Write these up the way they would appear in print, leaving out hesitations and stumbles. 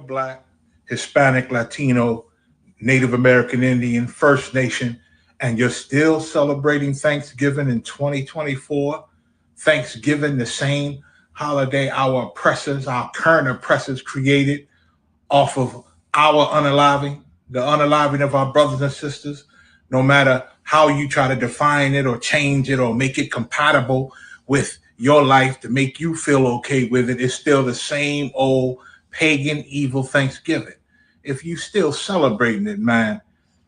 you're Black, Hispanic, Latino, Native American Indian, First Nation, and you're still celebrating Thanksgiving in 2024, Thanksgiving, the same holiday our current oppressors created off of our unaliving, the unaliving of our brothers and sisters, no matter how you try to define it or change it or make it compatible with your life to make you feel okay with it, it's still the same old pagan, evil Thanksgiving. If you still celebrating it, man,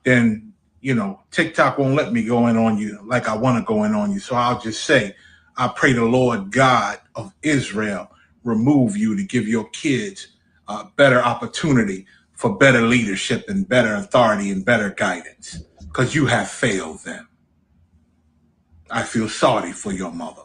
then, you know, TikTok won't let me go in on you like I want to go in on you. So I'll just say, I pray the Lord God of Israel remove you to give your kids a better opportunity for better leadership and better authority and better guidance, because you have failed them. I feel sorry for your mother.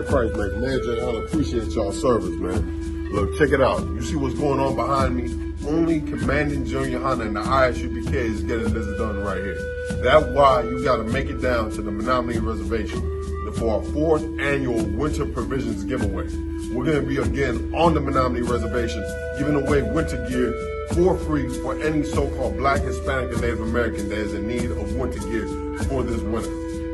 Christ, man. Commander, I appreciate y'all service, man. Look, check it out. You see what's going on behind me? Only Commanding General YAHANNA and the I.S.U.P.K is getting this done right here. That's why you got to make it down to the Menominee Reservation for our 4th annual Winter Provisions giveaway. We're going to be again on the Menominee Reservation giving away winter gear for free for any so-called Black, Hispanic, and Native American that is in need of winter gear for this winter.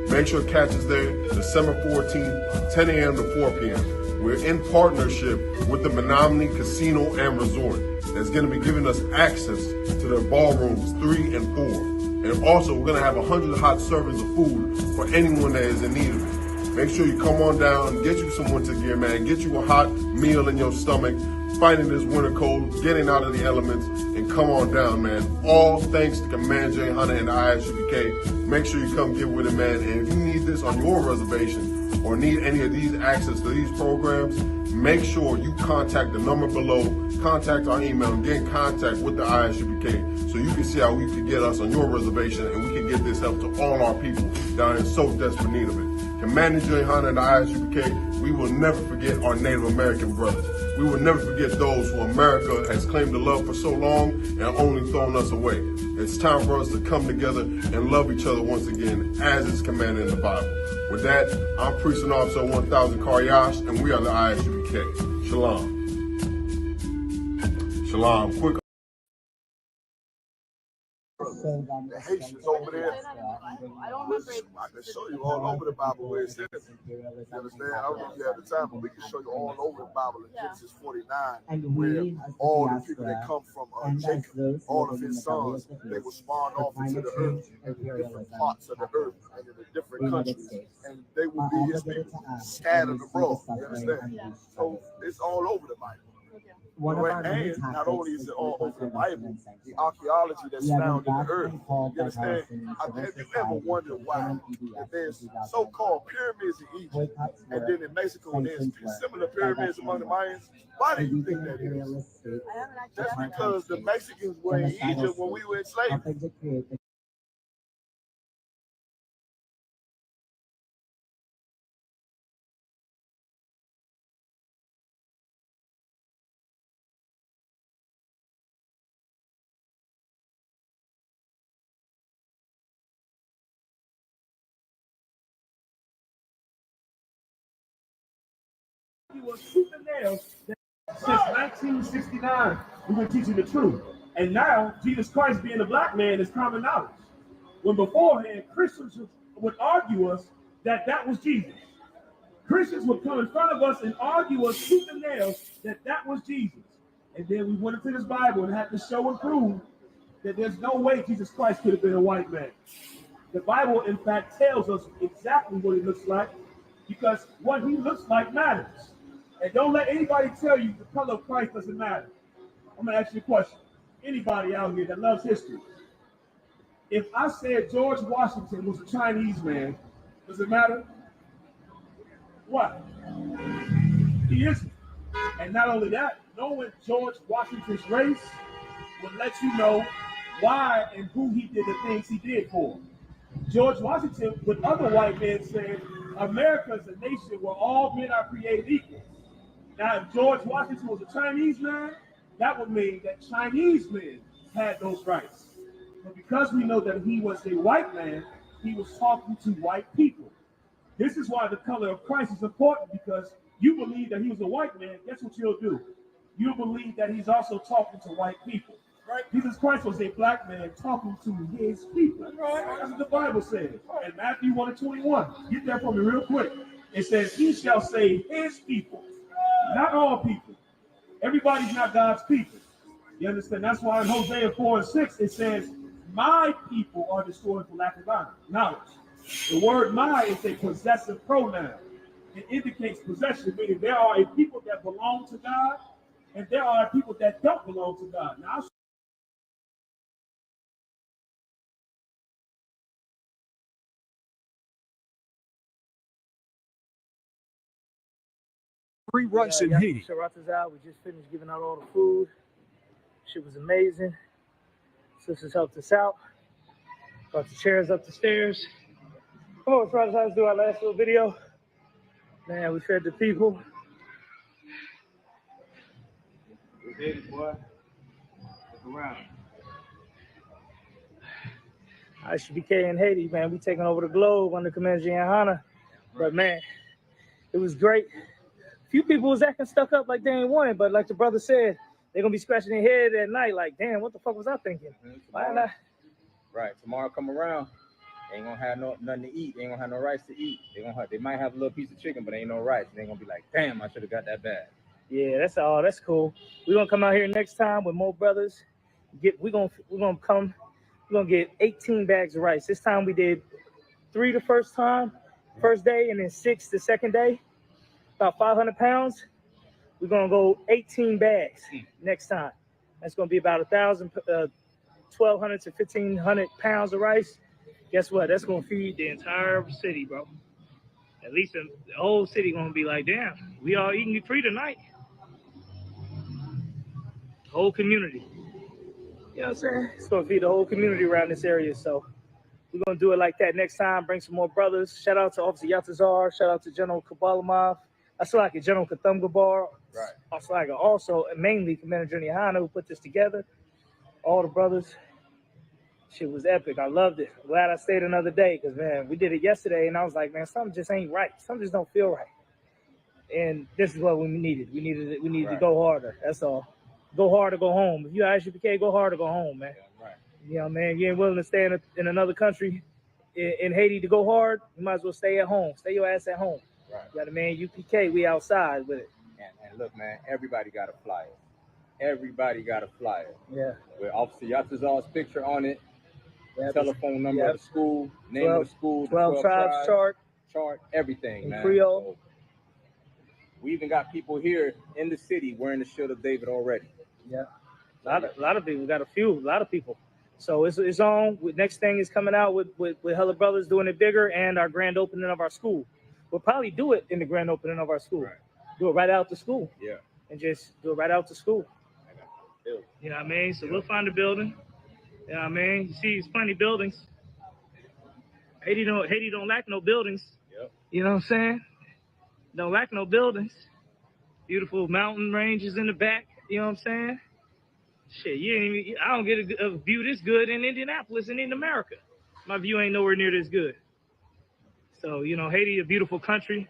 Make sure catch us there December 14th, 10 a.m. to 4 p.m. We're in partnership with the Menominee Casino and Resort that's going to be giving us access to their ballrooms 3 and 4. And also, we're going to have 100 hot servings of food for anyone that is in need of it. Make sure you come on down, get you some winter gear, man. Get you a hot meal in your stomach, fighting this winter cold, getting out of the elements, and come on down, man. All thanks to Commander YAHANNA and the I.S.U.P.K. Make sure you come get with it, man. And if you need this on your reservation or need any of these access to these programs, make sure you contact the number below, contact our email, and get in contact with the I.S.U.P.K. so you can see how we can get us on your reservation and we can get this help to all our people down in so desperate need of it. Commander YAHANNA and the I.S.U.P.K, we will never forget our Native American brothers. We will never forget those who America has claimed to love for so long and only thrown us away. It's time for us to come together and love each other once again, as is commanded in the Bible. With that, I'm Priest and Officer 1000 Karyash, and we are the I.S.U.P.K. Shalom. Shalom. Quick. The Haitians over there. I can show you all over the Bible where it says. You understand? I don't know if you have the time, but we can show you all over the Bible in Genesis 49, where all the people that come from Jacob, all of his sons, they were spawned off into the earth and the different parts of the earth and in the different countries, and they will be his people scattered abroad. You understand? So it's all over the Bible. And not only is it all over the Bible, the archaeology that's found in the earth. You understand? Have you ever wondered why if there's so-called pyramids in Egypt, and then in Mexico there's similar pyramids among the Mayans? Why do you think that is? Just because the Mexicans were in Egypt when we were in slavery. Was tooth and nail since 1969. We've been teaching the truth, and now Jesus Christ being a black man is common knowledge. When beforehand Christians would argue us that was Jesus. Christians would come in front of us and argue us tooth and nail that was Jesus. And then we went into this Bible and had to show and prove that there's no way Jesus Christ could have been a white man. The Bible, in fact, tells us exactly what he looks like, because what he looks like matters. And don't let anybody tell you the color of Christ doesn't matter. I'm going to ask you a question. Anybody out here that loves history, if I said George Washington was a Chinese man, does it matter? What? He isn't. And not only that, knowing George Washington's race would let you know why and who he did the things he did for. George Washington, with other white men, said, America is a nation where all men are created equal. Now, if George Washington was a Chinese man, that would mean that Chinese men had those rights. But because we know that he was a white man, he was talking to white people. This is why the color of Christ is important, because you believe that he was a white man, guess what you'll do? You'll believe that he's also talking to white people. Right? Jesus Christ was a black man talking to his people. Right. That's what the Bible says. In Matthew 1:21. Get that for me real quick. It says, he shall save his people. Not all people. Everybody's not God's people. You understand? That's why in Hosea 4:6 it says, my people are destroyed for lack of knowledge. The word my is a possessive pronoun. It indicates possession, meaning there are a people that belong to God, and there are people that don't belong to God. Now, free rice in Haiti. YAHUSHUA, we just finished giving out all the food. Shit was amazing. Sisters helped us out. Brought the chairs up the stairs. Oh, it's right as do our last little video. Man, we fed the people. We did it, boy. Look around. I.S.U.P.K in Haiti, man. We taking over the globe under Commander YAHANNA. But man, it was great. A few people was acting stuck up like they ain't wanted, but like the brother said, they're gonna be scratching their head at night, like, damn, what the fuck was I thinking? Why not? Right, tomorrow come around, they ain't gonna have nothing to eat. They ain't gonna have no rice to eat. They might have a little piece of chicken, but ain't no rice. And they gonna be like, damn, I should have got that bad. Yeah, that's all. That's cool. We're gonna come out here next time with more brothers. We're gonna get 18 bags of rice. This time we did 3 the first day, and then 6 the second day. About 500 pounds. We're gonna go 18 bags next time. That's gonna be about 1,200 to 1,500 pounds of rice. Guess what? That's gonna feed the entire city, bro. At least the whole city gonna be like, damn, we all eating free tonight. Whole community. You know what I'm saying? It's gonna feed the whole community around this area. So we're gonna do it like that next time. Bring some more brothers. Shout out to Officer Yatazar. Shout out to General Kabalamov. SICARII, General Kathumgabar. Right. Also, and mainly Commander YAHANNA, who put this together. All the brothers. Shit was epic. I loved it. I'm glad I stayed another day, because man, we did it yesterday, and I was like, man, something just ain't right. Something just don't feel right. And this is what we needed. We needed to go harder. That's all. Go hard or go home. If you I.S.U.P.K, go hard or go home, man. Yeah, right. You know, man, you ain't willing to stay in another country in Haiti to go hard, you might as well stay at home. Stay your ass at home. Right. You got a man, UPK, we outside with it. And look, man, everybody got a flyer. Everybody got a flyer. Yeah. With Officer Yatazar's picture on it, telephone number of the school, name of the school, 12 tribes chart, everything, in man. Creole. So we even got people here in the city wearing the shield of David already. Yeah. A lot of people. We got a lot of people. So it's on. Next thing is coming out with Hella Brothers doing it bigger, and our grand opening of our school. We'll probably do it in the grand opening of our school. Right. Do it right out the school. Yeah. And just do it right out to school. You know what I mean? So we'll find a building. You know what I mean? You see, there's plenty of buildings. Haiti don't lack no buildings. Yep. You know what I'm saying? Don't lack no buildings. Beautiful mountain ranges in the back. You know what I'm saying? Shit, I don't get a view this good in Indianapolis and in America. My view ain't nowhere near this good. So, you know, Haiti, a beautiful country.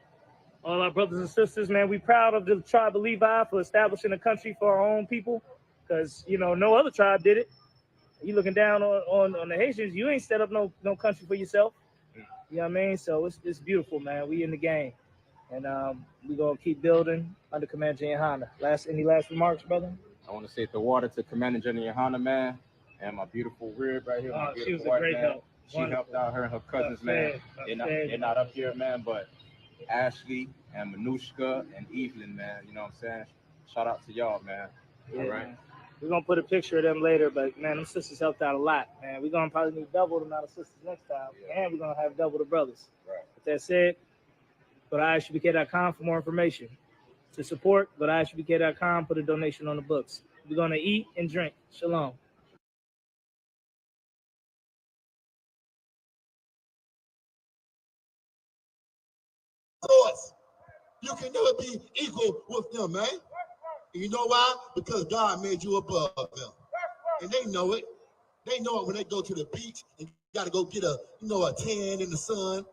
All our brothers and sisters, man, we proud of the tribe of Levi for establishing a country for our own people. Because, you know, no other tribe did it. You looking down on the Haitians, you ain't set up no country for yourself. You know what I mean? So it's beautiful, man. We in the game. And we gonna keep building under Commander YAHANNA. Any last remarks, brother? I want to say the water to Commander YAHANNA, man. and my beautiful rib right here. My She was beautiful a wife, great man. help. She helped out her and her cousins, man. They're not up here, man, but Ashley and Manushka and Evelyn, man. You know what I'm saying? Shout out to y'all, man. Yeah, All right. man. We're gonna put a picture of them later, but man, them sisters helped out a lot, man. We're gonna probably need double the amount of sisters next time, and we're gonna have double the brothers. Right. With that said, go to ISUPK.com for more information. To support, go to ISUPK.com, put a donation on the books. We're gonna eat and drink. Shalom. You can never be equal with them, man. And you know why? Because God made you above them. And they know it. They know it when they go to the beach and got to go get a tan in the sun.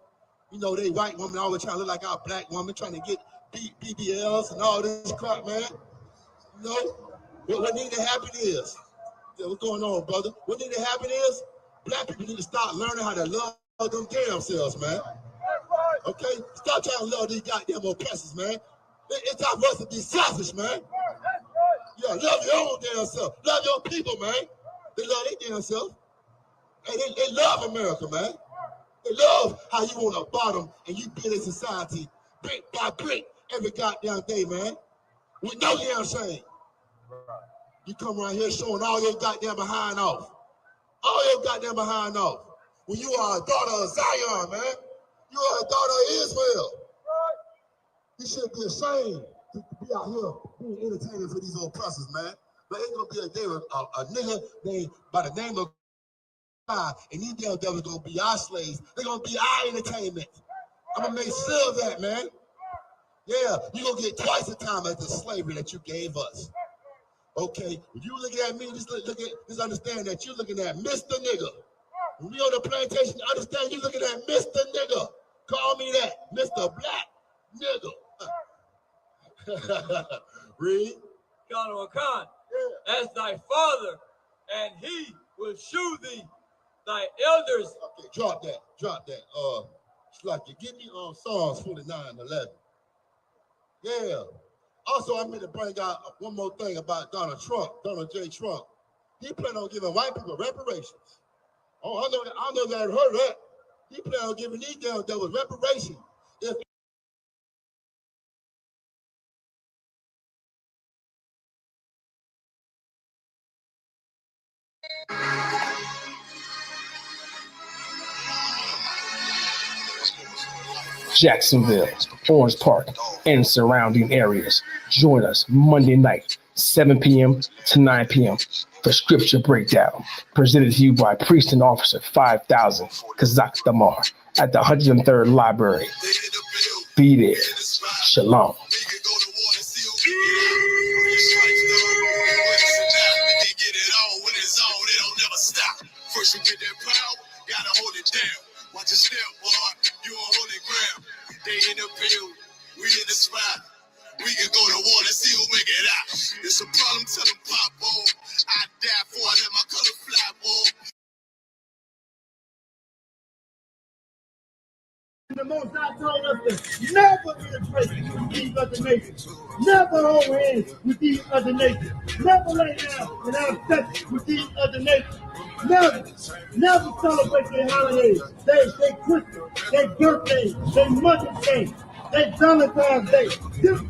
You know, they white women always trying to look like our black woman, trying to get BBLs and all this crap, man. You know, what need to happen is, what's going on, brother? What need to happen is, black people need to start learning how to love them damn selves, man. Okay? Stop trying to love these goddamn oppressors, man. It's time for us to be selfish, man. Yeah, love your own damn self. Love your people, man. They love their damn self. And they love America, man. They love how you on the bottom and you build a society brick by brick every goddamn day, man. With no damn shame. You come around here showing all your goddamn behind off. All your goddamn behind off. When you are a daughter of Zion, man. You are a daughter of Israel. You should be ashamed to be out here being entertaining for these oppressors, man. But ain't gonna be a day a nigga named by the name of God, and these damn devils gonna be our slaves. They're gonna be our entertainment. I'm gonna make sure of that, man. Yeah, you gonna get twice the time as the slavery that you gave us. Okay, when you looking at me, just understand that you're looking at Mr. Nigga. When we on the plantation, understand you're looking at Mr. Nigga. Call me that, Mr. Black Nigga. Read. Khan, as thy father, and he will shew thee thy elders. Okay, drop that. It's like you give me on Psalms 49:11. Yeah. Also, I'm going to bring out one more thing about Donald J. Trump. He planned on giving white people reparations. Oh, I know that I heard that. He planned on giving these damn devils reparations. If Jacksonville, Orange Park, and surrounding areas. Join us Monday night, 7 p.m. to 9 p.m. for Scripture Breakdown, presented to you by Priest and Officer 5000 Kazakh Damar at the 103rd Library. Be there. Shalom. First you get that power, gotta hold it down. Watch your step, boy. You on holy ground. They in the field, we in the spot. We can go to war and see who make it out. It's a problem, tell them pop boy. I die for it, let my color fly, boy. The Most High told us to never interface with these other nations, never hold hands with these other nations, never lay down and have sex with these other nations, never celebrate their holidays, their Christmas, their birthdays, their Mother's Day, their Valentine's Day. This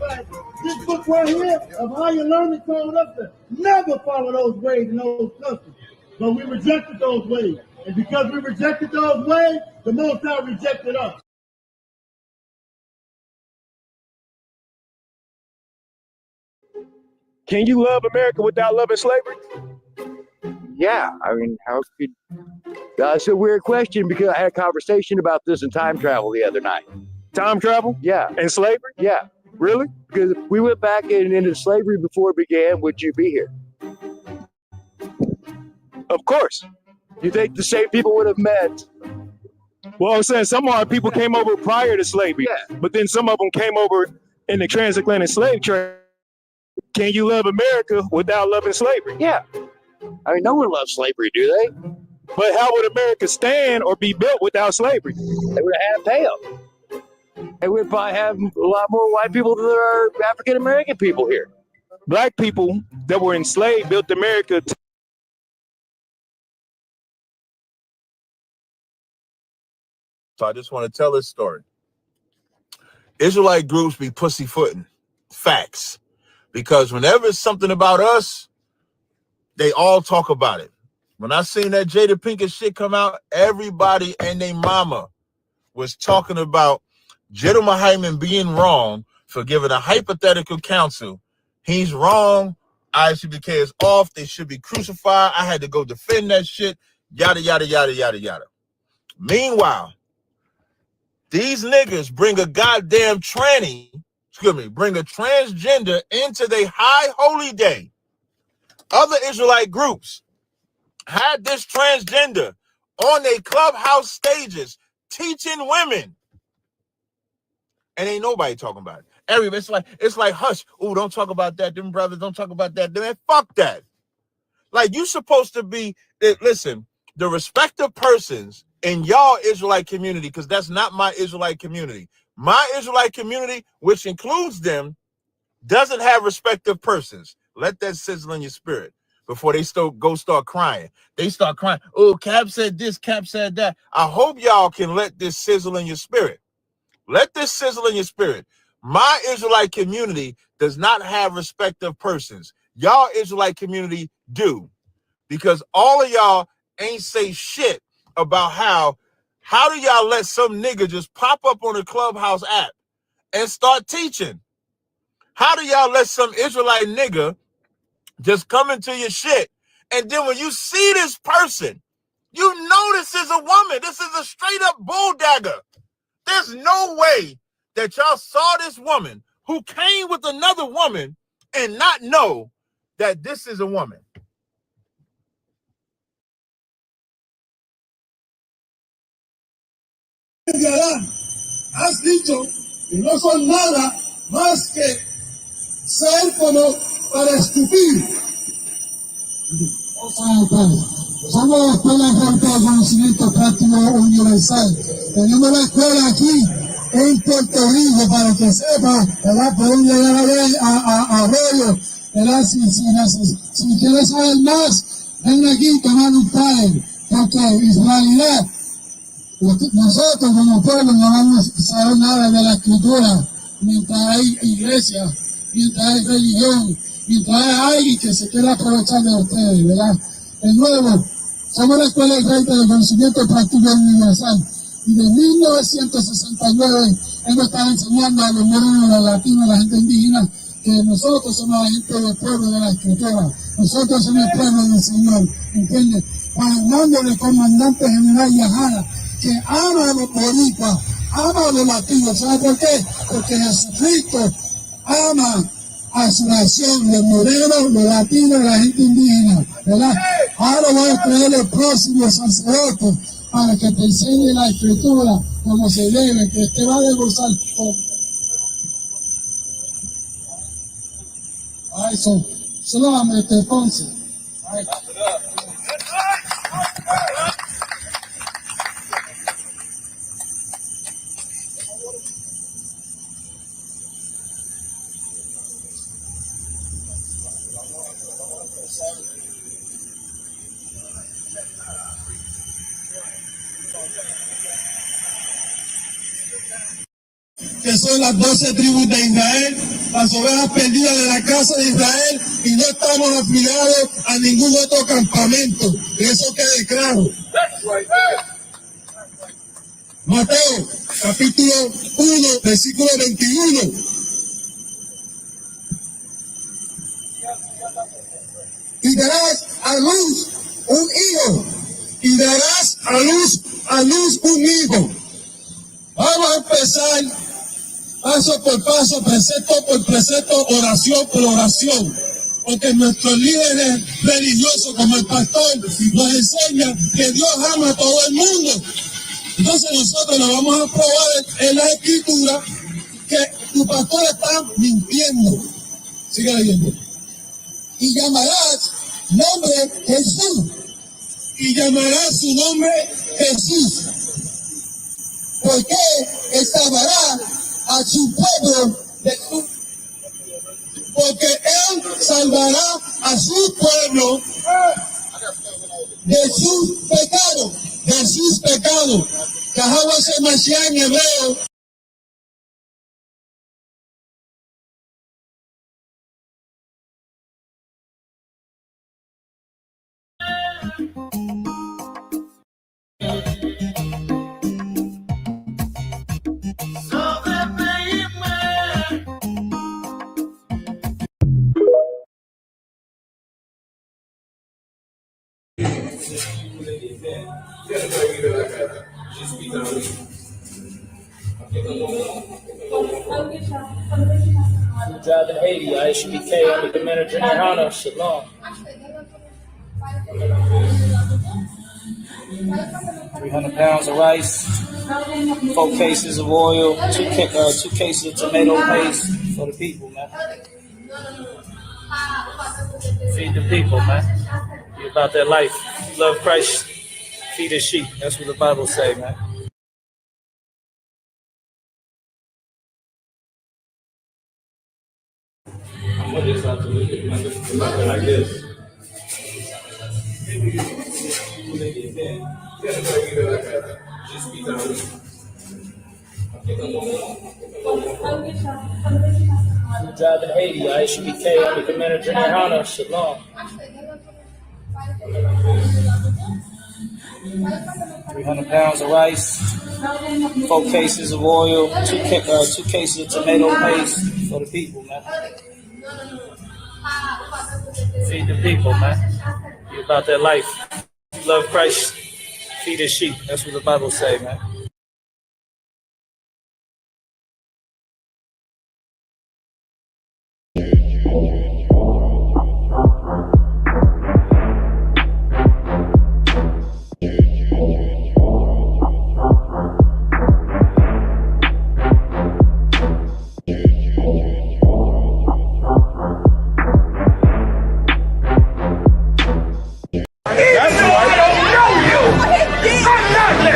book right here of how you learn it told us to never follow those ways and those customs. But we rejected those ways. And because we rejected those ways, the Most High rejected us. Can you love America without loving slavery? Yeah, I mean, how could... That's a weird question because I had a conversation about this in time travel the other night. Time travel? Yeah. And slavery? Yeah. Really? Because if we went back into slavery before it began, would you be here? Of course. You think the same people would have met? Well, I'm saying some of our people came over prior to slavery, but then some of them came over in the transatlantic slave trade. Can you love America without loving slavery? Yeah. I mean, no one loves slavery, do they? But how would America stand or be built without slavery? They would have pale. They would probably have a lot more white people than there are African American people here. Black people that were enslaved built America So I just want to tell this story. Israelite groups be pussyfooting. Facts. Because whenever it's something about us, they all talk about it. When I seen that Jada Pinkett shit come out, everybody and their mama was talking about Gentleman Hyman being wrong for giving a hypothetical counsel. He's wrong. I.S.U.P.K is off. They should be crucified. I had to go defend that shit. Yada, yada, yada, yada, yada. Meanwhile, these niggas bring a goddamn bring a transgender into their high holy day. Other Israelite groups had this transgender on their clubhouse stages teaching women. And ain't nobody talking about it. It's like hush. Oh, don't talk about that. Them brothers, don't talk about that. Man, fuck that. Like, you supposed to be, listen, the respective persons in y'all Israelite community, because that's not my Israelite community. My Israelite community, which includes them, doesn't have respective persons. Let that sizzle in your spirit before they start crying. They start crying. Oh, Cap said this, Cap said that. I hope y'all can let this sizzle in your spirit. Let this sizzle in your spirit. My Israelite community does not have respective persons. Y'all Israelite community do. Because all of y'all ain't say shit about how do y'all let some nigga just pop up on the Clubhouse app and start teaching? How do y'all let some Israelite nigga just come into your shit? And then when you see this person, you know this is a woman. This is a straight up bull dagger. There's no way that y'all saw this woman who came with another woman and not know that this is a woman. Has dicho que no son nada más que ser como para escupir. Somos la escuela fuerte de conocimiento práctico universal. Tenemos la escuela aquí en Puerto Rico para que sepa, ¿verdad? Pueden llegar a ver a Arroyo, ¿verdad? Si quieres saber más, ven aquí, tomar un padre, porque Israelite, nosotros como pueblo no vamos a saber nada de la escritura mientras hay iglesia, mientras hay religión, mientras hay alguien que se quiera aprovechar de ustedes, ¿verdad? De nuevo, somos la escuela de conocimiento práctico universal y de 1969 hemos estado enseñando a los morenos, a los latinos, a la gente indígena que nosotros somos la gente del pueblo de la escritura, nosotros somos el pueblo del Señor, ¿entiendes? Para el mando del comandante general YAHANNA, que ama a los boricuas, ama a los latinos. ¿Sabe por qué? Porque Jesucristo ama a su nación, los morenos, los latinos, la gente indígena, ¿verdad? Ahora voy a traer el próximo sacerdote para que te enseñe la escritura como se debe, que te va a degozar todo. Ay, solamente Ponce. Ay. Que son las 12 tribus de Israel, las ovejas perdidas de la casa de Israel, y no estamos afiliados a ningún otro campamento, que eso quede claro. Mateo, capítulo 1, versículo 21. Y darás a luz un hijo, y darás a luz un hijo. Vamos a empezar paso por paso, precepto por precepto, oración por oración, porque nuestros líderes religiosos como el pastor nos enseñan que Dios ama a todo el mundo. Entonces nosotros nos vamos a probar en la escritura que tu pastor está mintiendo. Sigue leyendo. Y llamarás nombre Jesús, y llamarás su nombre Jesús, porque él salvará a su pueblo porque él salvará a su pueblo de sus pecados, Yahawa sa mashiach ni leo. Driving Haiti, I.S.U.P.K, I'm the manager in YAHANNA, SHALAM. 300 pounds of rice, 4 cases of oil, 2 cases of tomato paste for the people, man. Feed the people, man. Be about their life. Love Christ, feed his sheep. That's what the Bible say, man. What is that like this? Driving Haiti, I.S.U.P.K, I'm the manager in YAHANNA, SHALAM. 300 pounds of rice, 4 cases of oil, 2 cases of tomato paste for the people, man. Feed the people, man. Be about their life. Love Christ, feed his sheep. That's what the Bible say, man.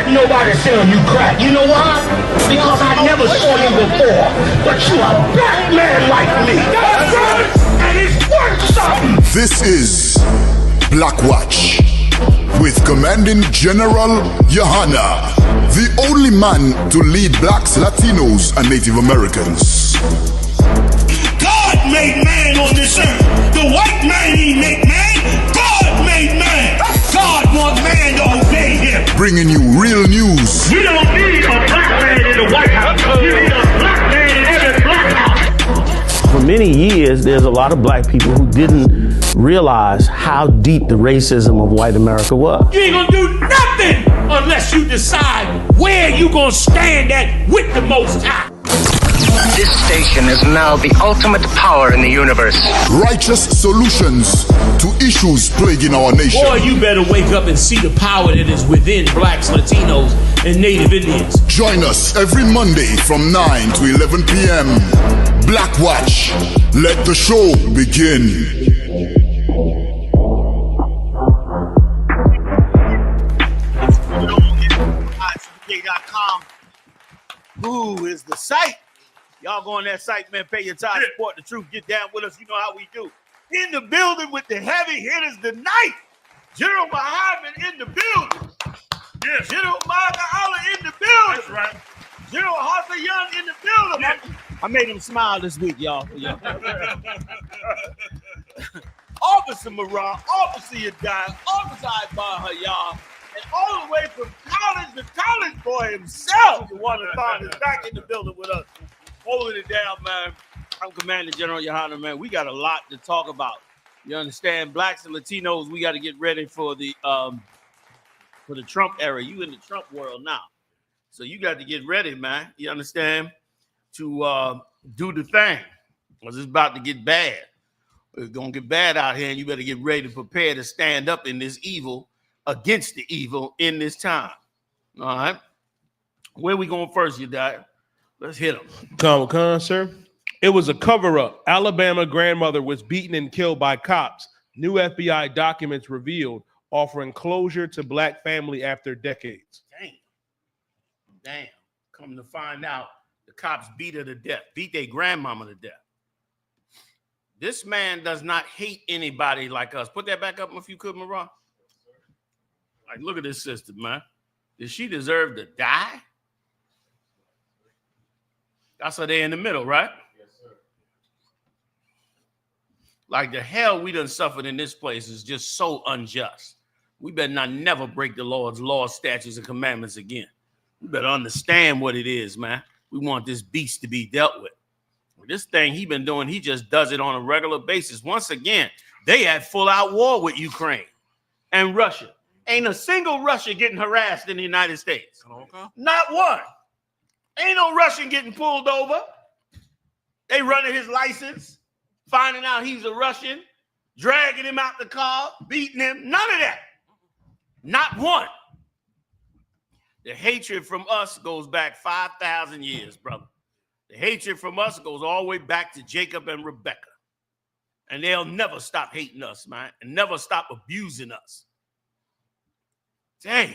Nobody selling you crack. You know why? Because I never saw you before. But you a black man like me. That's right. And it's worth something. This is Black Watch with Commanding General YAHANNA, the only man to lead blacks, Latinos, and Native Americans. God made man on this earth. The white man he made man. God made man. God wants man to obey him. Bringing you real news. You don't need a black man in the White House. You need a black man in every black house. For many years, there's a lot of black people who didn't realize how deep the racism of white America was. You ain't gonna do nothing unless you decide where you gonna stand at with the Most High. This station is now the ultimate power in the universe. Righteous solutions to issues plaguing our nation. Boy, you better wake up and see the power that is within blacks, Latinos, and Native Indians. Join us every Monday from 9 to 11 p.m. Black Watch. Let the show begin. I.S.U.P.K.com. Who is the site? Y'all go on that site, man. Pay your time, support the truth. Get down with us. You know how we do. In the building with the heavy hitters tonight. General Muhammad in the building. Yes. General Allah in the building. That's right. General Hassan Young in the building. Yes. I made him smile this week, y'all. Officer Marah, Officer Yadai, Officer Ibaha, y'all. And all the way from college, the college boy himself, Yawanathan, is back in the building with us. Holding it down, man. I'm Commander General YAHANNA, man. We got a lot to talk about. You understand? Blacks and Latinos, we got to get ready for the Trump era. You in the Trump world now. So you got to get ready, man. You understand? To do the thing. Because it's about to get bad. It's going to get bad out here, and you better get ready to prepare to stand up in this evil, against the evil in this time. All right? Where we going first, you die? Let's hit him. Con, sir. It was a cover-up. Alabama grandmother was beaten and killed by cops. New FBI documents revealed, offering closure to black family after decades. Damn. Come to find out, the cops beat her to death. Beat their grandmama to death. This man does not hate anybody like us. Put that back up if you could, Marah. Like, look at this system, man. Did she deserve to die? That's why they're in the middle, right? Yes, sir. Like the hell we done suffered in this place is just so unjust. We better not never break the Lord's laws, statutes, and commandments again. We better understand what it is, man. We want this beast to be dealt with. This thing he been doing, he just does it on a regular basis. Once again, they had full-out war with Ukraine and Russia. Ain't a single Russian getting harassed in the United States. Not one. Ain't no Russian getting pulled over. They running his license, finding out he's a Russian, dragging him out the car, beating him. None of that. Not one. The hatred from us goes back 5,000 years, brother. The hatred from us goes all the way back to Jacob and Rebecca. And they'll never stop hating us, man, and never stop abusing us. Dang.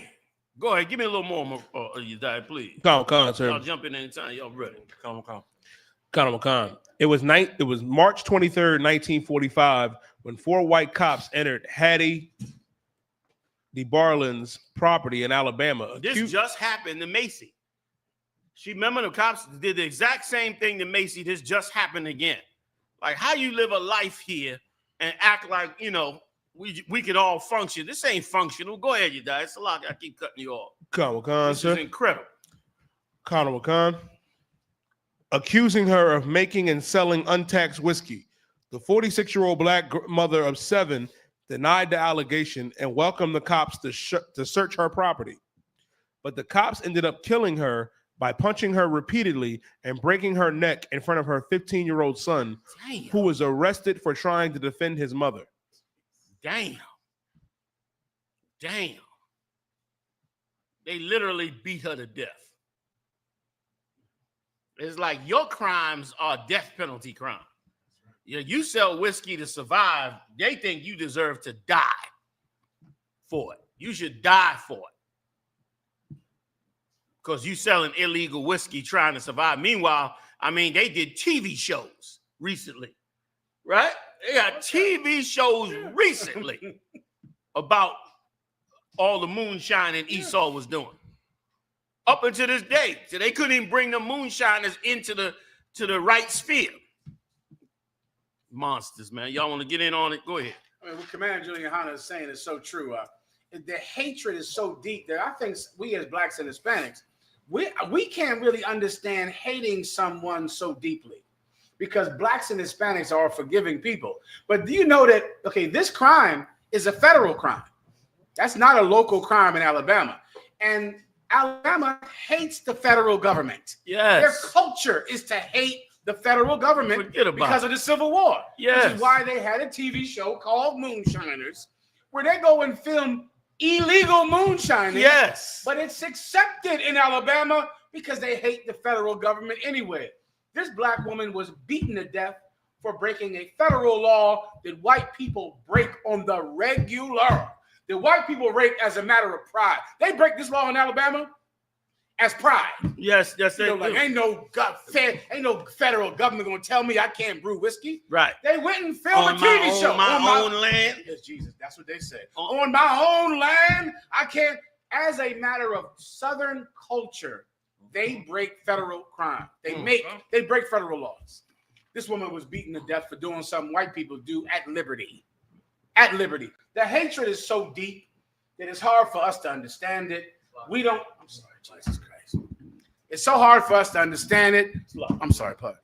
Go ahead. Give me a little more you die, please. Con, sir. Y'all jump in anytime y'all ready. Con. It was March 23rd, 1945, when 4 white cops entered Hattie DeBarlin's property in Alabama. This just happened to Macy. She remember the cops did the exact same thing to Macy. This just happened again. Like, how you live a life here and act like, you know, we can all function. This ain't functional. Go ahead, you die. It's a lot. I keep cutting you off. Con, this sir. is incredible. Con. Accusing her of making and selling untaxed whiskey. The 46-year-old black mother of 7 denied the allegation and welcomed the cops to search her property. But the cops ended up killing her by punching her repeatedly and breaking her neck in front of her 15-year-old son, who was arrested for trying to defend his mother. Damn. They literally beat her to death. It's like your crimes are death penalty crimes. You sell whiskey to survive. They think you deserve to die for it. You should die for it. Because you selling illegal whiskey trying to survive. Meanwhile, I mean, they did TV shows recently, right? They got TV shows recently about all the moonshine and Esau was doing. Up until this day. So they couldn't even bring the moonshiners into the right sphere. Monsters, man. Y'all want to get in on it? Go ahead. I mean, what Commander Julian Hanna is saying is so true. The hatred is so deep that I think we as blacks and Hispanics, we can't really understand hating someone so deeply, because blacks and Hispanics are forgiving people. But do you know that, okay, this crime is a federal crime. That's not a local crime in Alabama. And Alabama hates the federal government. Yes. Their culture is to hate the federal government because of the Civil War. Yes. Which is why they had a TV show called Moonshiners, where they go and film illegal moonshining. Yes. But it's accepted in Alabama because they hate the federal government anyway. This black woman was beaten to death for breaking a federal law that white people break on the regular. The white people rape as a matter of pride. They break this law in Alabama as pride. Yes, they do. Like, ain't no federal government gonna tell me I can't brew whiskey. Right. They went and filmed a TV show on my own land. Yes, Jesus, that's what they said. On my own land, I can't. As a matter of Southern culture, they break federal crime. They break federal laws. This woman was beaten to death for doing something white people do at liberty. At liberty. The hatred is so deep that it's hard for us to understand it. We don't. I'm sorry, Jesus Christ. It's so hard for us to understand it. I'm sorry, Pud.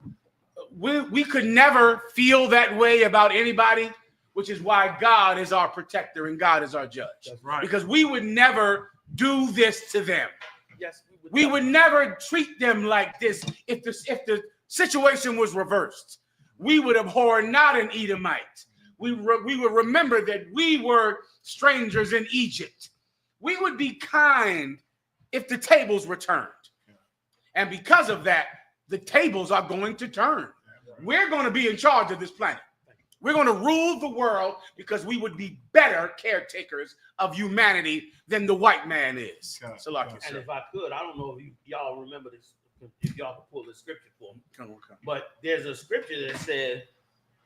We could never feel that way about anybody, which is why God is our protector and God is our judge. That's right. Because we would never do this to them. Yes, we would never treat them like this if the situation was reversed. We would abhor not an Edomite. We would remember that we were strangers in Egypt. We would be kind if the tables were turned. And because of that, the tables are going to turn. We're going to be in charge of this planet. We're going to rule the world because we would be better caretakers of humanity than the white man is. So, And if I could, I don't know if y'all remember this, if y'all can pull the scripture for me. Come on. But there's a scripture that said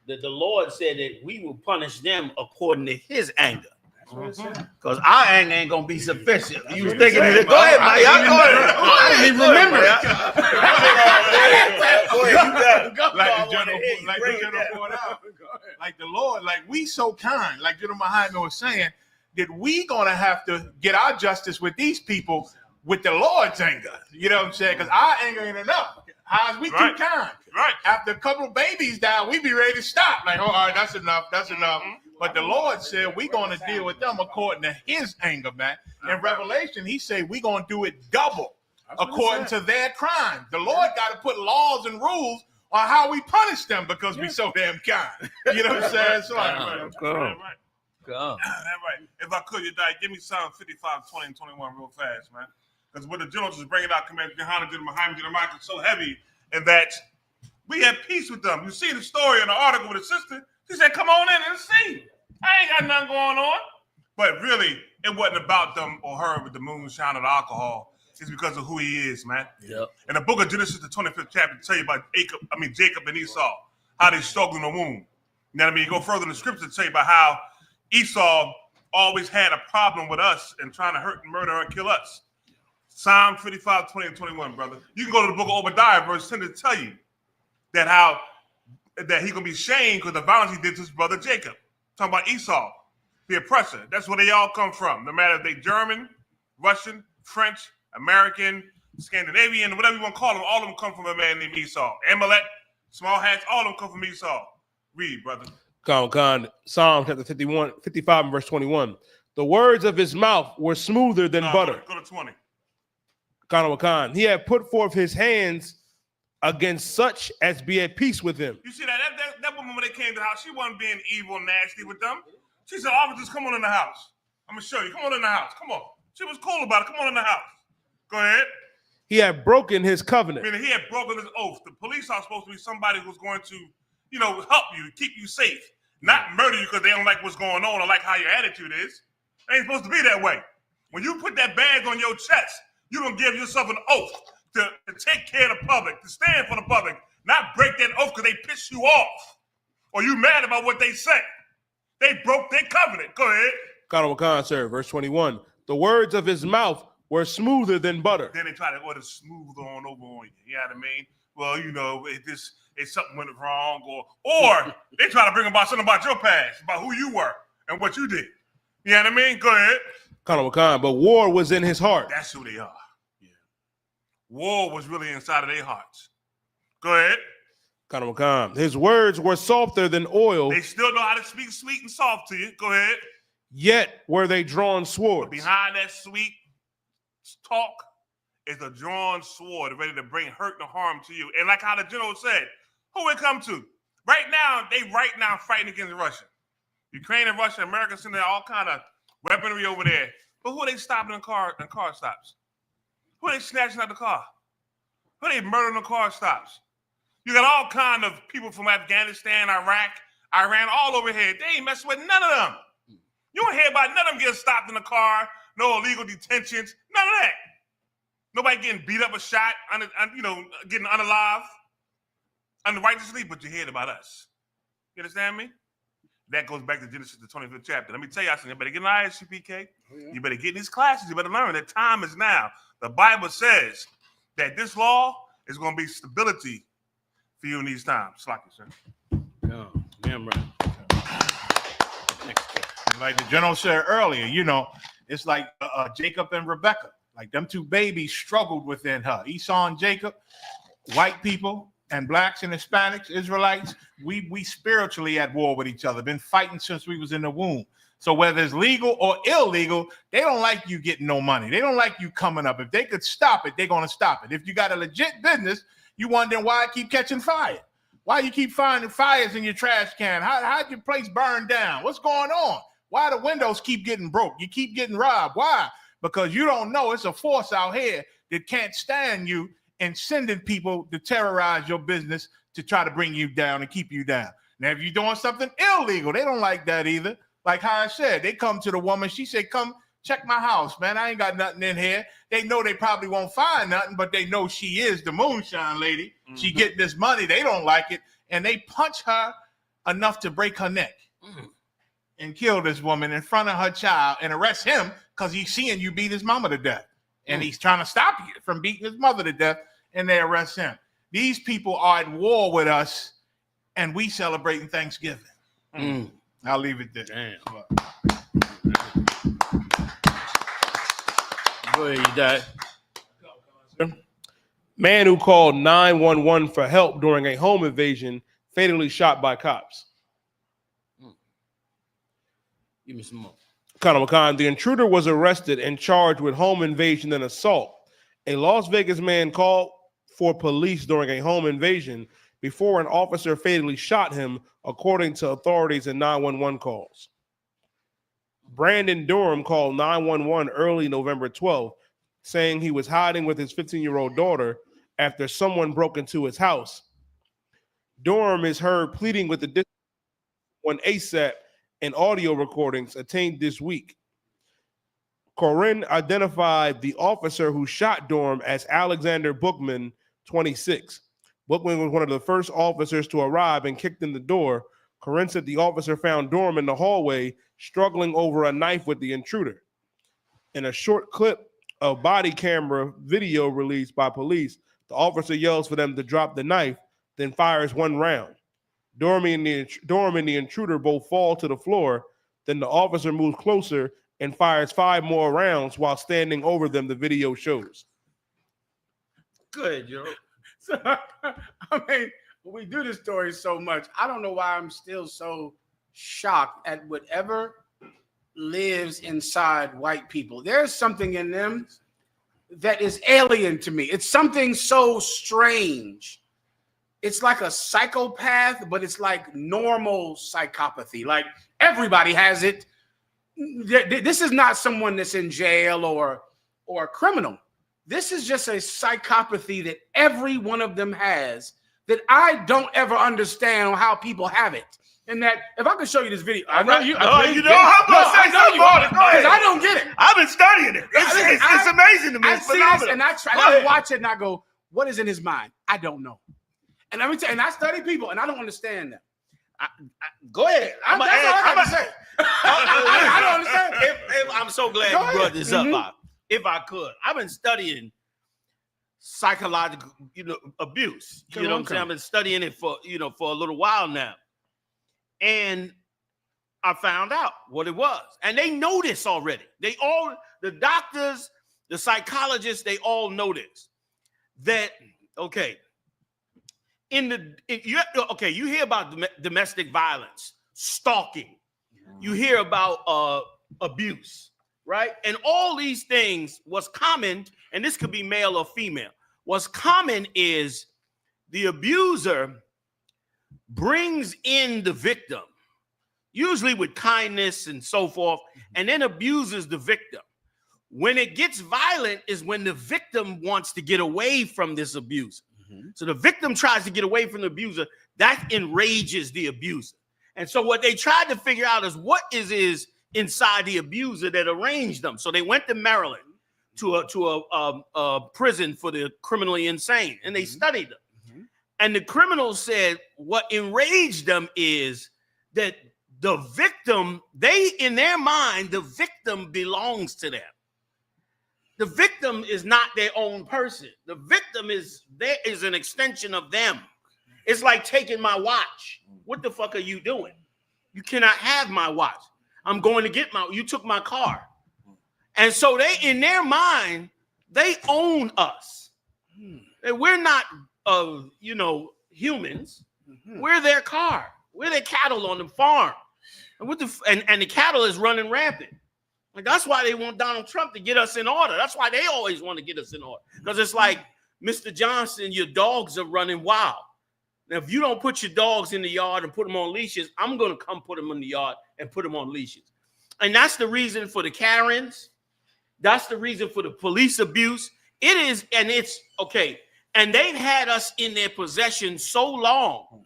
that the Lord said that we will punish them according to his anger. Because our anger ain't gonna be sufficient. You was thinking of it. Go ahead, Mike. Y'all go ahead. I didn't even remember it. Like the Lord, like we so kind, like General Muhammad was saying, that we gonna have to get our justice with these people with the Lord's anger. You know what I'm saying? Because our anger ain't enough. How's we too kind? Right. After a couple of babies die, we be ready to stop. Like, oh, all right, that's enough. That's enough. But the Lord said we're going to deal with them according to his anger, man. In Revelation, he said we're going to do it double according to their crime. The Lord got to put laws and rules on how we punish them because we so damn kind. You know what I'm saying? So, right. If I could, you die. Give me Psalm 55, 20, and 21 real fast, man. Because what the generals is bringing out, Commander Yahanna, Muhammad, is so heavy, and that we had peace with them. You see the story in the article with the sister. She said, "Come on in and see. I ain't got nothing going on." But really, it wasn't about them or her with the moonshine or the alcohol. It's because of who he is, man. Yep. In the book of Genesis, the 25th chapter, tell you about Jacob and Esau, how they struggled in the womb. You know what I mean? You go further in the scripture to tell you about how Esau always had a problem with us and trying to hurt and murder or kill us. Psalm 55, 20, and 21, brother. You can go to the book of Obadiah, verse 10, to tell you that he's going to be shamed because the violence he did to his brother Jacob. Talking about Esau, the oppressor. That's where they all come from. No matter if they German, Russian, French, American, Scandinavian, whatever you want to call them, all of them come from a man named Esau. Amalek, small hats, all of them come from Esau. Read, brother. Khan, Psalm chapter 55 and verse 21. The words of his mouth were smoother than butter. Go to 20. Khan, he had put forth his hands against such as be at peace with him. You see that woman, when they came to the house, she wasn't being evil and nasty with them. She said, "Officers, come on in the house. I'm going to show you. Come on in the house. Come on." She was cool about it. Come on in the house. Go ahead. He had broken his covenant. Meaning he had broken his oath. The police are supposed to be somebody who's going to, help you, keep you safe, not murder you because they don't like what's going on or like how your attitude is. It ain't supposed to be that way. When you put that badge on your chest, you don't give yourself an oath to take care of the public, to stand for the public, not break that oath because they piss you off or you mad about what they say. They broke their covenant. Go ahead. Khan, sir, verse 21. The words of his mouth were smoother than butter. Then they try to order smooth on over on you. You know what I mean? Well, if something went wrong, or they try to bring about something about your past, about who you were and what you did. You know what I mean? Go ahead. Khan, but war was in his heart. That's who they are. Yeah. War was really inside of their hearts. Go ahead. Khan, his words were softer than oil. They still know how to speak sweet and soft to you. Go ahead. Yet were they drawn swords. But behind that sweet talk is a drawn sword ready to bring hurt and harm to you. And like how the general said, who it come to? Right now fighting against Russia. Ukraine and Russia, America sending all kind of weaponry over there. But who are they stopping in car stops? Who are they snatching out the car? Who are they murdering the car stops? You got all kind of people from Afghanistan, Iraq, Iran, all over here. They ain't messing with none of them. You don't hear about none of them getting stopped in the car, no illegal detentions, none of that. Nobody getting beat up or shot, getting unalive, unrighteously, but you heard about us. You understand me? That goes back to Genesis, the 25th chapter. Let me tell you something. You better get an I.S.U.P.K. You better get in these classes. You better learn that time is now. The Bible says that this law is going to be stability for you in these times. Slack it, sir. Oh, damn right. Like the general said earlier, it's like Jacob and Rebecca. Like them two babies struggled within her. Esau and Jacob, white people and blacks and Hispanics, Israelites, we spiritually at war with each other. Been fighting since we was in the womb. So whether it's legal or illegal, they don't like you getting no money. They don't like you coming up. If they could stop it, they're going to stop it. If you got a legit business, you wondering why I keep catching fire. Why you keep finding fires in your trash can? How'd your place burn down? What's going on? Why the windows keep getting broke? You keep getting robbed. Why? Because you don't know it's a force out here that can't stand you and sending people to terrorize your business to try to bring you down and keep you down. Now, if you're doing something illegal, they don't like that either. Like how I said, they come to the woman. She said, "Come check my house, man. I ain't got nothing in here." They know they probably won't find nothing, but they know she is the moonshine lady. Mm-hmm. She getting this money. They don't like it. And they punch her enough to break her neck. Mm-hmm. and kill this woman in front of her child and arrest him because he's seeing you beat his mama to death. And he's trying to stop you from beating his mother to death, and they arrest him. These people are at war with us, and we celebrating Thanksgiving. I'll leave it there. Damn. Go ahead, you die. Man who called 911 for help during a home invasion fatally shot by cops. Give me some more. Khan, the intruder was arrested and charged with home invasion and assault. A Las Vegas man called for police during a home invasion before an officer fatally shot him, according to authorities and 911 calls. Brandon Durham called 911 early November 12th, saying he was hiding with his 15-year-old daughter after someone broke into his house. Durham is heard pleading with the district on ASAP and audio recordings attained this week. Corinne identified the officer who shot Durham as Alexander Bookman, 26. Bookman was one of the first officers to arrive and kicked in the door. Corinne said the officer found Durham in the hallway struggling over a knife with the intruder. In a short clip of body camera video released by police, the officer yells for them to drop the knife, then fires one round. Durham and the intruder both fall to the floor. Then the officer moves closer and fires 5 more rounds while standing over them, the video shows. Good, Joe. So, I mean, we do this story so much. I don't know why I'm still so shocked at whatever lives inside white people. There's something in them that is alien to me. It's something so strange. It's like a psychopath, but it's like normal psychopathy. Like everybody has it. This is not someone that's in jail or a criminal. This is just a psychopathy that every one of them has that I don't ever understand how people have it. And that if I could show you this video, I know you. I'm going to say something about it. Go ahead. I don't get it. I've been studying it. It's amazing to me. I It's see phenomenal. this and I watch it and I go, what is in his mind? I don't know. And I study people and I don't understand them. Go ahead. That's all I got to say. I don't understand. I'm so glad you brought this up, Bob. If I could, I've been studying psychological, abuse. You know what I'm saying? I've been studying it for a little while now, and I found out what it was. And they know this already. The doctors, the psychologists, they all know this. That you hear about domestic violence, stalking. You hear about abuse, right? And all these things, what's common, and this could be male or female, what's common is the abuser brings in the victim, usually with kindness and so forth, and then abuses the victim. When it gets violent is when the victim wants to get away from this abuser. So the victim tries to get away from the abuser. That enrages the abuser. And so what they tried to figure out is what is inside the abuser that arranged them. So they went to Maryland to a prison for the criminally insane, and they studied them. And the criminals said what enraged them is that the victim, in their mind, the victim belongs to them. The victim is not their own person. The victim is an extension of them. It's like taking my watch. What the fuck are you doing? You cannot have my watch. I'm going to get you took my car. And so in their mind, they own us. And we're not humans. We're their car. We're their cattle on the farm. And the cattle is running rampant. Like that's why they want Donald Trump to get us in order. That's why they always want to get us in order. Because it's like, Mr. Johnson, your dogs are running wild. Now, if you don't put your dogs in the yard and put them on leashes, I'm going to come put them in the yard and put them on leashes. And that's the reason for the Karens. That's the reason for the police abuse. It is, and it's okay. And they've had us in their possession so long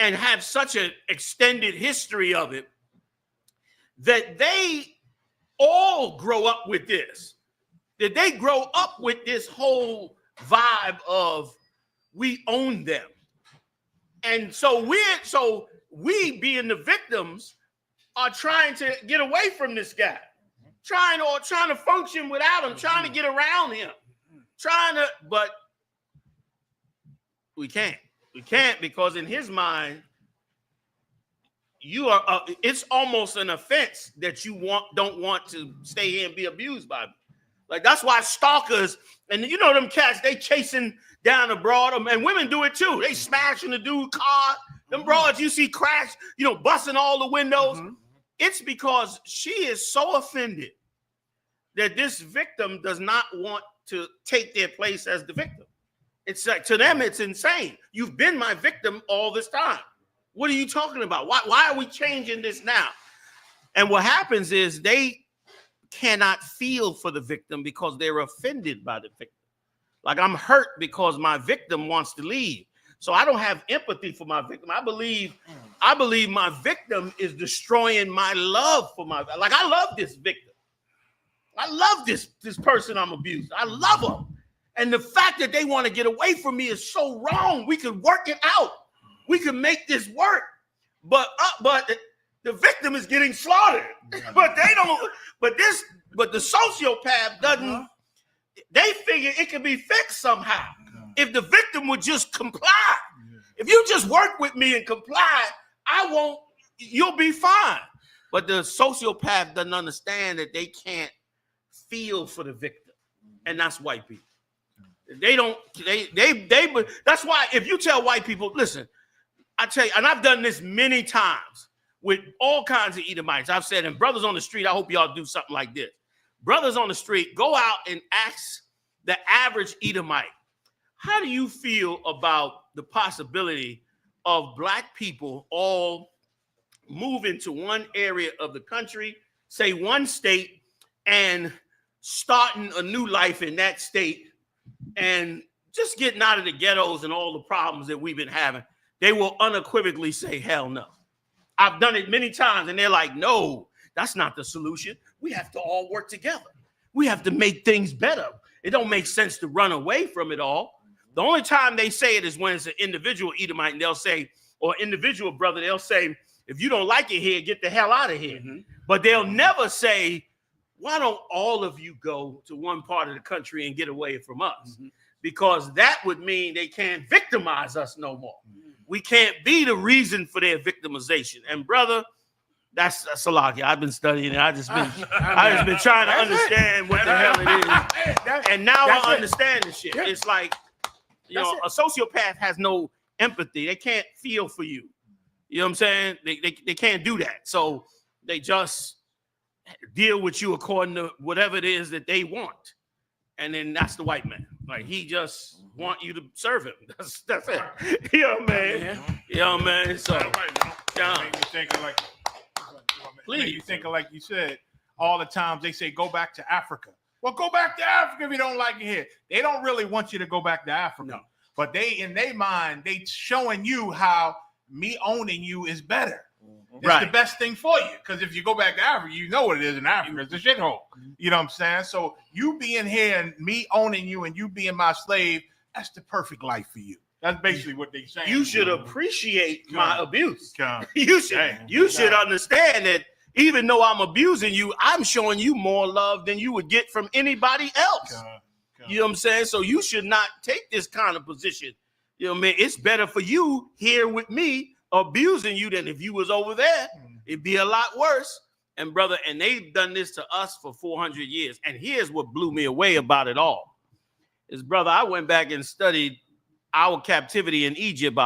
and have such an extended history of it that they all grow up with this. That they grow up with this whole vibe of we own them. And so we being the victims are trying to get away from this guy, trying to function without him, trying to get around him, but we can't. We can't, because in his mind, you are. It's almost an offense that you don't want to stay here and be abused by me. Like, that's why stalkers, and you know them cats, they chasing down the broad, and women do it too. They smashing the dude's car. Them broads you see crash, busting all the windows. It's because she is so offended that this victim does not want to take their place as the victim. It's like, to them, it's insane. You've been my victim all this time. What are you talking about? Why are we changing this now? And what happens is they cannot feel for the victim because they're offended by the victim. Like, I'm hurt because my victim wants to leave. So I don't have empathy for my victim. I believe my victim is destroying my love for my, like, I love this victim. I love this person I'm abused. I love her. And the fact that they want to get away from me is so wrong. We can work it out. We can make this work. But the victim is getting slaughtered. But they don't, but the sociopath doesn't, they figure it can be fixed somehow. If the victim would just comply. If you just work with me and comply, you'll be fine. But the sociopath doesn't understand that they can't feel for the victim. And that's white people. That's why if you tell white people, listen, I tell you, and I've done this many times with all kinds of Edomites. I've said, and brothers on the street, I hope y'all do something like this. Brothers on the street, go out and ask the average Edomite, how do you feel about the possibility of black people all moving to one area of the country, say one state, and starting a new life in that state and just getting out of the ghettos and all the problems that we've been having? They will unequivocally say, hell no. I've done it many times, and they're like, no, that's not the solution. We have to all work together. We have to make things better. It don't make sense to run away from it all. The only time they say it is when it's an individual Edomite, and they'll say, or individual brother, they'll say, if you don't like it here, get the hell out of here. But they'll never say, why don't all of you go to one part of the country and get away from us? Because that would mean they can't victimize us no more. We can't be the reason for their victimization. And brother, that's Salakia. I've been studying it. I just been trying to understand what the hell it is. And now I understand the shit. It's like, a sociopath has no empathy. They can't feel for you. You know what I'm saying? They can't do that. So they just deal with you according to whatever it is that they want. And then that's the white man. Like, he just want you to serve him. That's it. You know what I mean? You know what I mean? So, please. You thinking like you said, all the times they say, go back to Africa. Well, go back to Africa if you don't like it here. They don't really want you to go back to Africa. No. But in their mind, they showing you how me owning you is better. It's the best thing for you. Because if you go back to Africa, you know what it is in Africa. It's a shithole. You know what I'm saying? So you being here and me owning you and you being my slave, that's the perfect life for you. That's basically what they're saying. You should appreciate my abuse. You should understand that even though I'm abusing you, I'm showing you more love than you would get from anybody else. You know what I'm saying? So you should not take this kind of position. You know what I mean? It's better for you here with me abusing you than if you was over there. It'd be a lot worse. And brother, and they've done this to us for 400 years. And here's what blew me away about it all. Is, brother, I went back and studied our captivity in Egypt,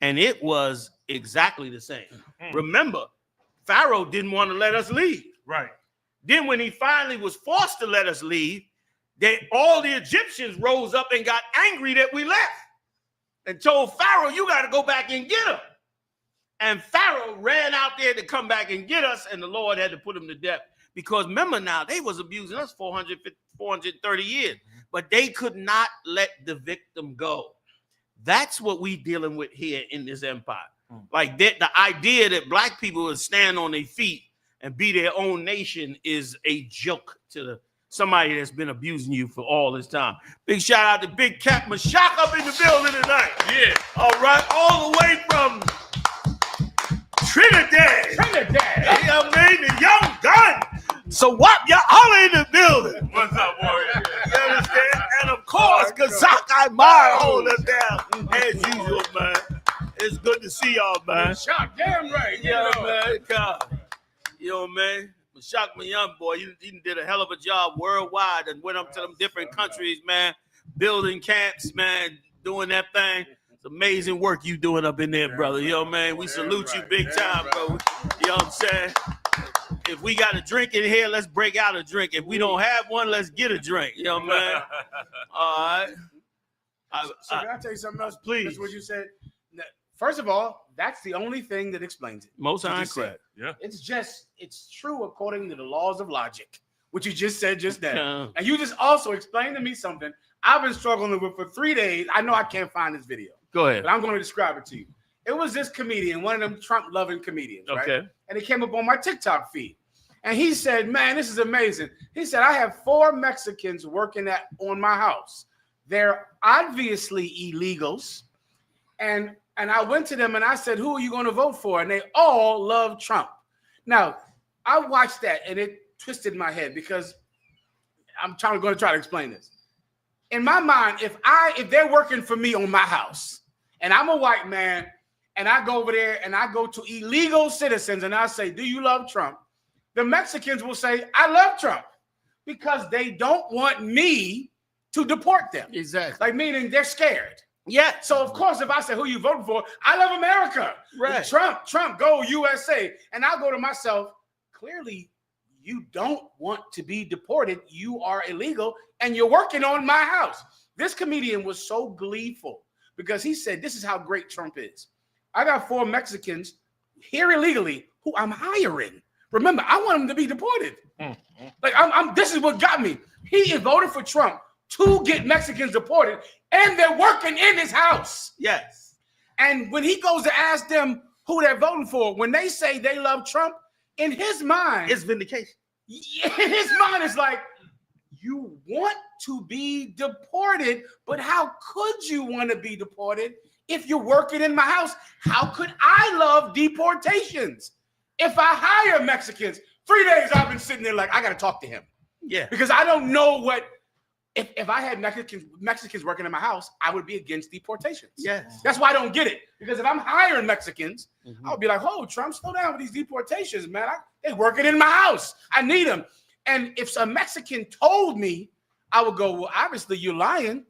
and it was exactly the same. Remember, Pharaoh didn't want to let us leave. Right. Then when he finally was forced to let us leave, all the Egyptians rose up and got angry that we left and told Pharaoh, you got to go back and get them. And Pharaoh ran out there to come back and get us, and the Lord had to put him to death. Because remember now, they was abusing us 430 years, but they could not let the victim go. That's what we dealing with here in this empire. Like the idea that black people would stand on their feet and be their own nation is a joke to somebody that's been abusing you for all this time. Big shout out to Big Cap Mashiach up in the building tonight. Yeah. All right. All the way from Trinidad. You know So WAP YAHANNA in the building. What's up, warrior? You understand? And of course, Kazakai Meyer hold us down as usual, man. It's good to see y'all, man. Shot, damn right. Yeah, man. God. Yo, man. Mashiach, my young boy, you did a hell of a job worldwide and went up to them different countries, man. Building camps, man. Doing that thing. It's amazing work you doing up in there, brother. Yo, man, we salute you big time, bro. You know what I'm saying? If we got a drink in here, let's break out a drink. If we don't have one, let's get a drink. You know what I'm saying? All right. So can I tell you something else? Please. That's what you said. First of all, that's the only thing that explains it. Most times, yeah. It's true according to the laws of logic, which you just said just now. And you just also explained to me something I've been struggling with for 3 days. I know I can't find this video. Go ahead. But I'm going to describe it to you. It was this comedian, one of them Trump-loving comedians, right? Okay. And he came up on my TikTok feed. And he said, man, this is amazing. He said, I have 4 Mexicans working on my house. They're obviously illegals. And I went to them and I said, who are you going to vote for? And they all love Trump. Now, I watched that and it twisted my head because I'm going to try to explain this. In my mind, if they're working for me on my house and I'm a white man and I go over there and I go to illegal citizens and I say, do you love Trump? The Mexicans will say, I love Trump because they don't want me to deport them. Exactly. Like meaning they're scared. Yeah. So of course, if I say who you voting for, I love America. Right. Trump, go USA. And I'll go to myself, clearly you don't want to be deported. You are illegal and you're working on my house. This comedian was so gleeful because he said, this is how great Trump is. I got 4 Mexicans here illegally who I'm hiring. Remember, I want them to be deported. Like this is what got me. He voted for Trump to get Mexicans deported, and they're working in his house. Yes. And when he goes to ask them who they're voting for, when they say they love Trump, in his mind, it's vindication. In his mind, it's like, you want to be deported, but how could you want to be deported if you're working in my house? How could I love deportations? If I hire Mexicans, 3 days I've been sitting there like, I got to talk to him. Yeah. Because I don't know what, if I had Mexicans working in my house, I would be against deportations. Yes. That's why I don't get it. Because if I'm hiring Mexicans, I would be like, oh, Trump, slow down with these deportations, man. They working in my house. I need them. And if a Mexican told me, I would go, well, obviously you're lying.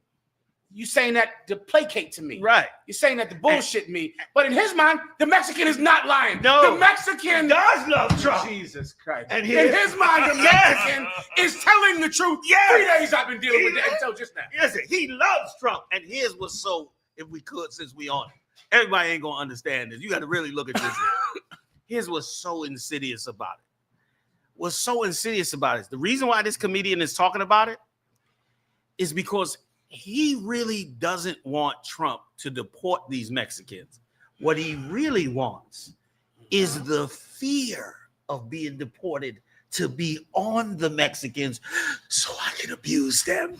You saying that to placate to me. Right. You're saying that to bullshit me. But in his mind, the Mexican is not lying. No. The Mexican does love Trump. Jesus Christ. And in his mind, the Mexican is telling the truth. Yes. 3 days I've been dealing with that until just now. Listen, he loves Trump. And his was so, if we could, since we on it. Everybody ain't going to understand this. You got to really look at this. His was so insidious about it. Was so insidious about it. The reason why this comedian is talking about it is because he really doesn't want Trump to deport these Mexicans. What he really wants is the fear of being deported to be on the Mexicans so I can abuse them.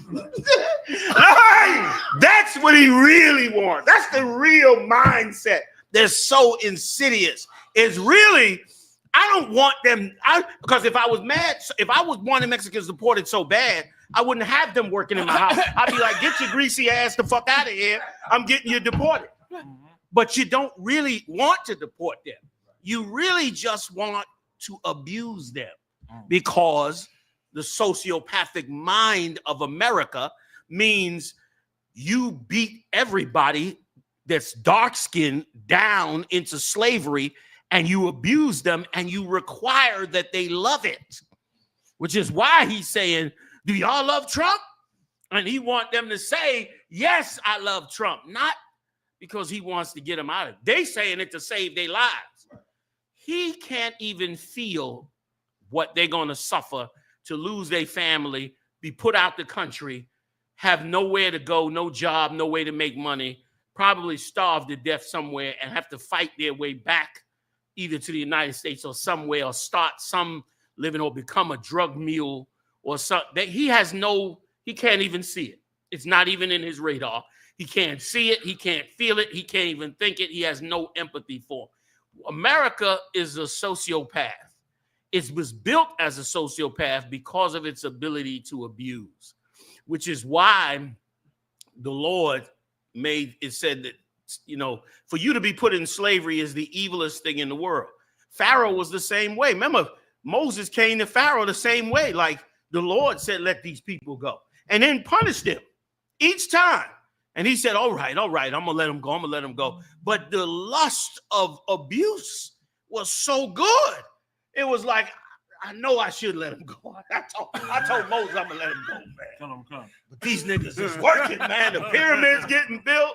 That's what he really wants. That's the real mindset. They're so insidious. It's really, I don't want them, because if I was mad, if I was wanting Mexicans deported so bad, I wouldn't have them working in my house. I'd be like, get your greasy ass the fuck out of here. I'm getting you deported. But you don't really want to deport them. You really just want to abuse them because the sociopathic mind of America means you beat everybody that's dark-skinned down into slavery and you abuse them and you require that they love it, which is why he's saying, do y'all love Trump? And he want them to say, yes, I love Trump, not because he wants to get them out of it. They saying it to save their lives. He can't even feel what they're going to suffer to lose their family, be put out the country, have nowhere to go, no job, no way to make money, probably starve to death somewhere and have to fight their way back either to the United States or somewhere, or start some living or become a drug mule or something. He can't even see it. It's not even in his radar. He can't see it. He can't feel it. He can't even think it. He has no empathy for it. America is a sociopath. It was built as a sociopath because of its ability to abuse, which is why the Lord made it said that, you know, for you to be put in slavery is the evilest thing in the world. Pharaoh was the same way. Remember, Moses came to Pharaoh the same way. Like the Lord said, let these people go, and then punished them each time. And he said, all right, I'm going to let them go. I'm going to let them go. But the lust of abuse was so good. It was like, I know I should let him go. I told Moses I'm going to let him go, man. Tell him come. But these niggas is working, man. The pyramids getting built.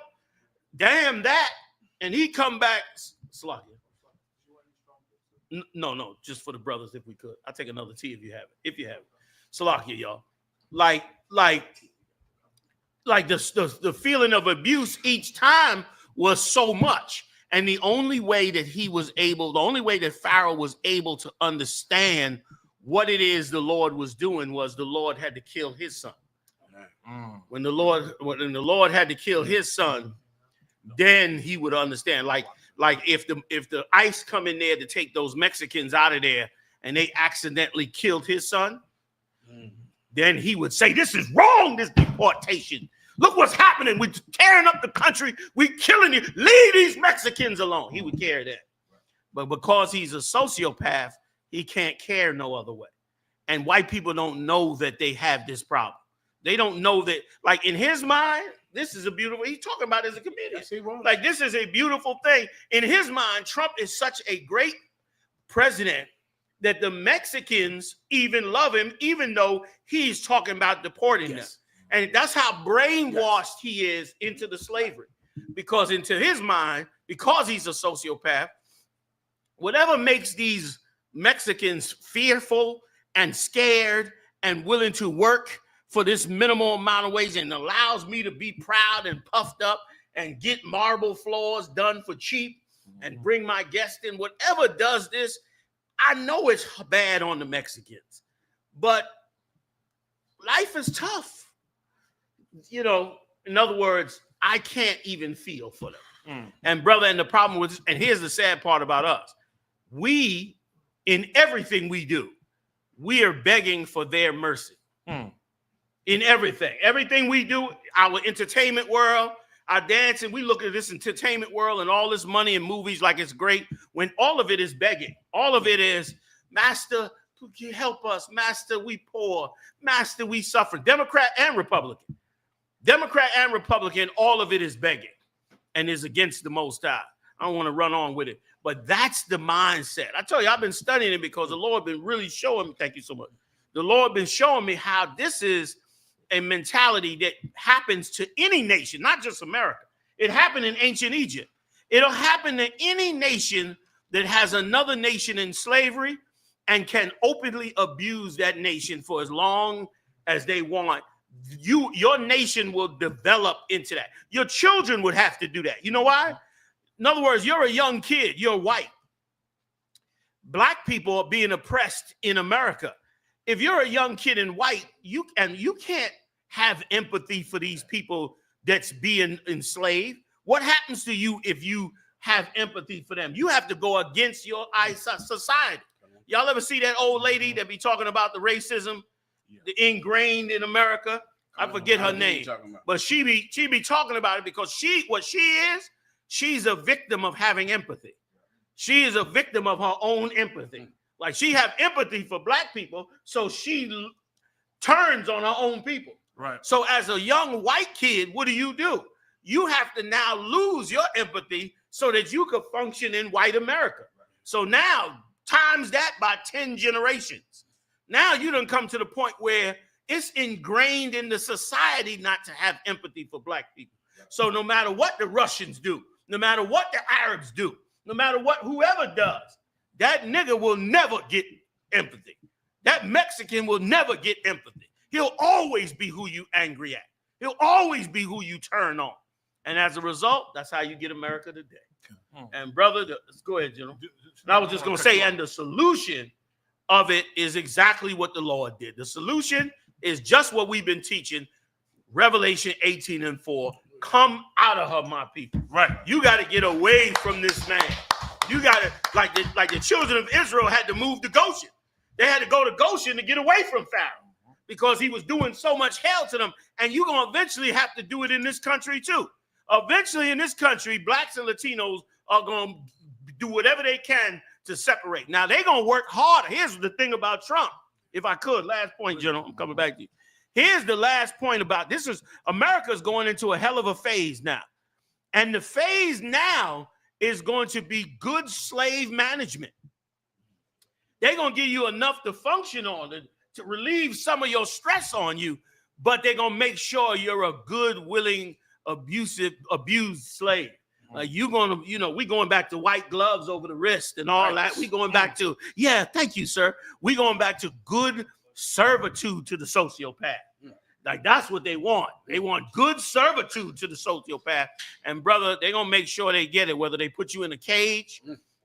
Damn that. And he come back. Slakia. No, just for the brothers if we could. I'll take another tea if you have it. If you have it. Slakia, y'all. Like the feeling of abuse each time was so much. And the only way that Pharaoh was able to understand what it is the Lord was doing was the Lord had to kill his son. When the Lord had to kill his son, then he would understand. Like if the ICE come in there to take those Mexicans out of there and they accidentally killed his son, then he would say, this is wrong, this deportation. Look what's happening. We're tearing up the country. We're killing you. Leave these Mexicans alone. He would care that. But because he's a sociopath, he can't care no other way. And white people don't know that they have this problem. They don't know that, like in his mind, this is a beautiful, he's talking about as a comedian. Yes, like this is a beautiful thing. In his mind, Trump is such a great president that the Mexicans even love him, even though he's talking about deporting them. And that's how brainwashed he is into the slavery. Because into his mind, because he's a sociopath, whatever makes these Mexicans fearful and scared and willing to work for this minimal amount of wage and allows me to be proud and puffed up and get marble floors done for cheap and bring my guests in, whatever does this, I know it's bad on the Mexicans. But life is tough. You know, in other words, I can't even feel for them. And brother, and the problem with, and here's the sad part about us. We, in everything we do, we are begging for their mercy. In everything we do, our entertainment world, our dancing, we look at this entertainment world and all this money and movies like it's great, when all of it is begging. All of it is, Master, help us. Master, we poor. Master, we suffer. Democrat and Republican. All of it is begging and is against the Most High. I don't want to run on with it, but that's the mindset. I tell you, I've been studying it because the Lord been really showing me, thank you so much. The Lord been showing me how this is a mentality that happens to any nation, not just America. It happened in ancient Egypt. It'll happen to any nation that has another nation in slavery and can openly abuse that nation for as long as they want. Your nation will develop into that. Your children would have to do that. You know why? In other words, you're a young kid, you're white. Black people are being oppressed in America. If you're a young kid in white, you can't have empathy for these people that's being enslaved. What happens to you if you have empathy for them? You have to go against your society. Y'all ever see that old lady that be talking about the racism ingrained in America? I forget her name, but she be talking about it because she's a victim of having empathy. She is a victim of her own empathy. Like she have empathy for black people, so she turns on her own people. Right. So as a young white kid, what do? You have to now lose your empathy so that you could function in white America. So now times that by 10 generations. Now you done come to the point where it's ingrained in the society not to have empathy for black people. So no matter what the Russians do, no matter what the Arabs do, no matter what whoever does, that nigga will never get empathy. That Mexican will never get empathy. He'll always be who you angry at. He'll always be who you turn on. And as a result, that's how you get America today. And brother, let's go ahead, General. And I was just going to say, and the solution of it is exactly what the Lord did. The solution is just what we've been teaching, Revelation 18:4. Come out of her, my people. Right. You got to get away from this man. You got to, like the children of Israel had to move to Goshen. They had to go to Goshen to get away from Pharaoh because he was doing so much hell to them. And you're going to eventually have to do it in this country too. Eventually in this country, blacks and Latinos are going to do whatever they can to separate. Now, they're going to work harder. Here's the thing about Trump. If I could, last point, General, I'm coming back to you. Here's the last point about this is America's going into a hell of a phase now. And the phase now is going to be good slave management. They're going to give you enough to function on it, to relieve some of your stress on you, but they're going to make sure you're a good, willing, abused slave. Like you going to, you know, we going back to white gloves over the wrist and all that. We going back to, yeah, thank you, sir. We going back to good servitude to the sociopath. Like that's what they want. They want good servitude to the sociopath. And brother, they're going to make sure they get it, whether they put you in a cage,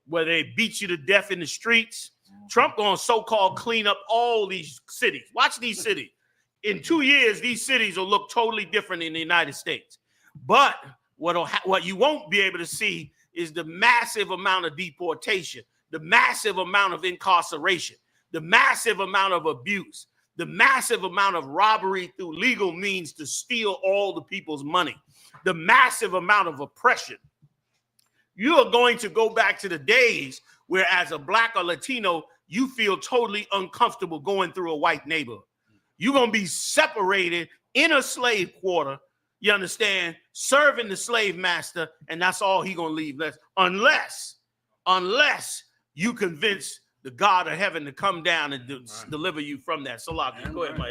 whether they beat you to death in the streets. Trump going to so-called clean up all these cities. Watch these cities. In 2 years, these cities will look totally different in the United States. But what you won't be able to see is the massive amount of deportation, the massive amount of incarceration, the massive amount of abuse, the massive amount of robbery through legal means to steal all the people's money, the massive amount of oppression. You are going to go back to the days where as a black or Latino, you feel totally uncomfortable going through a white neighborhood. You're going to be separated in a slave quarter, you understand, serving the slave master, and that's all he's going to leave. Unless you convince the God of heaven to come down and deliver you from that. Salaki, go ahead, my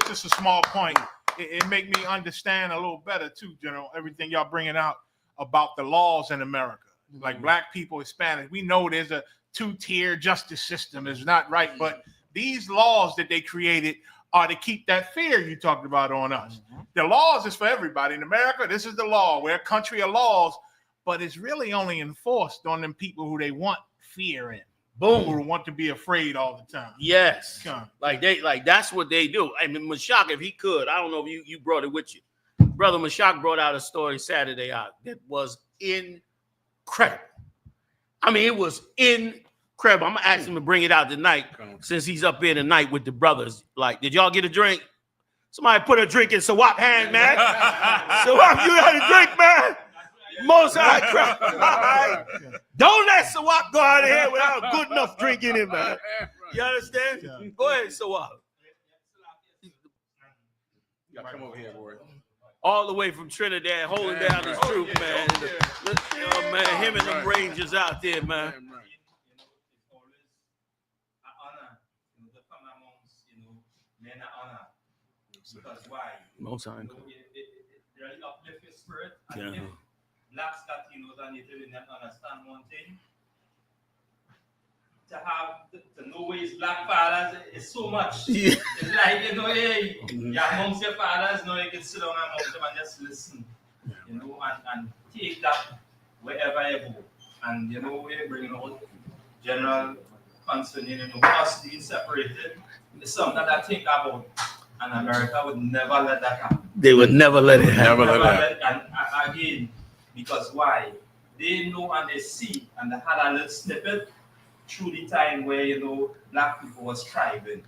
Just a small point. It make me understand a little better too, General, everything y'all bringing out about the laws in America. Like black people, Hispanic, we know there's a two-tier justice system. It's not right, but these laws that they created are to keep that fear you talked about on us. The laws is for everybody. In America, this is the law. We're a country of laws, but it's really only enforced on them people who they want fear in. Boom. Who want to be afraid all the time. Yes. Like that's what they do. I mean, Mashiach, if he could, I don't know if you brought it with you. Brother Mashiach brought out a story Saturday out that was incredible. I mean, it was incredible. I'm gonna ask him to bring it out tonight since he's up here tonight with the brothers. Like, did y'all get a drink? Somebody put a drink in Sawap hand, man. Sawap, you got a drink, man. Most high crap. Don't let Sawap go out of here without a good enough drink in him, man. You understand? Go ahead, Sawap. You gotta come over here, boy. All the way from Trinidad, holding down his troop, man. Oh, man, him and them Rangers out there, man. Because why? Most high. It really uplift your spirit. Yeah. And if blacks, Latinos, and Native Indians understand one thing, to know where his black fathers is so much. Yeah. It's like, you know, hey, you're amongst your fathers, you know, you can sit down amongst them and just listen, you know, and take that wherever you go. And, you know, we're bringing out general concerning, you know, us being separated. It's something that I think about. And America would never let that happen. They would never let it happen. Never let that. And again, because why? They know and they see, and they had a little snippet through the time where, you know, black people was thriving.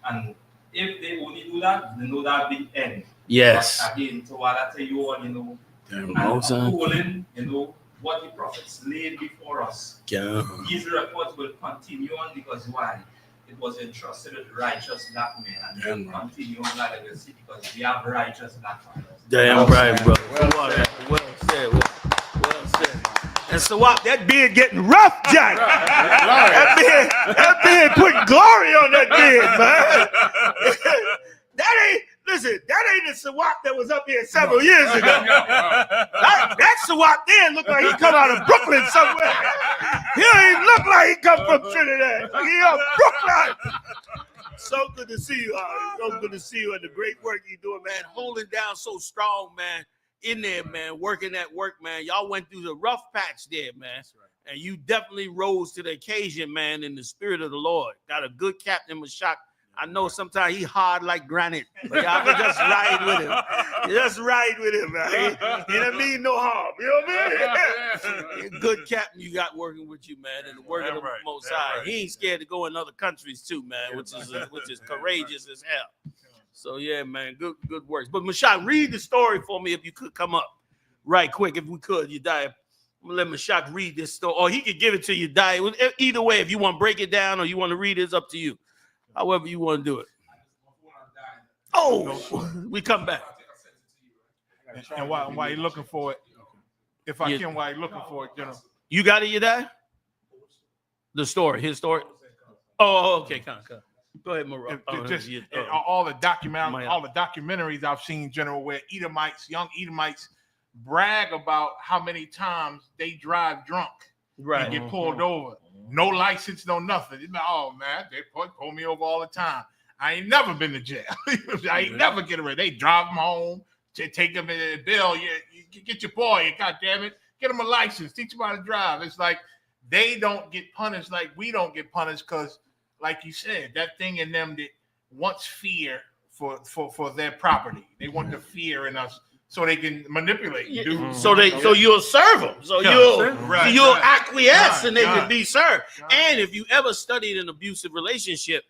And if they only do that, they know that big end. Yes. But again, so what I tell you all, you know, and upholding, you know, what the prophets laid before us. Yeah. These reports will continue on because why? It was entrusted with righteous black men, and we'll continue on that legacy because we have righteous black fathers. Damn right, bro. Well said. Well said. And so what? That beard getting rough, Jack. That beard putting glory on that beard, man. That ain't the Sawap that was up here several years ago. That Sawap there look like he come out of Brooklyn somewhere. He don't even look like he come from Trinidad. He out of Brooklyn. So good to see you, Harry. So good to see you and the great work you're doing, man. Holding down so strong, man. In there, man. Working that work, man. Y'all went through the rough patch there, man. Right. And you definitely rose to the occasion, man, in the spirit of the Lord. Got a good Captain Mashiach I know sometimes he hard like granite, but y'all can just ride with him. Just ride with him, man. He don't mean no harm. You know what I mean? Good captain you got working with you, man, and the work of the Most High. He ain't scared to go in other countries too, man, which is courageous as hell. So yeah, man, good works. But Mashiach, read the story for me if you could come up right quick, if we could. You die. I'm gonna let Mashiach read this story, or he could give it to you. Die. Either way, if you want to break it down or you want to read it, it's up to you. However you want to do it. Oh, we come back. And while you're looking for it, if I can, while you're looking for it, General. You got it, you die? The story, his story. Oh, okay, come. Go ahead, Maroon. All the documentaries I've seen, General, where Edomites, young Edomites, brag about how many times they drive drunk and get pulled over. No license, no nothing. It's like, oh man, they pull me over all the time. I ain't never been to jail. I ain't never get arrested. They drive them home, take them in the bill. You get your boy, God damn it, get him a license, teach him how to drive. It's like they don't get punished like we don't get punished because, like you said, that thing in them that wants fear for their property. They want the fear in us. So they can manipulate you. So you'll serve them. So you'll acquiesce and they can be served. And if you ever studied an abusive relationship,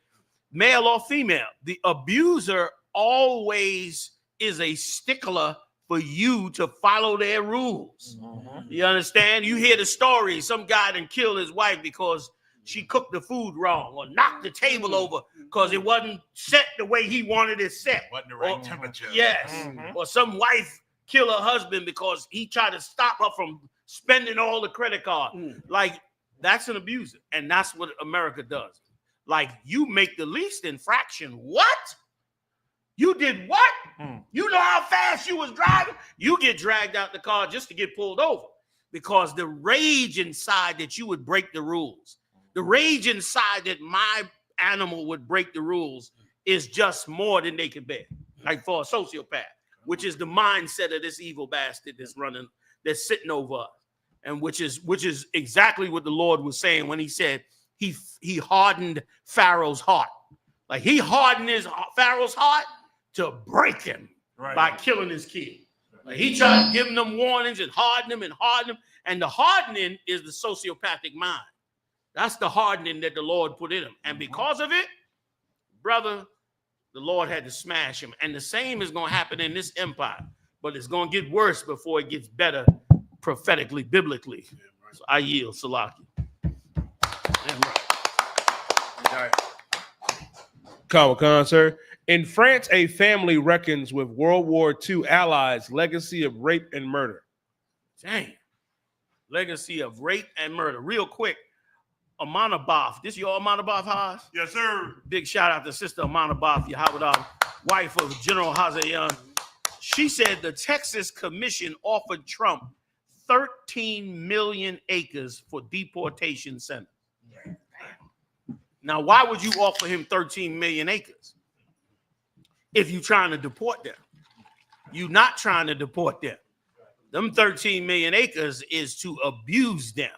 male or female, the abuser always is a stickler for you to follow their rules. You understand? You hear the story, some guy done killed his wife because she cooked the food wrong or knocked the table over because it wasn't set the way he wanted it set. Wasn't the right temperature. Yes. Or some wife killed her husband because he tried to stop her from spending all the credit card. Like, that's an abuser. And that's what America does. Like, you make the least infraction. What? You did what? You know how fast you was driving? You get dragged out the car just to get pulled over because the rage inside that you would break the rules. The rage inside that my animal would break the rules is just more than they can bear. Like for a sociopath, which is the mindset of this evil bastard that's sitting over us, and which is exactly what the Lord was saying when he said he hardened Pharaoh's heart. Like he hardened Pharaoh's heart to break him by killing his kid. Like he tried to give them warnings and harden them. And the hardening is the sociopathic mind. That's the hardening that the Lord put in him. And because of it, brother, the Lord had to smash him. And the same is going to happen in this empire. But it's going to get worse before it gets better prophetically, biblically. So I yield, Salaki. Khan, sir. In France, a family reckons with World War II allies' legacy of rape and murder. Dang. Legacy of rape and murder. Real quick. Amana Boff. This your Amana Boff, Haas? Yes, sir. Big shout out to Sister Amana Boff, YAHUAH, wife of General Hazayan. She said the Texas Commission offered Trump 13 million acres for deportation centers. Now, why would you offer him 13 million acres if you're trying to deport them? You're not trying to deport them. Them 13 million acres is to abuse them.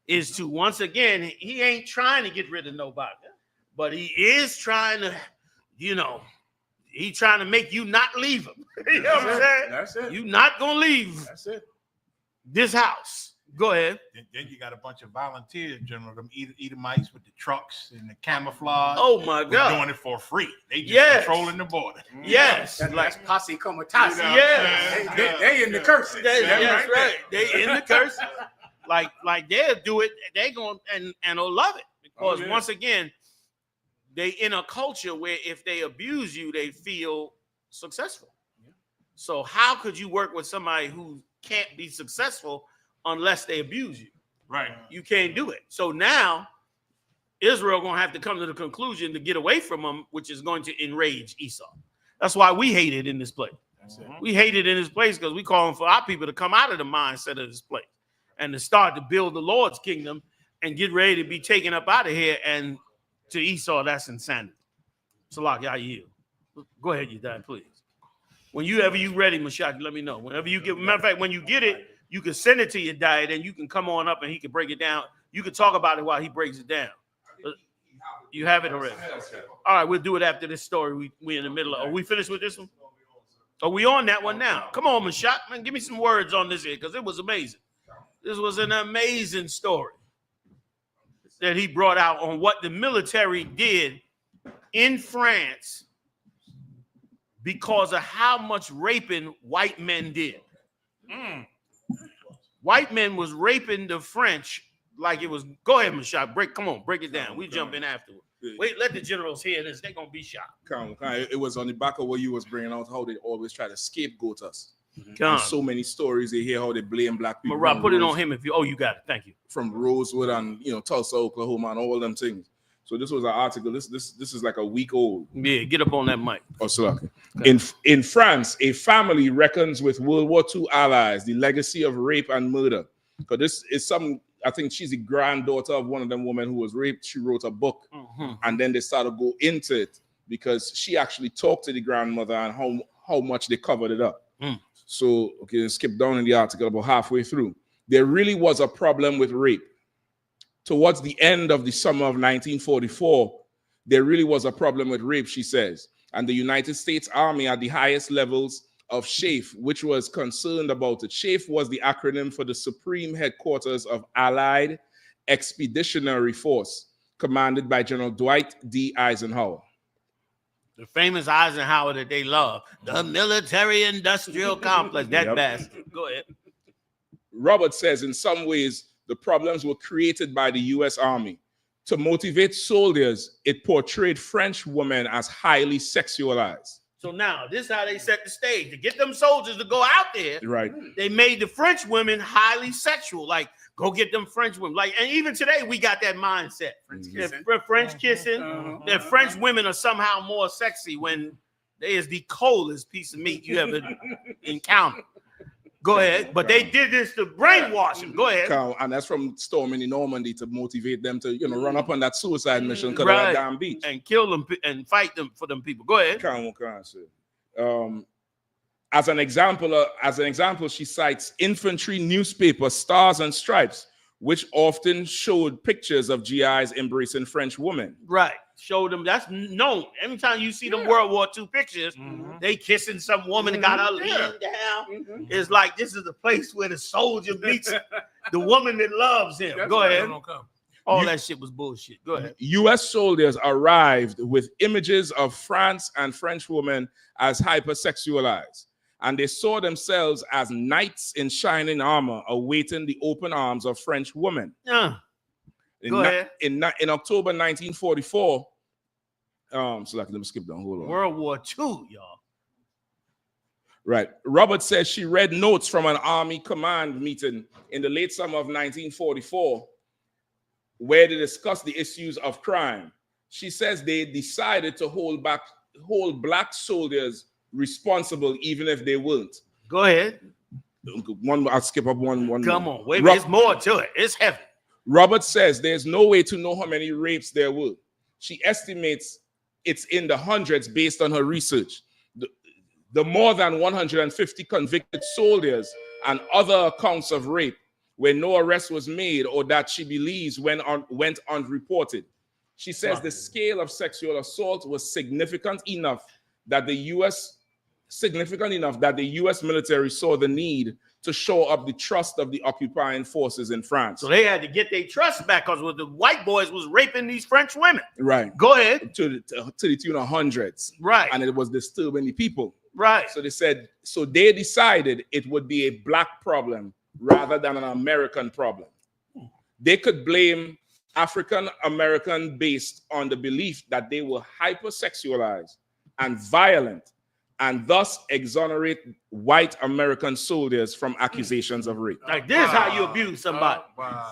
Is to, once again, he ain't trying to get rid of nobody, but he is trying to, he's trying to make you not leave him. You know what I'm saying? That's it. You're not going to leave this house. Go ahead. Then you got a bunch of volunteers, General, them Edomites with the trucks and the camouflage. Oh, my God. Doing it for free. They just controlling the border. Yes. That's posse comatasi. Yes. They in the curse. That's right. They in the curse. Like they'll do it, they going and they'll love it because once again, they in a culture where if they abuse you, they feel successful. So how could you work with somebody who can't be successful unless they abuse you? Right. You can't do it. So now Israel gonna have to come to the conclusion to get away from them, which is going to enrage Esau. That's why we hate it in this place. We hate it in this place because we calling for our people to come out of the mindset of this place and to start to build the Lord's kingdom and get ready to be taken up out of here. And to Esau, that's insanity. Salak, I yield. Go ahead, you dad, please. Whenever you ready, Mashiach, let me know. Whenever you get, matter of fact, when you get it, you can send it to your dad and you can come on up and he can break it down. You can talk about it while he breaks it down. You have it already. All right, we'll do it after this story. We in the middle of. Are we finished with this one? Are we on that one now? Come on, mashiach, man, give me some words on this here because it was amazing. This was an amazing story that he brought out on what the military did in France because of how much raping white men did. White men was raping the French like it was. Go ahead, mashiach. Come on, break it down. We jump in afterward. Wait, let the generals hear this. They're gonna be shocked. It was on the back of what you was bringing out, how they always try to scapegoat us. And so many stories they hear how they blame black people. Marab, put it on him if you. Oh, you got it. Thank you. From Rosewood and Tulsa, Oklahoma, and all them things. So this was an article. This is like a week old. Yeah, get up on that mic. Oh, sorry. Okay. In France, a family reckons with World War II allies the legacy of rape and murder. Because this is some. I think she's the granddaughter of one of them women who was raped. She wrote a book, and then they started to go into it because she actually talked to the grandmother and how much they covered it up. So, okay, skip down in the article about halfway through. There really was a problem with rape. Towards the end of the summer of 1944, there really was a problem with rape, she says. And the United States Army at the highest levels of SHAFE, which was concerned about it. SHAFE was the acronym for the Supreme Headquarters of Allied Expeditionary Force, commanded by General Dwight D. Eisenhower. The famous Eisenhower that they love, the military-industrial complex. That bastard. Go ahead. Robert says, in some ways, the problems were created by the U.S. Army. To motivate soldiers, it portrayed French women as highly sexualized. So now, this is how they set the stage. To get them soldiers to go out there, right? They made the French women highly sexual. Like, go get them French women. Like, and even today, we got that mindset. French kissing. That French women are somehow more sexy when they is the coldest piece of meat you ever encountered. Go ahead. But they did this to brainwash them. Go ahead. And that's from storming in Normandy to motivate them to, run up on that suicide mission because of that damn beach. And kill them and fight them for them people. Go ahead. As an example, she cites infantry newspaper Stars and Stripes, which often showed pictures of GIs embracing French women. Right. Show them. That's known. Every time you see them World War II pictures, they kissing some woman and got her leaning down. It's like this is the place where the soldier meets the woman that loves him. Go ahead. All that shit was bullshit. Go ahead. U.S. soldiers arrived with images of France and French women as hypersexualized, and they saw themselves as knights in shining armor awaiting the open arms of French women. Go ahead. In October 1944, so let me skip down. Hold on. World War II, y'all. Right. Robert says she read notes from an army command meeting in the late summer of 1944 where they discussed the issues of crime. She says they decided to hold black soldiers responsible even if they weren't. Go ahead. I'll skip up one. Come on. Wait, there's more to it. It's heavy. Robert says there's no way to know how many rapes there were. She estimates it's in the hundreds based on her research. The more than 150 convicted soldiers and other accounts of rape where no arrest was made or that she believes went unreported. She says the scale of sexual assault was significant enough that the U.S. military saw the need to show up the trust of the occupying forces in France. So they had to get their trust back because the white boys was raping these French women. Right. Go ahead. To the tune of hundreds. Right. And it was disturbing the people. Right. So they decided it would be a black problem rather than an American problem. They could blame African American based on the belief that they were hypersexualized and violent, and thus exonerate white American soldiers from accusations of rape. Like this is how you abuse somebody.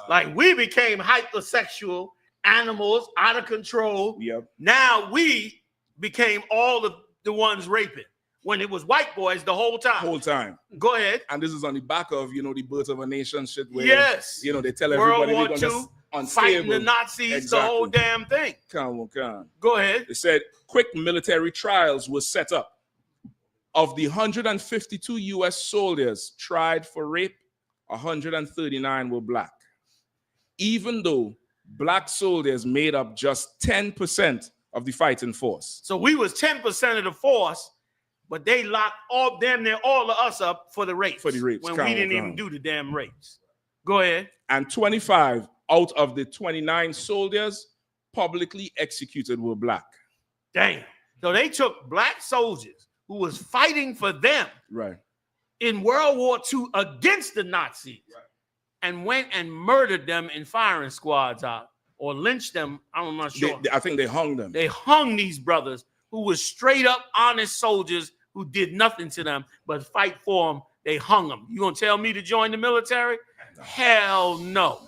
Like we became hypersexual animals out of control. Yep. Now we became all of the ones raping when it was white boys the whole time. Go ahead. And this is on the back of, the Birth of a Nation shit where, they tell World everybody War they're going II, fighting the Nazis, the whole damn thing. Go ahead. They said quick military trials were set up. Of the 152 U.S. soldiers tried for rape, 139 were black. Even though black soldiers made up just 10% of the fighting force. So we was 10% of the force, but they locked damn near all of us up for the rapes. For the rapes. When we didn't even do the damn rapes. Go ahead. And 25 out of the 29 soldiers publicly executed were black. Damn. So they took black soldiers who was fighting for them in World War II against the Nazis and went and murdered them in firing squads out or lynched them. I'm not sure. I think they hung them. They hung these brothers who were straight up honest soldiers who did nothing to them but fight for them. They hung them. You gonna tell me to join the military? Hell no.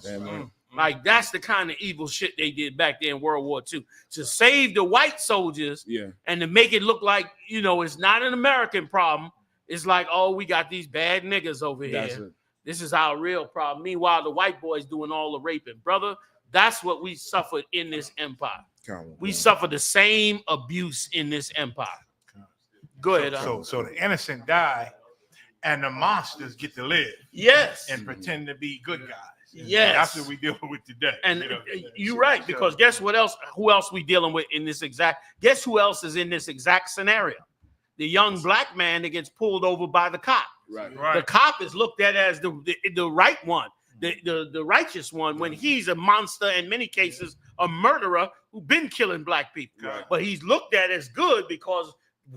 Like, that's the kind of evil shit they did back there in World War II. To save the white soldiers and to make it look like, you know, it's not an American problem. It's like, oh, we got these bad niggas over here. This is our real problem. Meanwhile, the white boys doing all the raping. Brother, that's what we suffered in this empire. We suffer the same abuse in this empire. Go ahead. So the innocent die and the monsters get to live. Yes. And pretend to be good guys. Yes. That's what we dealing with today. And you're right, because guess what else? Who else we dealing with in this exact? Guess who else is in this exact scenario? The young black man that gets pulled over by the cop. The cop is looked at as the right one, the righteous one, when he's a monster, in many cases a murderer who been killing black people. But he's looked at as good because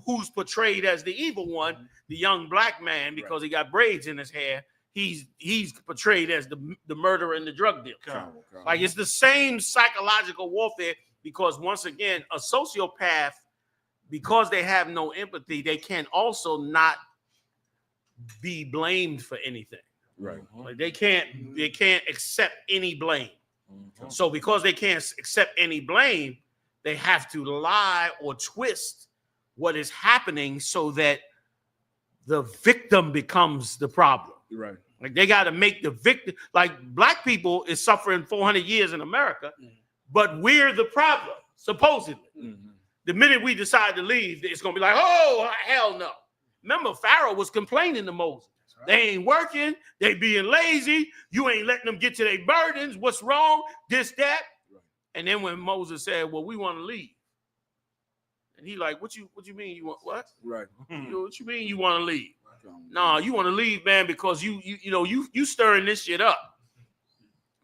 who's portrayed as the evil one, the young black man, because he got braids in his hair. He's portrayed as the murderer and the drug dealer. Like, it's the same psychological warfare, because once again, a sociopath, because they have no empathy, they can also not be blamed for anything. Like, they can't accept any blame. So because they can't accept any blame, they have to lie or twist what is happening so that the victim becomes the problem. Like, they got to make the victim, like, black people is suffering 400 years in America, but we're the problem, supposedly. The minute we decide to leave, it's going to be like, oh, hell no. Remember, Pharaoh was complaining to Moses. They ain't working. They being lazy. You ain't letting them get to their burdens. What's wrong? This, that. And then when Moses said, well, we want to leave. And he like, what you mean you want what? What you mean you want to leave? No, you want to leave, man, because you stirring this shit up.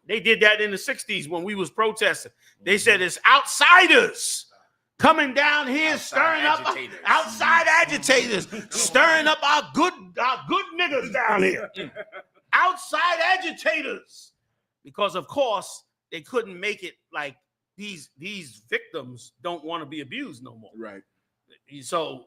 They did that in the 60s when we was protesting. They said it's outsiders coming down here, stirring up outside agitators, stirring up our good niggas down here. Outside agitators. Because of course they couldn't make it like these victims don't want to be abused no more. So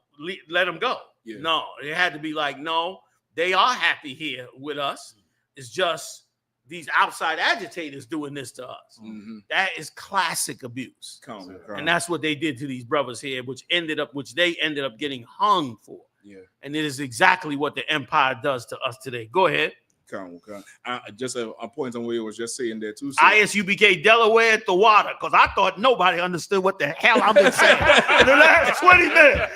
let them go. No, it had to be like, no, they are happy here with us. It's just these outside agitators doing this to us. That is classic abuse. And that's what they did to these brothers here, which they ended up getting hung for. And it is exactly what the empire does to us today. Go ahead. Just a point on what you was just saying there too. I.S.U.P.K, Delaware at the water, because I thought nobody understood what the hell I've been saying in the last 20 minutes.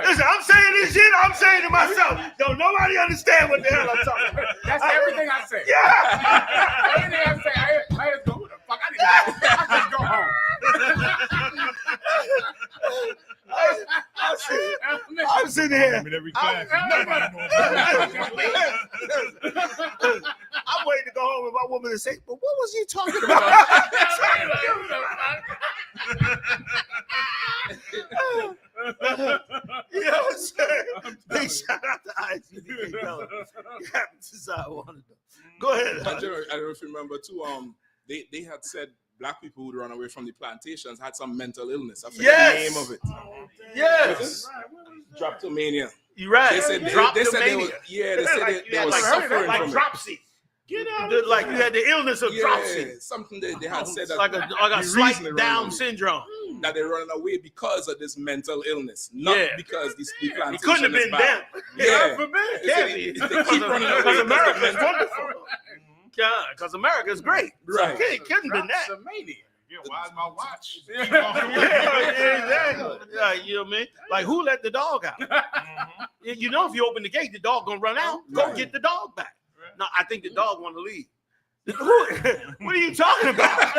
Listen, I'm saying this shit, I'm saying to myself, don't nobody understand what the hell I'm talking about. That's everything I say. Yeah. Everything I say, I just go, who the fuck? I need to go. I just go home. I'm sitting here. I'm waiting to go home with my woman and say, but what was you talking about? You know what I'm saying? Big shout out to I.S.U.P.K. Go ahead. I don't know if you remember too. They had said black people who'd run away from the plantations had some mental illness. I forget the name of it. Yes. Droptomania. You're right. They said they were suffering like from dropsy. Like you had the illness of dropsy. Something they had said that like a slight Down syndrome. That they're running away because of this mental illness, not because these plantation it couldn't have been them. They keep running away because America is wonderful. Yeah, because America is great. Right. So it couldn't have been that. Yeah, why's my watch? Yeah, you know what I mean? Like, who let the dog out? You know, if you open the gate, the dog gonna run out. Go get the dog back. No, I think the dog want to leave. What are you talking about?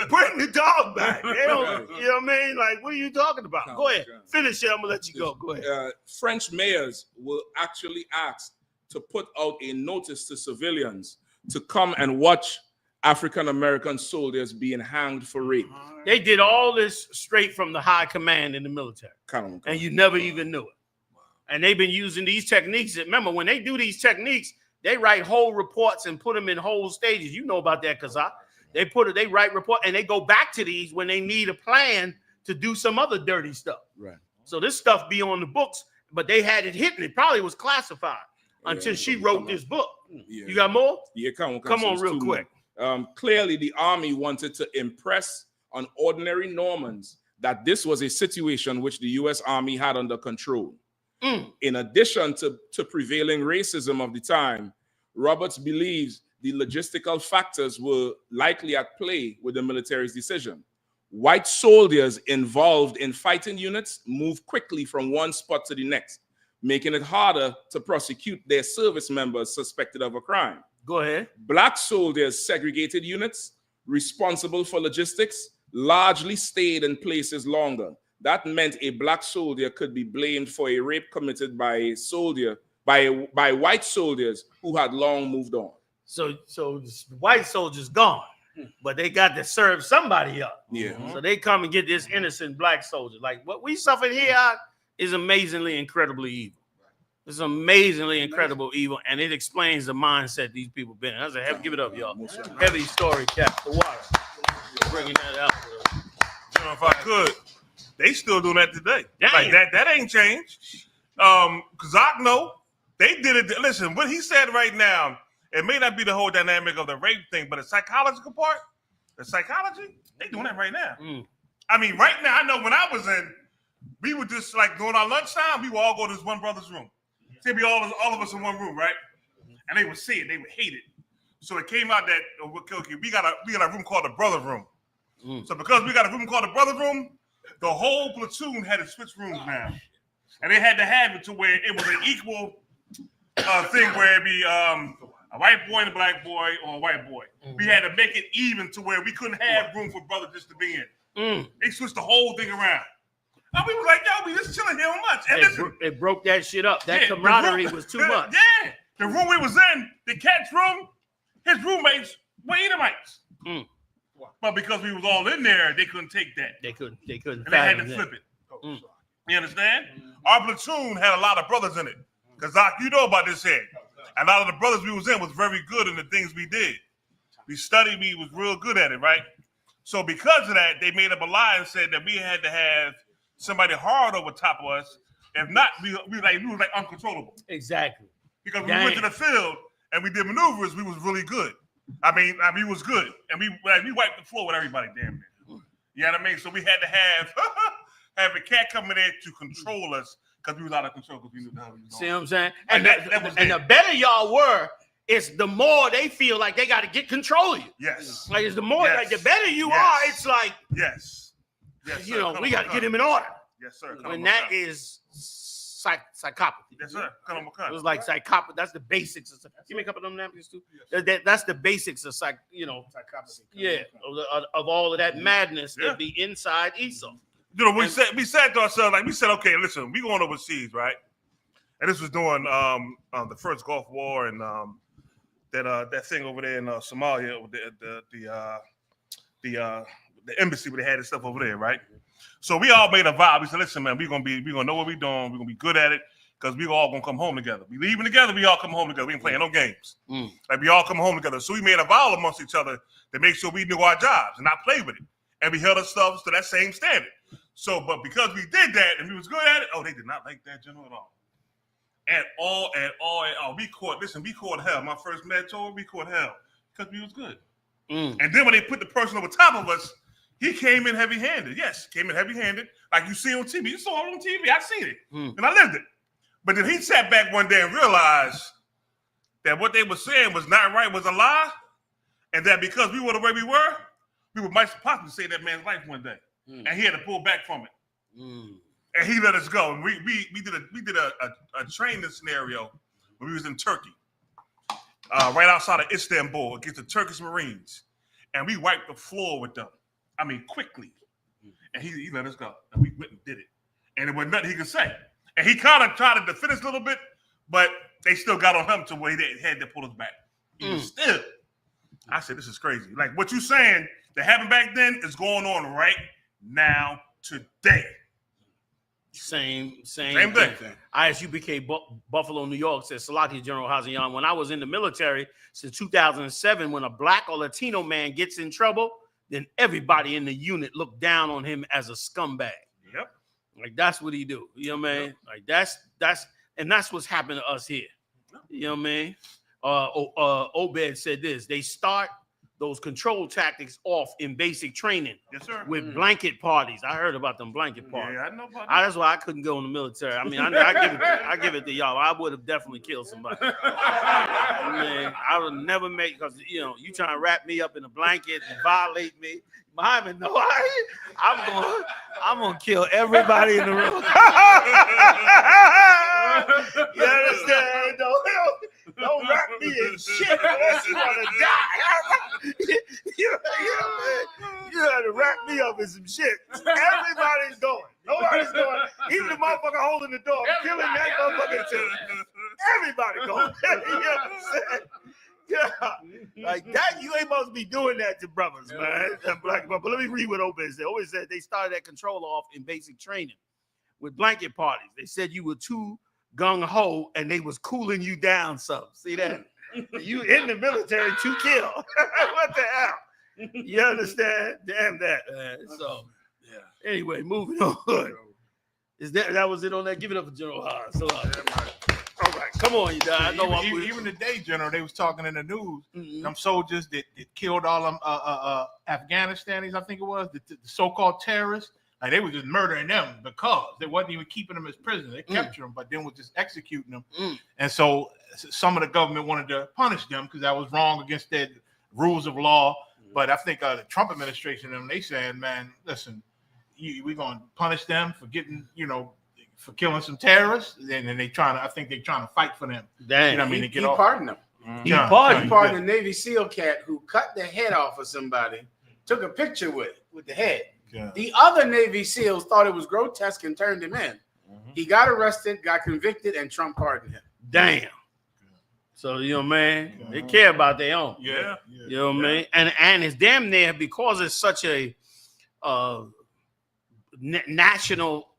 Bring the dog back. They don't, you know what I mean? Like, what are you talking about? Go ahead. Finish it. I'm going to let you go. Go ahead. French mayors were actually asked to put out a notice to civilians to come and watch African-American soldiers being hanged for rape. They did all this straight from the high command in the military. And you never even knew it. And they've been using these techniques. Remember, when they do these techniques, they write whole reports and put them in whole stages. You know about that, they write report and they go back to these when they need a plan to do some other dirty stuff. Right. So this stuff be on the books, but they had it hidden. It probably was classified until she wrote this book. Yeah. You got more? Yeah, come on real quick. Clearly, the army wanted to impress on ordinary Normans that this was a situation which the U.S. Army had under control. In addition to prevailing racism of the time, Roberts believes the logistical factors were likely at play with the military's decision. White soldiers involved in fighting units moved quickly from one spot to the next, making it harder to prosecute their service members suspected of a crime. Go ahead. Black soldiers, segregated units responsible for logistics, largely stayed in places longer. That meant a black soldier could be blamed for a rape committed by a soldier, by white soldiers who had long moved on. So the white soldiers gone, but they got to serve somebody up. Yeah. So they come and get this innocent black soldier. Like what we suffered here is amazingly, incredibly evil. It's amazingly incredible evil, and it explains the mindset these people been in. That's a heavy, give it up, y'all. Heavy story, Cap. The water. Bringing that out. You know, if I could, they still doing that today. Dang. Like that ain't changed. Because I know they did it. Listen, what he said right now, it may not be the whole dynamic of the rape thing, but the psychological part, the psychology, they doing that right now. I mean, right now, I know when I was in, we would just like during our lunchtime, we would all go to this one brother's room. They'd be all of us in one room, right? And they would see it, they would hate it. So it came out that we got a room called the brother room. So because we got a room called the brother room, the whole platoon had to switch rooms now, and they had to have it to where it was an equal thing where it'd be a white boy and a black boy or a white boy. We had to make it even to where we couldn't have room for brothers just to be in. They switched the whole thing around. And we were like, yo, we just chilling here on lunch. And listen, It broke that shit up. That camaraderie was too much. Yeah, the room we was in, the cat's room, his roommates were Edomites. But because we was all in there, they couldn't take that. They couldn't. And they had to flip it. You understand? Our platoon had a lot of brothers in it. Because you know about this here. A lot of the brothers we was in was very good in the things we did. We studied, we was real good at it, right? So because of that, they made up a lie and said that we had to have somebody hard over top of us. If not, we was like uncontrollable. Exactly. Because when we went to the field and we did maneuvers, we was really good. I mean, we was good. And we wiped the floor with everybody, damn near. You know what I mean? So we had to have a cat coming in to control us because we was out of control because we knew the hell we was See going. what I'm saying? Like And the better y'all were, it's the more they feel like they got to get control of you. Yes. Like it's the more, like the better you are, it's like, you know, we got to get him in order. Yes, sir. When that is psychopathy. Yes, sir. It was like psychopathy. That's the basics. Give me a couple of them napkins too. That's the basics of psychopathy. Yeah, of all of that madness that be inside ESO. You know, we said to ourselves, like we said, okay, listen, we going overseas, right? And this was during the first Gulf War and that thing over there in Somalia, the embassy where they had this stuff over there, right? So we all made a vow. We said, listen, man, we're gonna know what we're doing. We're gonna be good at it because we all gonna come home together. We leaving together. We all come home together. We ain't playing no games. Like we all come home together. So we made a vow amongst each other to make sure we knew our jobs and not play with it. And we held ourselves to that same standard. So, but because we did that and we was good at it, they did not like that general at all. At all. We caught hell. My first med tour, we caught hell because we was good. And then when they put the person over top of us, he came in heavy-handed. Yes, came in heavy-handed, like you see on TV. You saw it on TV. I seen it, and I lived it. But then he sat back one day and realized that what they were saying was not right, was a lie, and that because we were the way we might possibly save that man's life one day, and he had to pull back from it. And he let us go. And we did a training scenario when we was in Turkey, right outside of Istanbul against the Turkish Marines, and we wiped the floor with them. I mean, quickly. And he let us go, and we went and did it, and there was nothing he could say. And he kind of tried to defend us a little bit, but they still got on him to where they had to pull us back. Still, I said, this is crazy. Like what you saying that happened back then is going on right now today. Same thing. I.S.U.P.K. Buffalo, New York says, Salaki General Haziyan, when I was in the military since 2007, when a black or Latino man gets in trouble, then everybody in the unit looked down on him as a scumbag. Yep. Like that's what he do. You know what I mean? Like that's what's happened to us here. You know what I mean? Obed said this. They start those control tactics off in basic training. Yes, sir. With blanket parties. I heard about them blanket parties. Yeah, I know about that. That's why I couldn't go in the military. I mean, I give it to y'all. I would have definitely killed somebody. I mean, I would never make, because you trying to wrap me up in a blanket and violate me. Muhammad, no, I'm gonna kill everybody in the room. You understand? Don't wrap me in shit unless you want to die. You had to wrap me up in some shit. Everybody's going. Nobody's going. Even the motherfucker holding the door. I'm killing that motherfucker too. Everybody going. You know what I'm saying? Yeah, like that. You ain't supposed to be doing that to brothers, man. Black, but let me read what Obed said. Obed said they started that control off in basic training with blanket parties. They said you were too gung ho, and they was cooling you down some. See that? You in the military to kill. What the hell? You understand? Damn that, man. So, yeah. Anyway, moving on. Is that was it on that? Give it up for General Haas. So, all right, come on, you guys. I know even today, General, they was talking in the news. Them soldiers that killed all them Afghanistanis, I think it was, the so-called terrorists. Like they were just murdering them because they wasn't even keeping them as prisoners. They captured them, but then was just executing them. And so some of the government wanted to punish them because that was wrong against their rules of law. But I think the Trump administration, they saying, man, listen, we're going to punish them for getting, for killing some terrorists. And then I think they're trying to fight for them. Damn. You know what I mean? He pardoned them. He pardoned a Navy SEAL cat who cut the head off of somebody, took a picture with the head. Yeah. The other Navy SEALs thought it was grotesque and turned him in. He got arrested, got convicted, and Trump pardoned him. Damn. So, man, they care about their own. Yeah. You know what I mean? And it's damn near, because it's such a national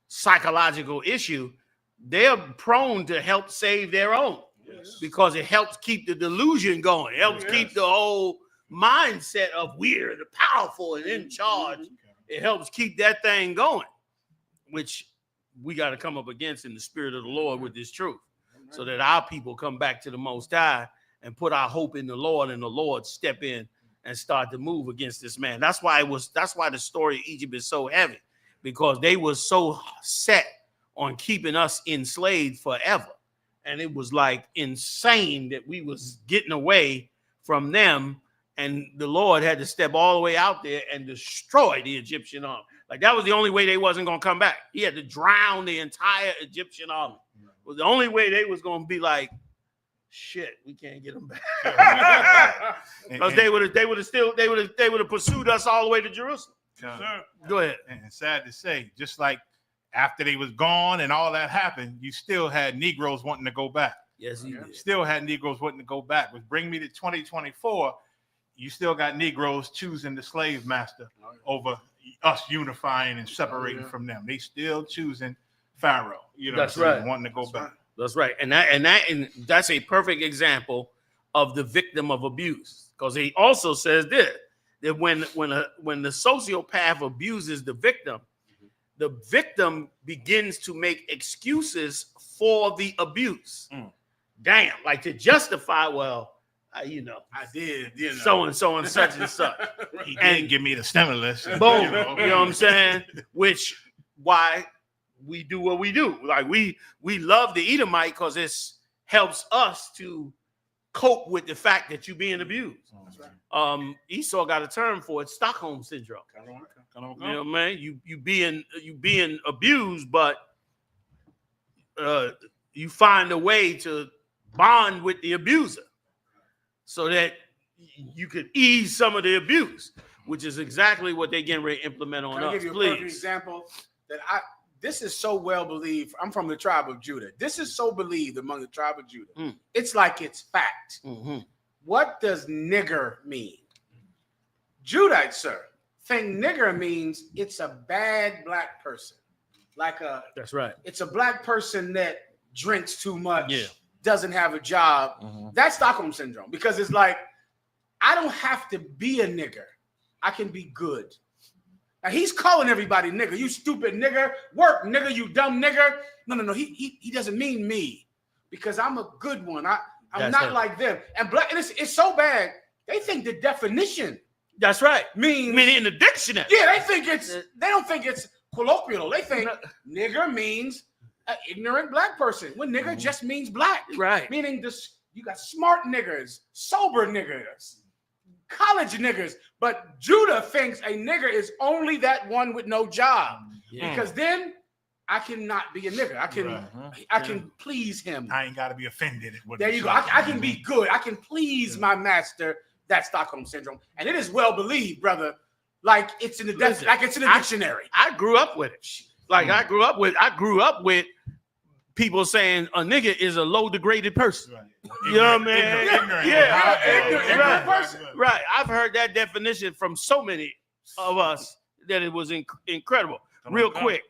psychological issue, they're prone to help save their own. Yes. Because it helps keep the delusion going. It helps keep the whole mindset of we're the powerful and in charge. It helps keep that thing going, which we got to come up against in the spirit of the Lord with this truth, so that our people come back to the Most High and put our hope in the Lord, and the Lord step in and start to move against this man. That's why the story of Egypt is so heavy, because they were so set on keeping us enslaved forever. And it was like insane that we was getting away from them. And the Lord had to step all the way out there and destroy the Egyptian army. Like that was the only way they wasn't going to come back. He had to drown the entire Egyptian army. It was the only way they was going to be like, shit, we can't get them back. Because they would have pursued us all the way to Jerusalem. Go ahead. And sad to say, just like after they was gone and all that happened, you still had Negroes wanting to go back. Yes, you did. Still had Negroes wanting to go back. Which bring me to 2024. You still got Negroes choosing the slave master over us unifying and separating from them. They still choosing Pharaoh. That's right. Wanting to go back. That's right. And that's a perfect example of the victim of abuse. Because he also says this, that when the sociopath abuses the victim begins to make excuses for the abuse. Damn, like to justify, I did, so and so and such and such. He didn't give me the stimulus. Boom, you know what I'm saying? Which why we do what we do. Like we love the Edomite because it helps us to cope with the fact that you're being abused. That's right. Esau got a term for it: Stockholm syndrome. You know what I mean? You being abused, but you find a way to bond with the abuser. so that you could ease some of the abuse, which is exactly what they're getting ready to implement on Can I us. give you a perfect example that this is so well believed. I'm from the tribe of Judah. This is so believed among the tribe of Judah. It's like it's fact. What does nigger mean? Judites, sir, think nigger means it's a bad black person. That's right. It's a black person that drinks too much, doesn't have a job. That's Stockholm syndrome, because it's like, I don't have to be a nigger. I can be good. Now he's calling everybody nigger. You stupid nigger. Work, nigger. You dumb nigger. No. He doesn't mean me, because I'm a good one. I'm not like them. And black, and it's so bad. They think the definition. That's right. Means in the dictionary. Yeah, they don't think it's colloquial. They think nigger means an ignorant black person, when nigger just means black. Right. Meaning this, you got smart niggers, sober niggers, college niggers. But Judah thinks a nigger is only that one with no job. Because then I cannot be a nigger. I can please him. I ain't got to be offended. There you go. I can be good. I can please my master. That's Stockholm syndrome, and it is well believed, brother. Like it's in the dictionary. I grew up with it. Like I grew up with people saying a nigga is a low degraded person. Right. You know what I mean? Person. Right. I've heard that definition from so many of us that it was incredible. Real quick,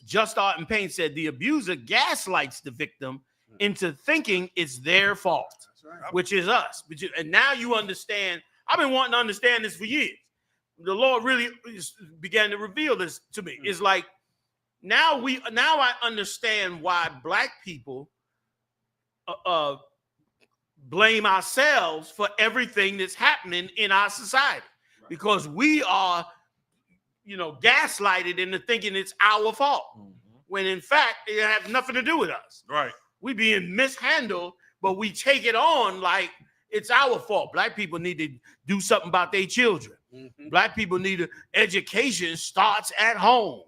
Just Art and Pain said the abuser gaslights the victim into thinking it's their fault, which is us. And now you understand. I've been wanting to understand this for years. The Lord really began to reveal this to me. It's like now I understand why black people blame ourselves for everything that's happening in our society, because we are, gaslighted into thinking it's our fault, when in fact it has nothing to do with us. Right. We being mishandled, but we take it on like it's our fault. Black people need to do something about their children. Black people need education starts at home.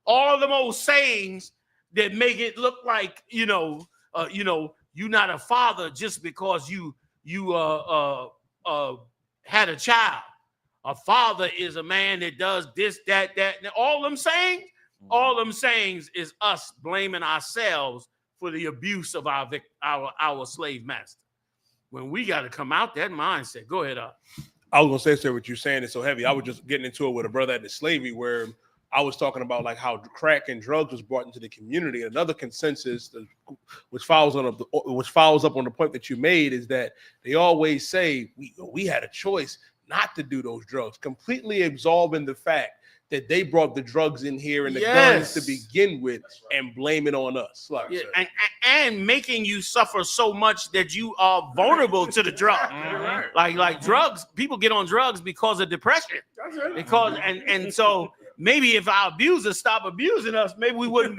All the old sayings that make it look like you're not a father just because you had a child. A father is a man that does this, that. And all them sayings is us blaming ourselves for the abuse of our slave master. When we got to come out that mindset. Go ahead, I was gonna say, sir, what you're saying is so heavy. I was just getting into it with a brother at the slavery, where I was talking about like how crack and drugs was brought into the community. Another consensus, which follows up on the point that you made, is that they always say we had a choice not to do those drugs, completely absolving the fact that they brought the drugs in here and the guns to begin with, and blame it on us. And making you suffer so much that you are vulnerable to the drug. Like drugs, people get on drugs because of depression. Because and so maybe if our abusers stop abusing us, maybe we wouldn't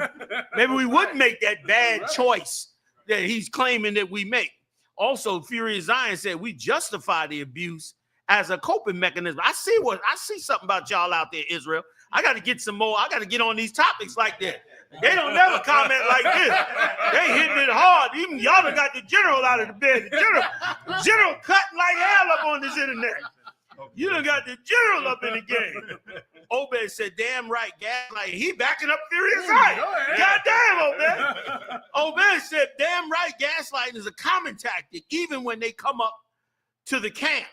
make that bad choice that he's claiming that we make. Also, Fury Zion said we justify the abuse as a coping mechanism. I see something about y'all out there, Israel. I got to get some more. I got to get on these topics like that. They don't never comment like this. They hitting it hard. Even y'all done got the general out of the bed. The general cutting like hell up on this internet. You done got the general up in the game. Obed said, damn right, gaslighting. He backing up Furious Zion. Goddamn, Obed. Obed said, damn right, gaslighting is a common tactic, even when they come up to the camp.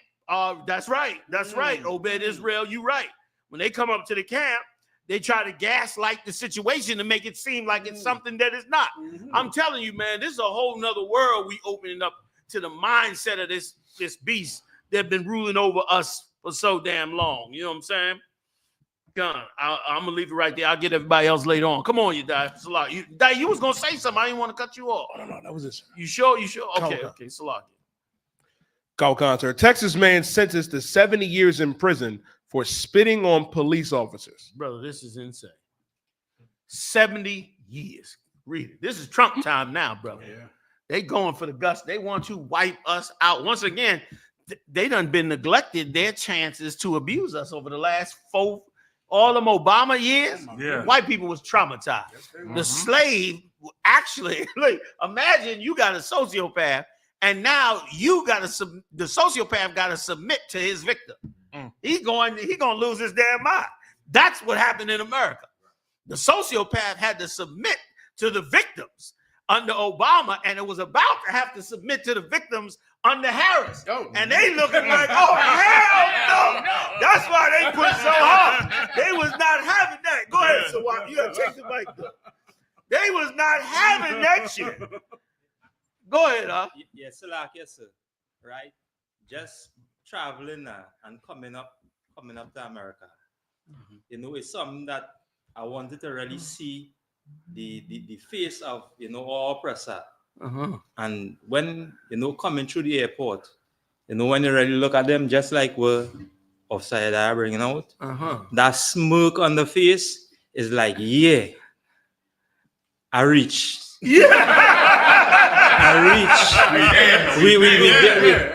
That's right. That's right, Obed Israel. You right. When they come up to the camp, they try to gaslight the situation to make it seem like it's something that it's not. I'm telling you, man, this is a whole nother world we opening up to the mindset of this beast that been ruling over us for so damn long. You know what I'm saying? Gun. I'm gonna leave it right there. I'll get everybody else later on. Come on, you die. Salah. You was gonna say something. I didn't want to cut you off. No, that was it. You sure? Okay, Salah. Concert. Texas man sentenced to 70 years in prison for spitting on police officers. Brother, this is insane. 70 years. Read it. This is Trump time now, brother. Yeah. They going for the guts. They want to wipe us out. Once again, they done been neglected their chances to abuse us over the last all them Obama years. Yeah. White people was traumatized. The slave actually, imagine you got a sociopath And now you got to the sociopath got to submit to his victim. He gonna lose his damn mind. That's what happened in America. The sociopath had to submit to the victims under Obama, and it was about to have to submit to the victims under Harris. And they looking like, oh, hell no. That's why they put so hard. They was not having that. Go ahead, so you gotta take the mic. They was not having that shit. Go ahead, Yes, sir. Right? Just traveling and coming up to America. You know, it's something that I wanted to really see the face of, you know, our oppressor. And when, you know, coming through the airport, you know, when you really look at them, just like we're offside are bringing out, that smirk on the face is like, yeah, I reach. I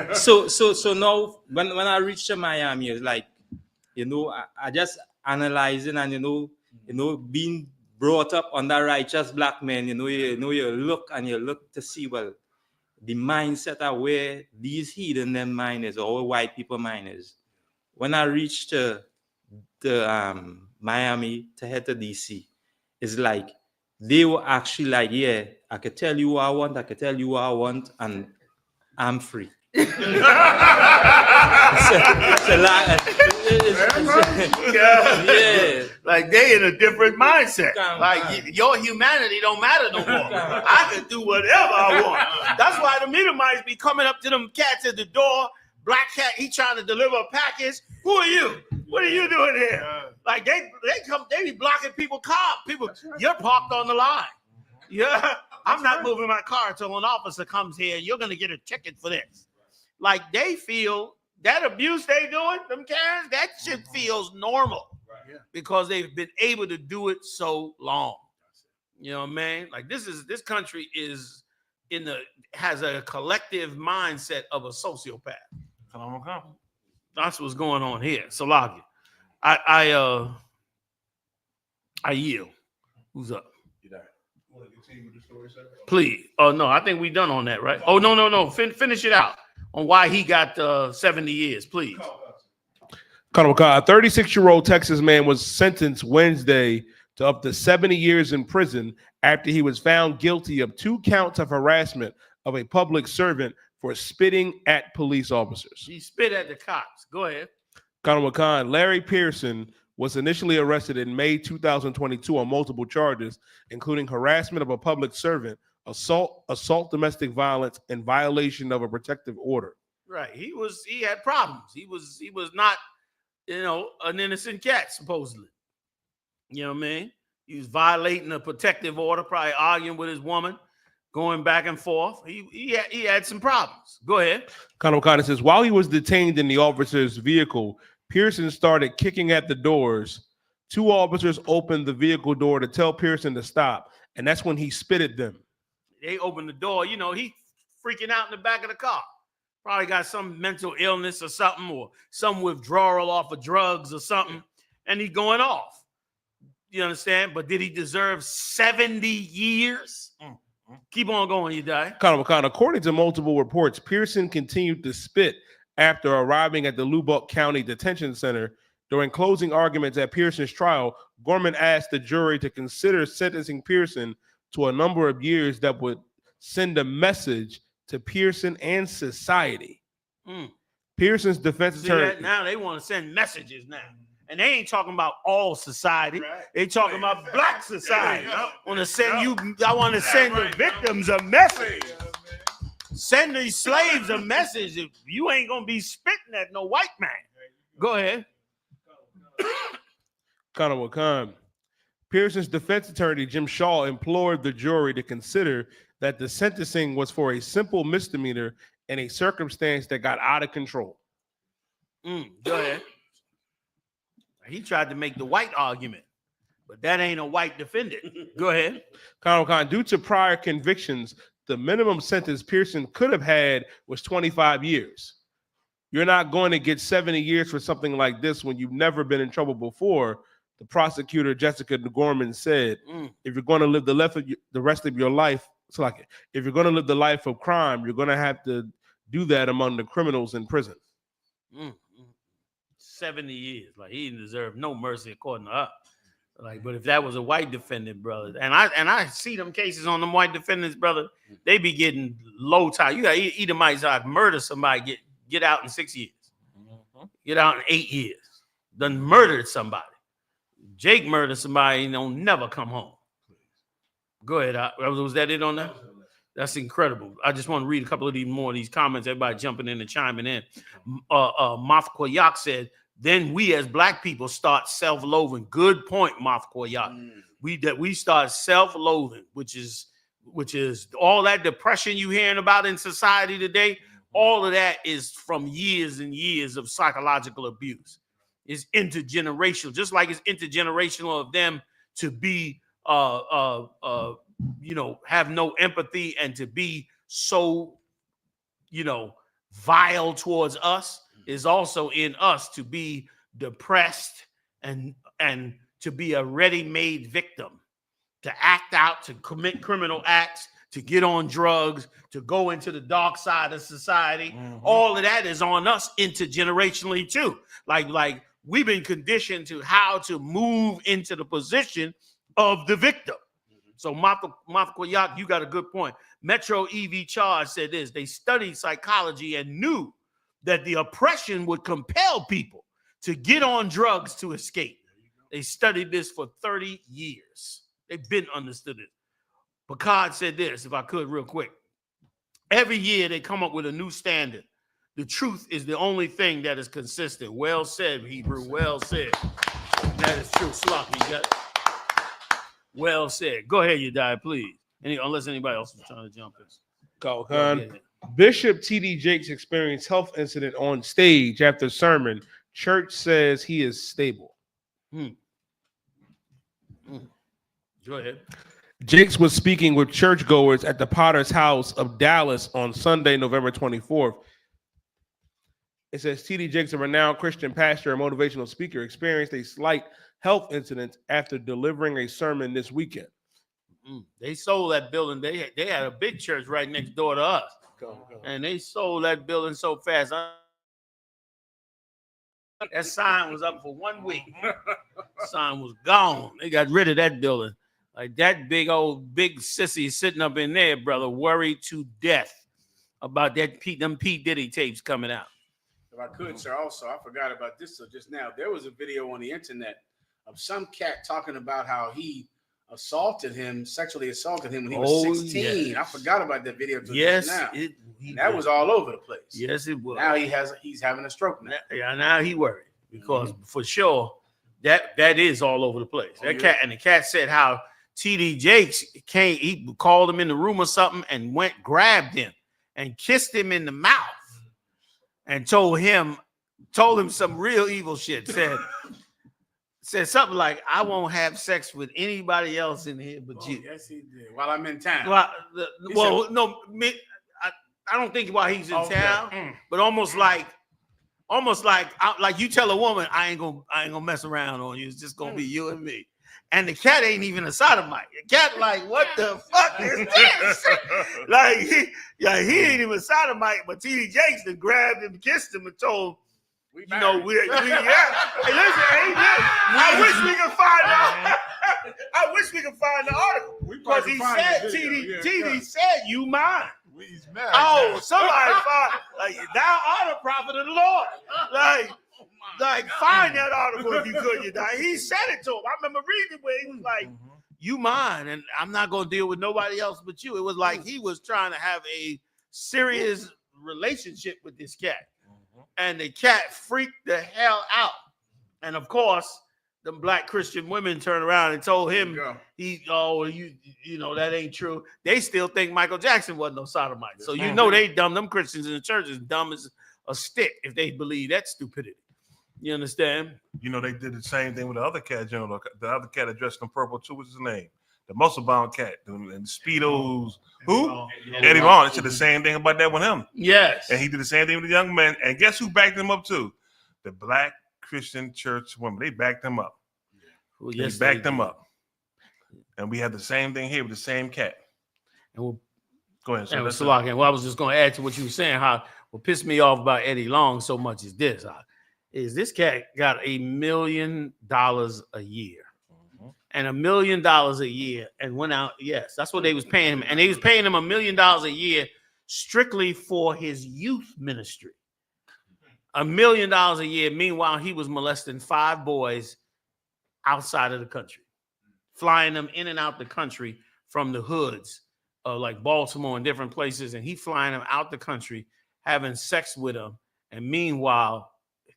reach. So now when I reach to Miami, it's like, you know, I just analyzing and you know, being brought up under righteous black men, you look to see, well, the mindset of where these heathen them mind is, or white people mind is. When I reached to Miami to head to DC, it's like they were actually like, yeah, I could tell you what I want, and I'm free. Like they in a different mindset. Like your humanity don't matter no more. I can do whatever I want. That's why the Edomites be coming up to them cats at the door. Black cat, he trying to deliver a package. Who are you? What are you doing here? Like they be blocking people's cars. You're parked on the line. Yeah, I'm not moving my car until an officer comes here. You're gonna get a ticket for this. Like they feel that abuse they doing, them Karens, that shit feels normal because they've been able to do it so long. You know what I mean? Like this country has a collective mindset of a sociopath. That's what's going on here. Salakia. I yield. Who's up? Please. Oh no, I think we done on that, right? Oh no. Finish it out on why he got 70 years, please. A 36-year-old Texas man was sentenced Wednesday to up to 70 years in prison after he was found guilty of 2 counts of harassment of a public servant for spitting at police officers. He spit at the cops. Go ahead. Larry Pearson was initially arrested in May 2022 on multiple charges, including harassment of a public servant, assault, domestic violence, and violation of a protective order. Right. He had problems. He was not, an innocent cat, supposedly. You know what I mean? He was violating a protective order, probably arguing with his woman, going back and forth. He had some problems. Go ahead. Khan says, while he was detained in the officer's vehicle, Pearson started kicking at the doors. 2 officers opened the vehicle door to tell Pearson to stop, and that's when he spit at them. They opened the door. He freaking out in the back of the car. Probably got some mental illness or something, or some withdrawal off of drugs or something, and he's going off. You understand? But did he deserve 70 years? Keep on going, you die. According to multiple reports, Pearson continued to spit after arriving at the Lubbock County Detention Center. During closing arguments at Pearson's trial, Gorman asked the jury to consider sentencing Pearson to a number of years that would send a message to Pearson and society. Pearson's defense attorney. Now they want to send messages now. And they ain't talking about all society. They talking about black society. I want to send the victims a message. Send these slaves a message. If you ain't gonna be spitting at no white man. Go ahead. Pearson's defense attorney, Jim Shaw, implored the jury to consider that the sentencing was for a simple misdemeanor and a circumstance that got out of control. Go ahead. He tried to make the white argument, but that ain't a white defendant. Go ahead. Due to prior convictions, the minimum sentence Pearson could have had was 25 years. You're not going to get 70 years for something like this when you've never been in trouble before, the prosecutor, Jessica Gorman, said. If you're going to live the rest of your life So like, if you're going to live the life of crime, you're going to have to do that among the criminals in prison. 70 years. Like, he didn't deserve no mercy according to us. Like, but if that was a white defendant, brother, and I see them cases on them white defendants, brother, they be getting low time. You got Edomites out, murder somebody, get out in 6 years, get out in 8 years. Done murdered somebody. Jake murdered somebody and don't never come home. Go ahead. Was that it on that? That's incredible. I just want to read a couple of these more of these comments. Everybody jumping in and chiming in. YAHUAH said, then we as black people start self-loathing. Good point, YAHUAH. We start self-loathing, which is all that depression you hearing about in society today. All of that is from years and years of psychological abuse. It's intergenerational, just like it's intergenerational of them to be have no empathy and to be so vile towards us. Is also in us to be depressed and to be a ready-made victim, to act out, to commit criminal acts, to get on drugs, to go into the dark side of society. All of that is on us intergenerationally too. Like we've been conditioned to how to move into the position of the victim. So YAHUAH, you got a good point. Metro EV Charge said this: they studied psychology and knew that the oppression would compel people to get on drugs to escape. They studied this for 30 years. They've been understood it. Picard said this, if I could real quick. Every year they come up with a new standard. The truth is the only thing that is consistent. Well said, Hebrew. Well said. That is true. Sloppy, you got it. Well said. Go ahead, Yedai, please. Unless anybody else is trying to jump in. Bishop T.D. Jakes experienced health incident on stage after sermon. Church says he is stable. Go ahead. Jakes was speaking with churchgoers at the Potter's House of Dallas on Sunday, November 24th. It says T.D. Jakes, a renowned Christian pastor and motivational speaker, experienced a slight health incident after delivering a sermon this weekend. They sold that building. They had a big church right next door to us. And they sold that building so fast. That sign was up for 1 week. Sign was gone. They got rid of that building. Like that big sissy sitting up in there, brother, worried to death about them P. Diddy tapes coming out. If I could, sir, also, I forgot about this just now. There was a video on the internet of some cat talking about how he sexually assaulted him when he was 16. Yes. I forgot about that video till yes, just now. That was all over the place. Yes, it was. Now he's having a stroke now. Yeah, now he worried because for sure that is all over the place. That cat, and the cat said how T.D. Jakes came, he called him in the room or something and grabbed him and kissed him in the mouth and told him some real evil shit. Said something like, I won't have sex with anybody else in here but you. Yes, he did. While I'm in town. I don't think while he's in town, but almost like you tell a woman, I ain't gonna mess around on you. It's just gonna be you and me. And the cat ain't even a sodomite. The cat like, what the fuck is this? Like he ain't even a sodomite, but T.D. Jakes then grabbed him, kissed him, and told. Hey, listen, I wish we could find the article because he said TD said you mine. Somebody find thou art a prophet of the Lord. Like find that article if you could. He said it to him. I remember reading where he was like, "You mine, and I'm not gonna deal with nobody else but you." It was like he was trying to have a serious relationship with this cat. And the cat freaked the hell out. And of course, the black Christian women turned around and told him, that ain't true. They still think Michael Jackson wasn't no sodomite. So they dumb. Them Christians in the church is dumb as a stick if they believe that stupidity. You understand? They did the same thing with the other cat, the other cat that dressed in purple too. What's his name? The muscle bound cat and Speedos. Who? Eddie Vaughn. They said the same thing about that with him. Yes. And he did the same thing with the young man. And guess who backed him up too? The black Christian church women. They backed him up. They backed him up. And we had the same thing here with the same cat. And we'll go ahead. And well, I was just going to add to what you were saying. How what pissed me off about Eddie Long so much is this cat got $1 million a year. And $1 million a year and went out. Yes, that's what they was paying him. And they was paying him $1 million a year strictly for his youth ministry. $1 million a year. Meanwhile, he was molesting 5 boys outside of the country, flying them in and out the country from the hoods of like Baltimore and different places. And he flying them out the country, having sex with them. And meanwhile,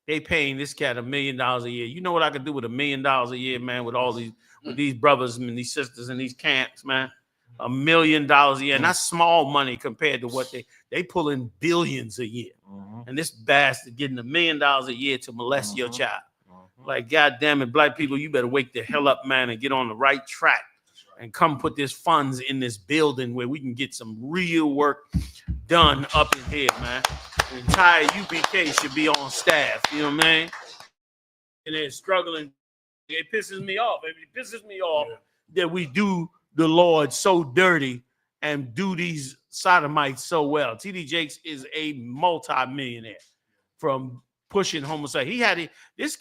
they paying this cat $1 million a year. You know what I could do with $1 million a year, man, with all these brothers and these sisters in these camps, man. $1 million a year. And that's small money compared to what they pull in billions a year. And this bastard getting $1 million a year to molest your child. Like, God damn it, black people, you better wake the hell up, man, and get on the right track and come put this funds in this building where we can get some real work done up in here, man. The entire U.P.K should be on staff, you know what I mean? And they're struggling. It pisses me off. It pisses me off that we do the Lord so dirty and do these sodomites so well. T.D. Jakes is a multi-millionaire from pushing homosexuality. This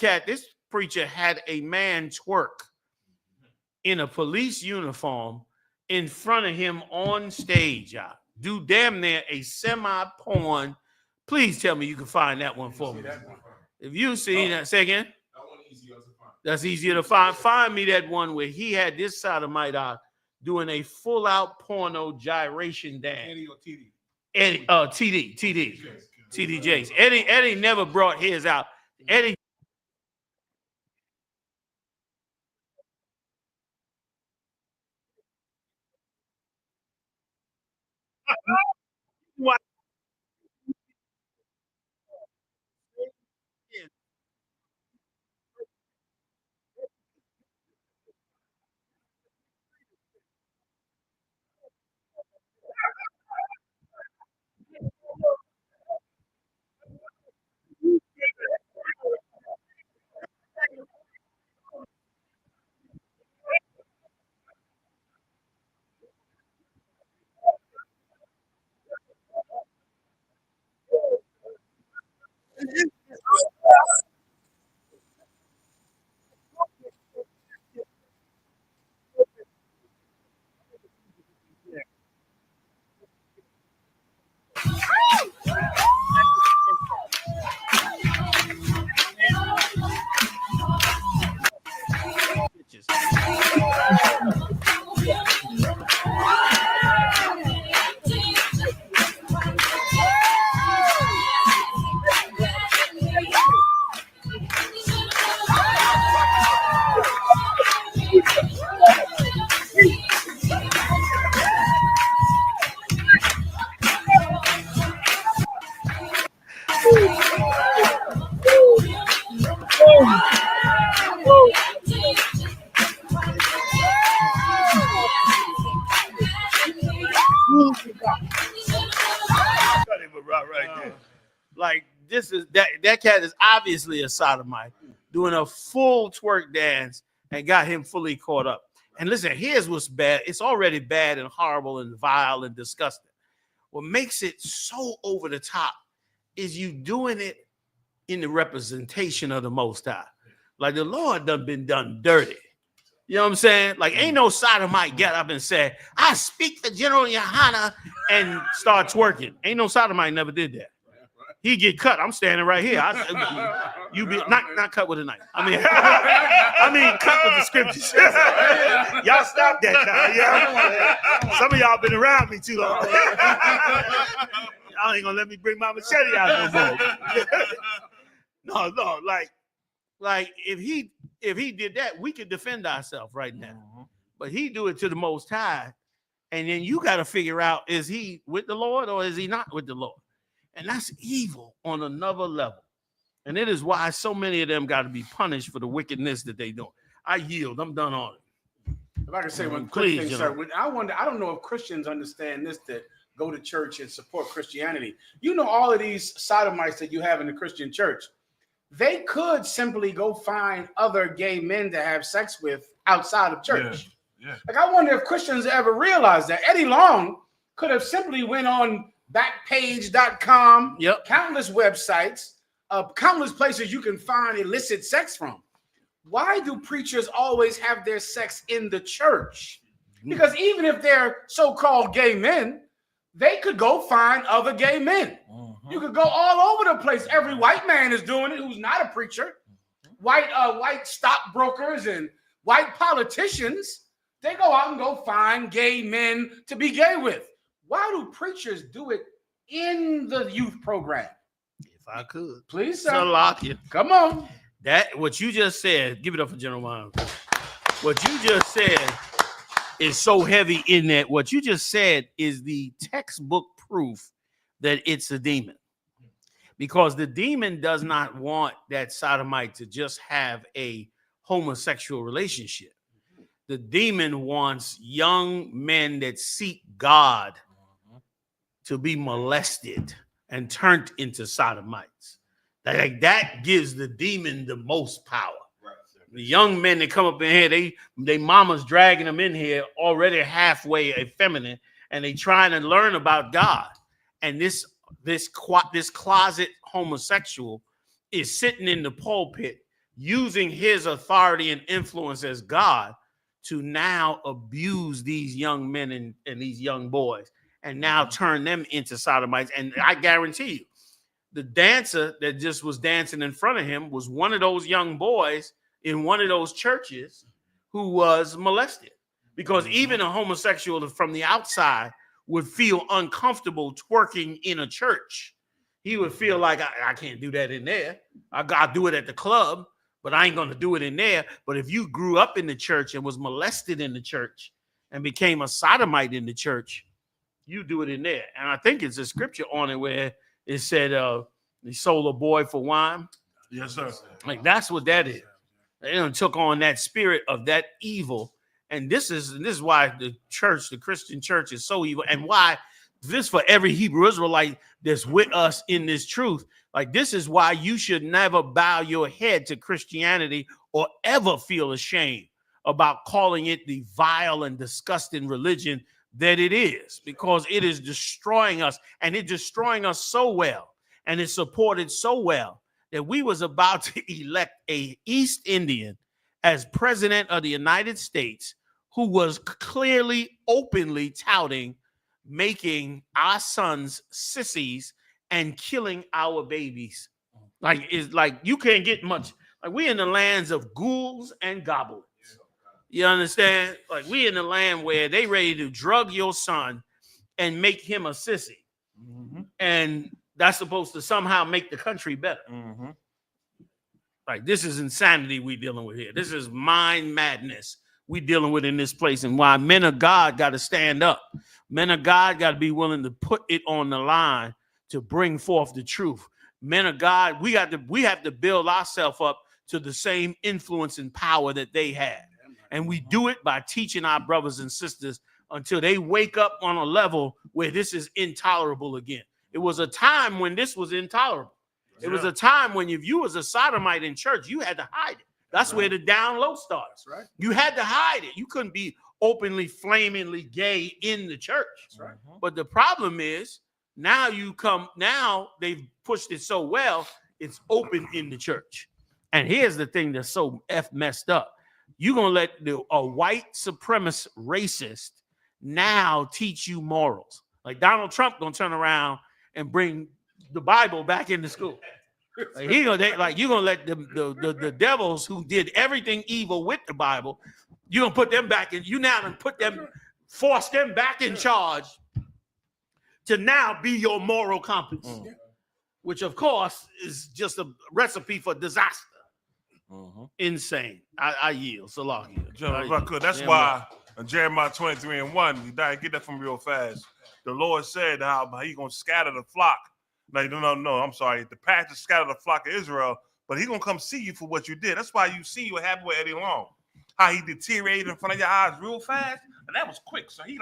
preacher had a man twerk in a police uniform in front of him on stage. Do damn near a semi-porn. Please tell me you can find that one for me. If you see that, say again. That's easier to find. Find me that one where he had this sodomite out doing a full-out porno gyration dance. Eddie or TD? Eddie, TD Jakes. Eddie never brought his out. Eddie. What? Like this is that cat is obviously a sodomite doing a full twerk dance and got him fully caught up. And listen, here's what's bad. It's already bad and horrible and vile and disgusting. What makes it so over the top is you doing it in the representation of the Most High. Like the Lord done been done dirty. You know what I'm saying? Like ain't no sodomite get up and say, I speak to General YAHANNA and start twerking. Ain't no sodomite never did that. He get cut. I'm standing right here. You be not cut with a knife. I mean cut with the scriptures. Y'all stop that now. Yeah. Some of y'all been around me too long. Y'all ain't gonna let me bring my machete out no more. No, like if he did that, we could defend ourselves right now. But he do it to the Most High, and then you got to figure out, is he with the Lord or is he not with the Lord? And that's evil on another level. And it is why so many of them got to be punished for the wickedness that they doing. I yield. I'm done on it. If I can say one quick Please, thing, you sir. know. I don't know if Christians understand this, that go to church and support Christianity. You know, all of these sodomites that you have in the Christian church, they could simply go find other gay men to have sex with outside of church. Yeah. Like, I wonder if Christians ever realize that Eddie Long could have simply went on Backpage.com, countless websites, countless places you can find illicit sex from. Why do preachers always have their sex in the church? Because even if they're so-called gay men, they could go find other gay men. You could go all over the place. Every white man is doing it who's not a preacher. White stockbrokers and white politicians, they go out and go find gay men to be gay with. Why do preachers do it in the youth program? If I could. Please, sir. Salakia. Come on. That, what you just said, give it up for General Miles. What you just said is so heavy in that. What you just said is the textbook proof that it's a demon. Because the demon does not want that sodomite to just have a homosexual relationship. The demon wants young men that seek God to be molested and turned into sodomites. That gives the demon the most power. The young men that come up in here, they mama's dragging them in here already halfway effeminate, and they trying to learn about God. And this closet homosexual is sitting in the pulpit using his authority and influence as God to now abuse these young men and these young boys, and now turn them into sodomites. And I guarantee you, the dancer that just was dancing in front of him was one of those young boys in one of those churches who was molested. Because even a homosexual from the outside would feel uncomfortable twerking in a church. He would feel like, I can't do that in there. I got to do it at the club, but I ain't going to do it in there. But if you grew up in the church and was molested in the church and became a sodomite in the church, you do it in there. And I think it's a scripture on it where it said, he sold a boy for wine. Yes, sir. Like, that's what that is. They done took on that spirit of that evil. And this is why the church, the Christian church, is so evil, and why this for every Hebrew Israelite that's with us in this truth. Like, this is why you should never bow your head to Christianity or ever feel ashamed about calling it the vile and disgusting religion that it is, because it is destroying us, and it's destroying us so well, and it's supported so well that we was about to elect a East Indian as president of the United States who was clearly, openly touting making our sons sissies and killing our babies. Like, it's like you can't get much. Like, we in the lands of ghouls and goblins. You understand? Like, we in the land where they ready to drug your son and make him a sissy. And that's supposed to somehow make the country better. Like, this is insanity we dealing with here. This is mind madness we dealing with in this place, and why men of God got to stand up. Men of God got to be willing to put it on the line to bring forth the truth. Men of God, we have to build ourselves up to the same influence and power that they had. And we do it by teaching our brothers and sisters until they wake up on a level where this is intolerable again. It was a time when this was intolerable. It was a time when if you was a sodomite in church, you had to hide it. That's where the down low starts. Right. You had to hide it. You couldn't be openly, flamingly gay in the church. Right. But the problem is now they've pushed it so well, it's open in the church. And here's the thing that's so messed up. You're going to let a white supremacist racist now teach you morals. Like, Donald Trump going to turn around and bring the Bible back into school. Like, you're gonna let the devils who did everything evil with the Bible, you're gonna put them back in. You now gonna force them back in charge to now be your moral compass, which of course is just a recipe for disaster. Insane. I yield. Salakia. That's why Jeremiah 23:1, you gotta get that from real fast. The Lord said how he gonna scatter the flock. Like, no, I'm sorry. The pastor scattered the flock of Israel, but he gonna come see you for what you did. That's why you see what happened with Eddie Long, how he deteriorated in front of your eyes real fast, and that was quick. So he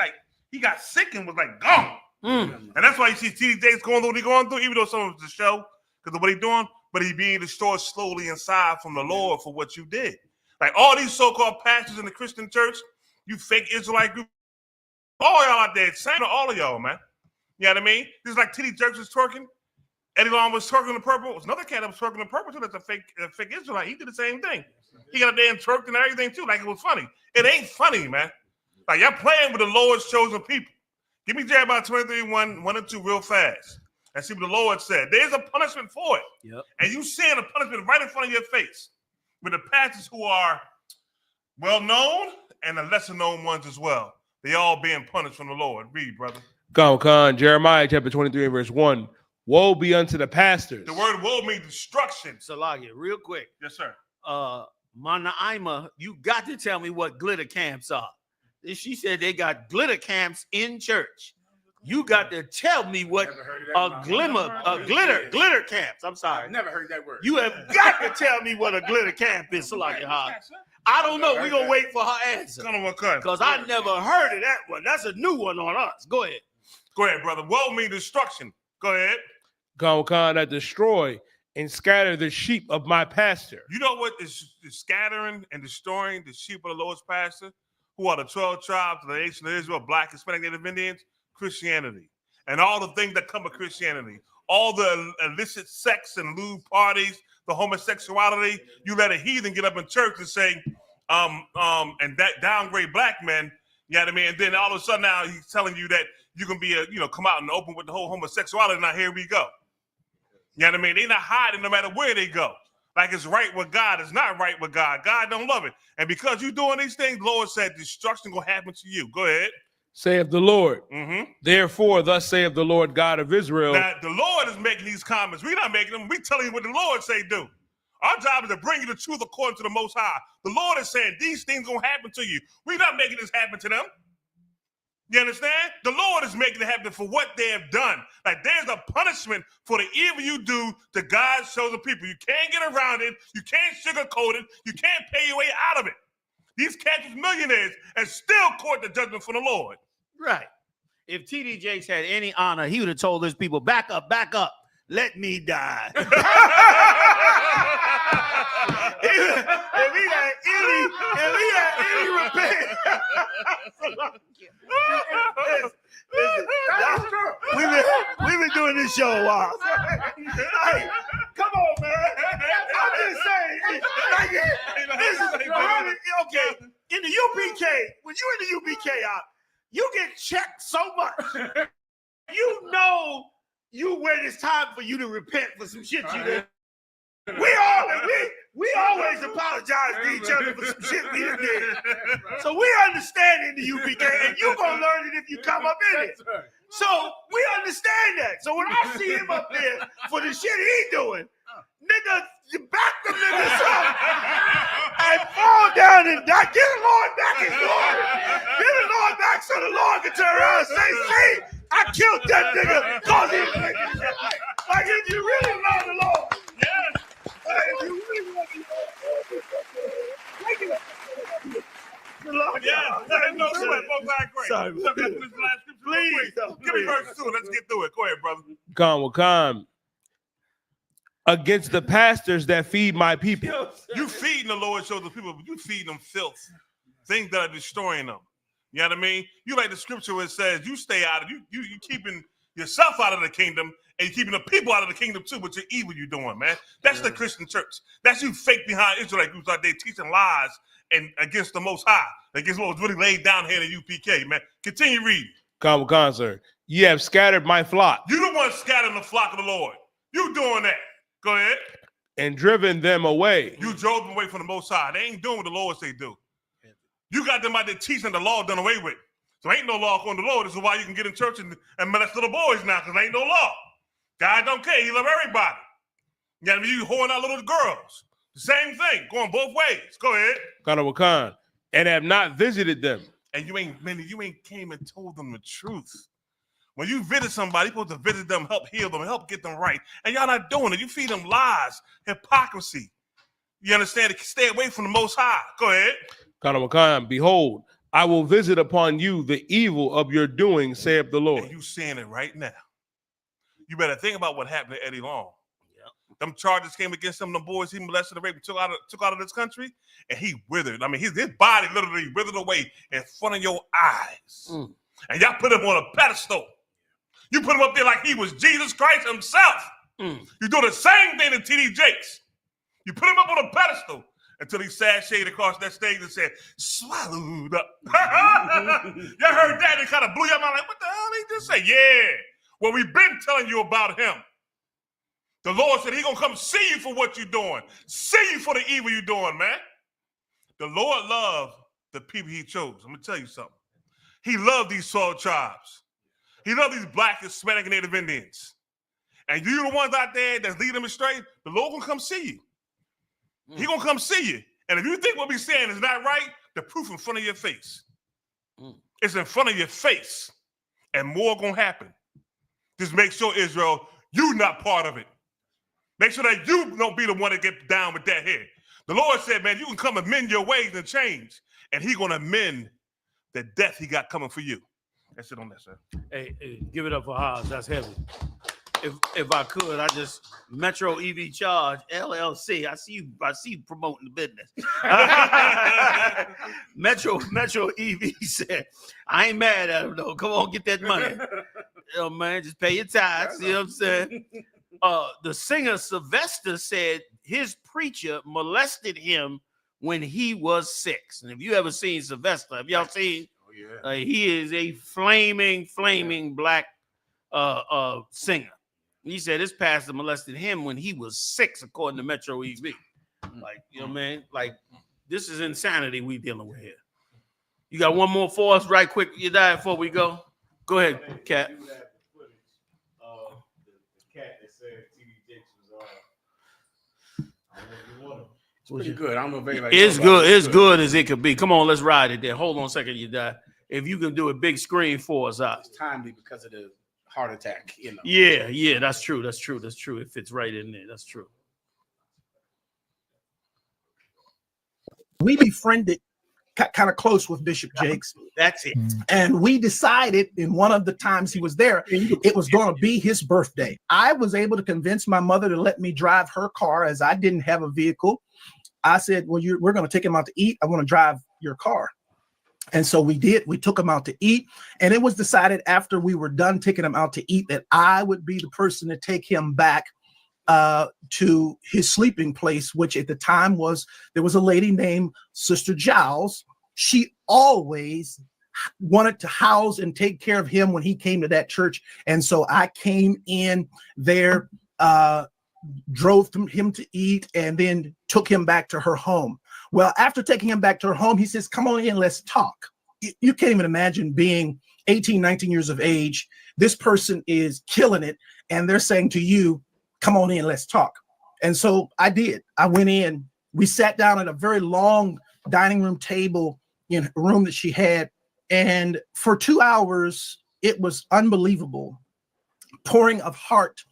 got sick and was like gone. And that's why you see T.D. Jakes going through what he going through, even though some of it's the show because of what he doing, but he being destroyed slowly inside from the Lord for what you did. Like all these so-called pastors in the Christian church, you fake Israelite group. All y'all out there, same to all of y'all, man. You know what I mean? Just like Titty Jerks was twerking. Eddie Long was twerking in purple. There's another cat that was twerking in purple too. That's a fake Israelite. He did the same thing. He got a damn twerked and everything too, like it was funny. It ain't funny, man. Like y'all playing with the Lord's chosen people. Give me Jeremiah 23:1 and 2 real fast. And see what the Lord said. There's a punishment for it. Yep. And you seeing a punishment right in front of your face. With the pastors who are well known and the lesser known ones as well. They all being punished from the Lord. Read, brother. Con, Jeremiah chapter 23 and verse 1. Woe be unto the pastors. The word woe means destruction. Salagia, real quick. Yes, sir. Manaima, you got to tell me what glitter camps are. She said they got glitter camps in church. You got to tell me what glitter camps. I'm sorry. I've never heard that word. You have got to tell me what a glitter camp is, Salagia. I don't know. We're gonna wait for her answer. Because I never heard of that one. That's a new one on us. Go ahead. Go ahead, brother. Woe means destruction. Go ahead. Con, that destroy and scatter the sheep of my pasture. You know what is scattering and destroying the sheep of the Lord's pasture? Who are the 12 tribes of the nation of Israel, Black, Hispanic, Native Indians? Christianity. And all the things that come with Christianity. All the illicit sex and lewd parties, the homosexuality. You let a heathen get up in church and say, and that downgrade black men, you know what I mean? And then all of a sudden now he's telling you that you can be come out and open with the whole homosexuality. Now here we go. You know what I mean? They're not hiding no matter where they go. Like it's right with God. It's not right with God. God don't love it. And because you're doing these things, the Lord said destruction gonna happen to you. Go ahead. Saith the Lord. Mm-hmm. Therefore, thus saith the Lord God of Israel. Now, the Lord is making these comments. We're not making them. We're telling you what the Lord say do. Our job is to bring you the truth according to the Most High. The Lord is saying these things gonna happen to you. We're not making this happen to them. You understand? The Lord is making it happen for what they have done. Like there's a punishment for the evil you do to God's chosen people. You can't get around it. You can't sugarcoat it. You can't pay your way out of it. These cats was millionaires and still court the judgment from the Lord. Right. If TD Jakes had any honor, he would have told his people, back up, let me die. If he had any repent. We've been doing this show a while. Hey, come on, man. I'm just saying. Okay, in the UPK, when you're in the UPK, you get checked so much. You know when it's time for you to repent for some shit you did. We always apologize to each other for some shit we did. So we understand in the UPK, and you're going to learn it if you come up in it. So we understand that. So when I see him up there for the shit he doing, nigga, you back the niggas up and fall down and die. Get the Lord back his glory. Get the Lord back so the Lord can turn around and say, see, I killed that nigga because he was making shit. Like if you really love the Lord. Yes. If you really love the Lord. Sorry. Please. Give me verse 2. Let's get through it. Go ahead, brother. Come. Against the pastors that feed my people. You feeding the Lord shows the people, but you feeding them filth. Things that are destroying them. You know what I mean? You like the scripture where it says you stay out of you keeping yourself out of the kingdom and you're keeping the people out of the kingdom too, but you're evil you're doing, man. That's the Christian church. That's you fake behind Israelite groups out there teaching lies and against the Most High, against what was really laid down here in the UPK, man. Continue reading. Come, sir. Ye have scattered my flock. You the one scattering the flock of the Lord. You doing that. Go ahead. And driven them away. You drove them away from the Most High. They ain't doing what the Lord say do. You got them out there teaching the law done away with. So ain't no law according to the Lord. This is why you can get in church and molest little boys now, because there ain't no law. God don't care. He love everybody. You know what I mean? You whoring out little girls. The same thing. Going both ways. Go ahead. Khan. And have not visited them. And you ain't came and told them the truth. When you visit somebody, you're supposed to visit them, help heal them, help get them right. And y'all not doing it. You feed them lies, hypocrisy. You understand? Stay away from the Most High. Go ahead. Khan, behold, I will visit upon you the evil of your doing, saith the Lord. And you saying it right now. You better think about what happened to Eddie Long. Yep. Them charges came against him, the boys he molested and raped, took out of this country, and he withered. I mean, his body literally withered away in front of your eyes. And y'all put him on a pedestal. You put him up there like he was Jesus Christ himself. You do the same thing to T.D. Jakes. You put him up on a pedestal until he sashayed across that stage and said, swallowed up. Y'all heard that? It kind of blew your mind like, what the hell did he just say? Yeah. Well, we've been telling you about him. The Lord said he's going to come see you for what you're doing. See you for the evil you're doing, man. The Lord loved the people he chose. I'm going to tell you something. He loved these 12 tribes. He loved these Black, Hispanic, and Native Indians. And you the ones out there that's leading them astray, the Lord going to come see you. He going to come see you. And if you think what we're saying is not right, the proof in front of your face. It's in front of your face. And more going to happen. Just make sure, Israel, you're not part of it. Make sure that you don't be the one to get down with that head. The Lord said, man, you can come and mend your ways and change. And he's going to mend the death he got coming for you. That's it on that, sir. Hey, give it up for Haas. That's heavy. If I could, I just Metro EV Charge LLC. I see you promoting the business. Metro EV said, I ain't mad at him though. Come on, get that money. Man, just pay your tithes. You know what I'm saying? The singer Sylvester said his preacher molested him when he was 6. And if you ever seen Sylvester, have y'all seen? Oh, yeah. He is a flaming Black singer. He said his pastor molested him when he was 6, according to Metro EV. Like, you know, man, like this is insanity we dealing with here. You got one more for us, right quick? You die before we go. Go ahead, Cat. The cat that said T.D. Jakes was It's pretty good. I don't know if anybody. It's good. It's good as it could be. Come on, let's ride it there. Hold on a second, you die. If you can do a big screen for us, out. It's timely because of the heart attack. You know. Yeah, that's true. It fits right in there. That's true. We befriended kind of close with Bishop Jakes. That's it. And we decided in one of the times he was there, it was going to be his birthday. I was able to convince my mother to let me drive her car as I didn't have a vehicle. I said, well, we're going to take him out to eat. I want to drive your car. And so we did. We took him out to eat. And it was decided after we were done taking him out to eat that I would be the person to take him back to his sleeping place, which at the time there was a lady named Sister Giles. She always wanted to house and take care of him when he came to that church. And so I came in there, drove him to eat, and then took him back to her home. Well, after taking him back to her home, he says, come on in, let's talk. You can't even imagine being 18, 19 years of age. This person is killing it. And they're saying to you, come on in, let's talk. And so I did. I went in. We sat down at a very long dining room table in a room that she had. And for 2 hours, it was unbelievable. Pouring of heart,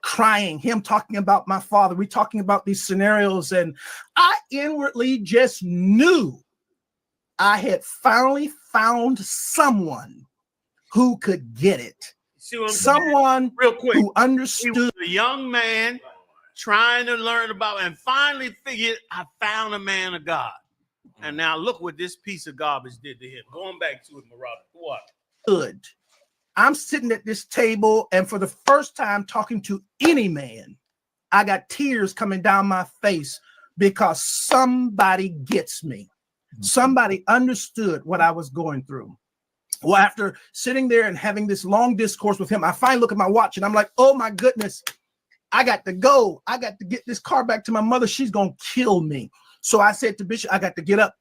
crying, him talking about my father. We talking about these scenarios. And I inwardly just knew I had finally found someone who could get it. Someone real quick who understood. He was a young man trying to learn about and finally figured I found a man of God. And now look what this piece of garbage did to him. Going back to it, Marada. What? Good. I'm sitting at this table, and for the first time talking to any man, I got tears coming down my face because somebody gets me. Somebody understood what I was going through. Well, after sitting there and having this long discourse with him, I finally look at my watch and I'm like, oh my goodness, I got to go. I got to get this car back to my mother. She's going to kill me. So I said to Bishop, I got to get up.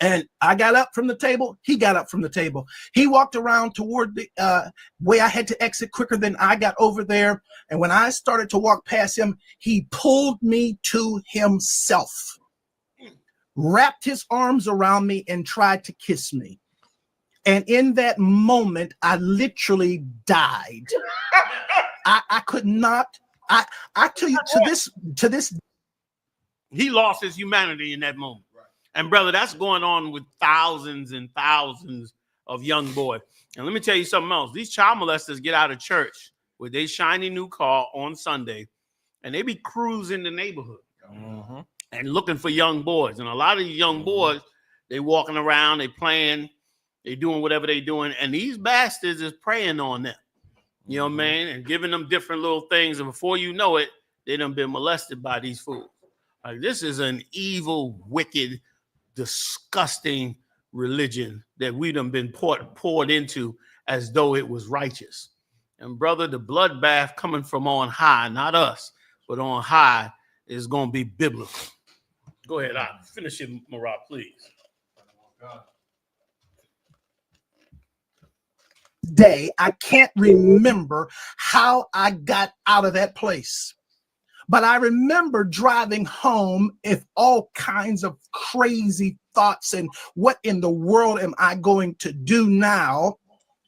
And I got up from the table. He got up from the table. He walked around toward the way I had to exit quicker than I got over there. And when I started to walk past him, he pulled me to himself, wrapped his arms around me and tried to kiss me. And in that moment, I literally died. I could not. I tell you, to this. He lost his humanity in that moment. And brother, that's going on with thousands and thousands of young boys. And let me tell you something else. These child molesters get out of church with their shiny new car on Sunday, and they be cruising the neighborhood and looking for young boys. And a lot of these young boys, they walking around, they playing They doing whatever they doing, and these bastards is preying on them. You know what I mean? And giving them different little things, and before you know it, they done been molested by these fools. Like, this is an evil, wicked, disgusting religion that we done been poured into as though it was righteous. And brother, the bloodbath coming from on high, not us, but on high, is going to be biblical. Go ahead, I'll finish it, Marah, please. Day, I can't remember how I got out of that place. But I remember driving home with all kinds of crazy thoughts and what in the world am I going to do now?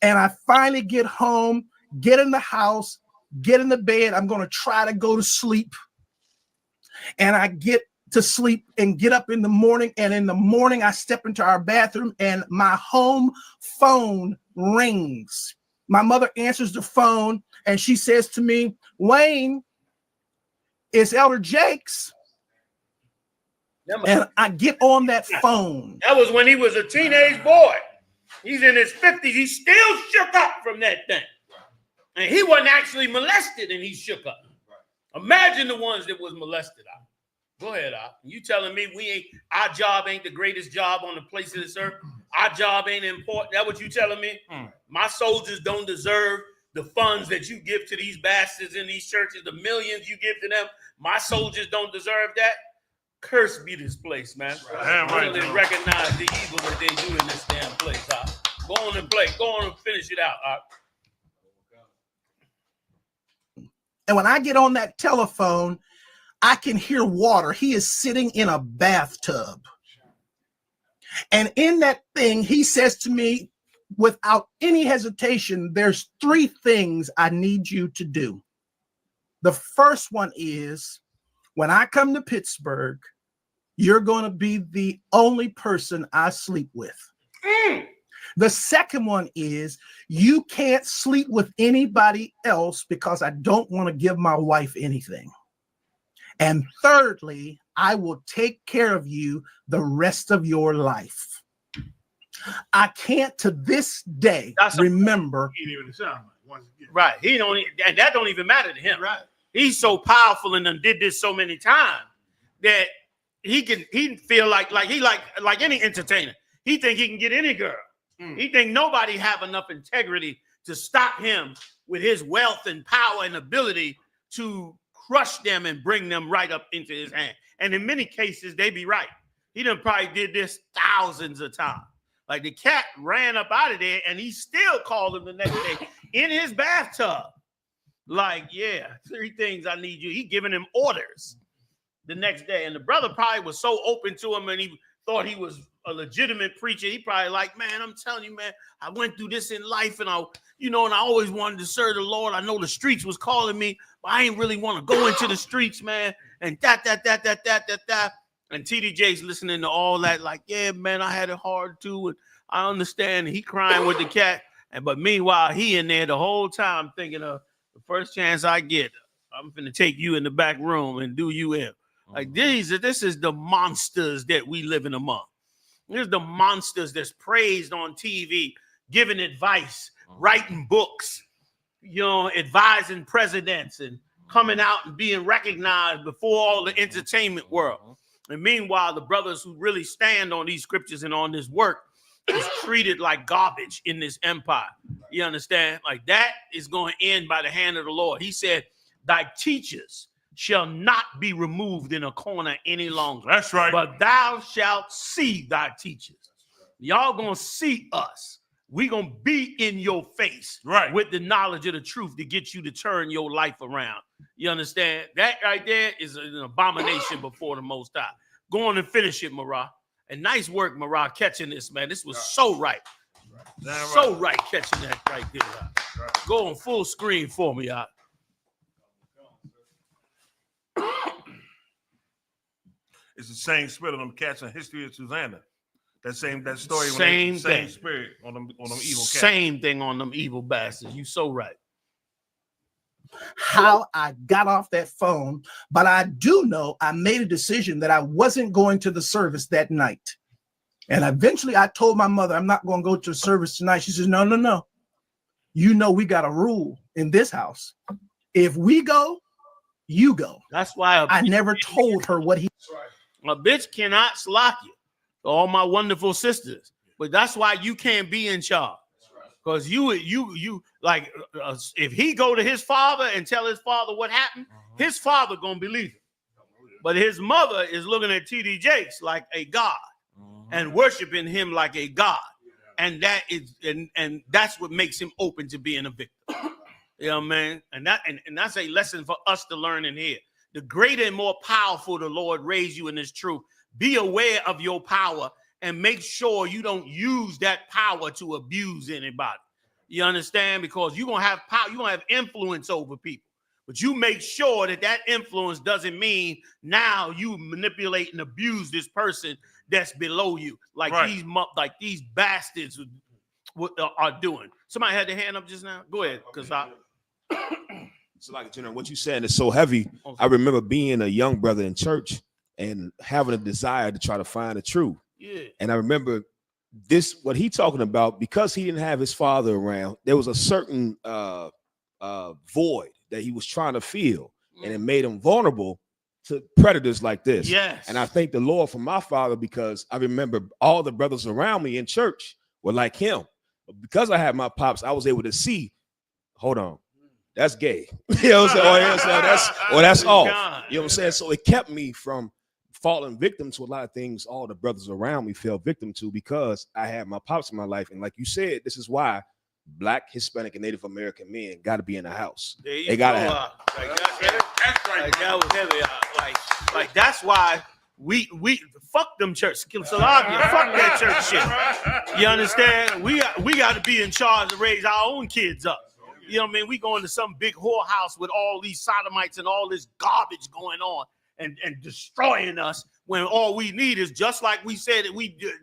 And I finally get home, get in the house, get in the bed. I'm going to try to go to sleep. And I get to sleep and get up in the morning. And in the morning, I step into our bathroom and my home phone rings. My mother answers the phone and she says to me, Wayne, it's Elder Jakes. And I get on that phone. That was when he was a teenage boy. He's in his 50s. He still shook up from that thing. And he wasn't actually molested and he shook up. Imagine the ones that was molested out. Go ahead, Al. You telling me our job ain't the greatest job on the place of this earth? Our job ain't important. That what you telling me? My soldiers don't deserve the funds that you give to these bastards in these churches, the millions you give to them. My soldiers don't deserve that. Curse be this place, man. Really recognize the evil that they do in this damn place. Go on and play. Go on and finish it out. And when I get on that telephone, I can hear water. He is sitting in a bathtub. And in that thing, he says to me, without any hesitation, there's 3 things I need you to do. The first one is, when I come to Pittsburgh, you're going to be the only person I sleep with. The second one is, you can't sleep with anybody else because I don't want to give my wife anything. And thirdly, I will take care of you the rest of your life. I can't to this day remember. Right. He don't, and that don't even matter to him. Right. He's so powerful and done did this so many times that he feel like any entertainer. He think he can get any girl. He think nobody have enough integrity to stop him with his wealth and power and ability to crush them and bring them right up into his hand. And in many cases, they be right. He done probably did this thousands of times. Like, the cat ran up out of there and he still called him the next day in his bathtub. Like, yeah, 3 things I need you. He giving him orders the next day. And the brother probably was so open to him and he thought he was a legitimate preacher. He probably like, man, I'm telling you, man, I went through this in life and I always wanted to serve the Lord. I know the streets was calling me, but I ain't really want to go into the streets, man. And that. And TDJ's listening to all that, like, yeah, man, I had it hard too. And I understand. He crying with the cat. But meanwhile, he in there the whole time thinking of the first chance I get, I'm finna take you in the back room and do you in. Like, this is the monsters that we living among. This is the monsters that's praised on TV, giving advice, writing books, advising presidents and coming out and being recognized before all the entertainment world. And meanwhile, the brothers who really stand on these scriptures and on this work is treated like garbage in this empire. You understand? Like, that is going to end by the hand of the Lord. He said, thy teachers shall not be removed in a corner any longer. That's right. But thou shalt see thy teachers. Y'all going to see us. We going to be in your face with the knowledge of the truth to get you to turn your life around. You understand? That right there is an abomination before the Most High. Go on and finish it, Marah. And nice work, Marah, catching this, man. This was so right. So right catching that right there. Go on full screen for me, out. It's the same spirit on them cats in History of Susanna. That story. Same spirit on them evil cats. Same thing on them evil bastards. You so right. How I got off that phone, but I do know I made a decision that I wasn't going to the service that night. And eventually I told my mother, I'm not going to go to the service tonight. She says, no, no, no. You know, we got a rule in this house. If we go, you go. That's why I never told her what he. A bitch cannot slack you. All my wonderful sisters. But that's why you can't be in charge. Because you like, if he go to his father and tell his father what happened, his father gonna believe it. But his mother is looking at T.D. Jakes like a god and worshiping him like a god. And that is, and that's what makes him open to being a victim. You know what I mean? And that's a lesson for us to learn in here. The greater and more powerful the Lord raised you in this truth. Be aware of your power and make sure you don't use that power to abuse anybody. You understand? Because you're going to have power, you're going to have influence over people. But you make sure that that influence doesn't mean now you manipulate and abuse this person that's below you, like these bastards are doing. Somebody had their hand up just now. Go ahead, because So, like, General, what you saying is so heavy. I remember being a young brother in church and having a desire to try to find the truth. Yeah. And I remember this, what he talking about, because he didn't have his father around, there was a certain void that he was trying to fill, and it made him vulnerable to predators like this. Yes. And I thank the Lord for my father, because I remember all the brothers around me in church were like him. But because I had my pops, I was able to see, hold on, that's gay. You know what I'm saying? That's off. You know what I'm saying? So it kept me from falling victim to a lot of things all the brothers around me fell victim to, because I had my pops in my life. And like you said, this is why Black, Hispanic, and Native American men got to be in the house. They got to have. Like that's why we fuck them church. Fuck that church shit. You understand? We got to be in charge to raise our own kids up. You know what I mean? We going to some big whorehouse with all these sodomites and all this garbage going on and destroying us, when all we need is, just like we said that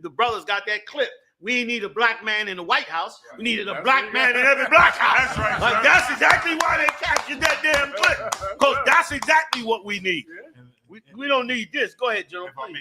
the brothers got that clip. We need a black man in the White House. We needed a black man in every black house. That's right. Like, that's exactly why they captured that damn clip. Because that's exactly what we need. We don't need this. Go ahead, General. I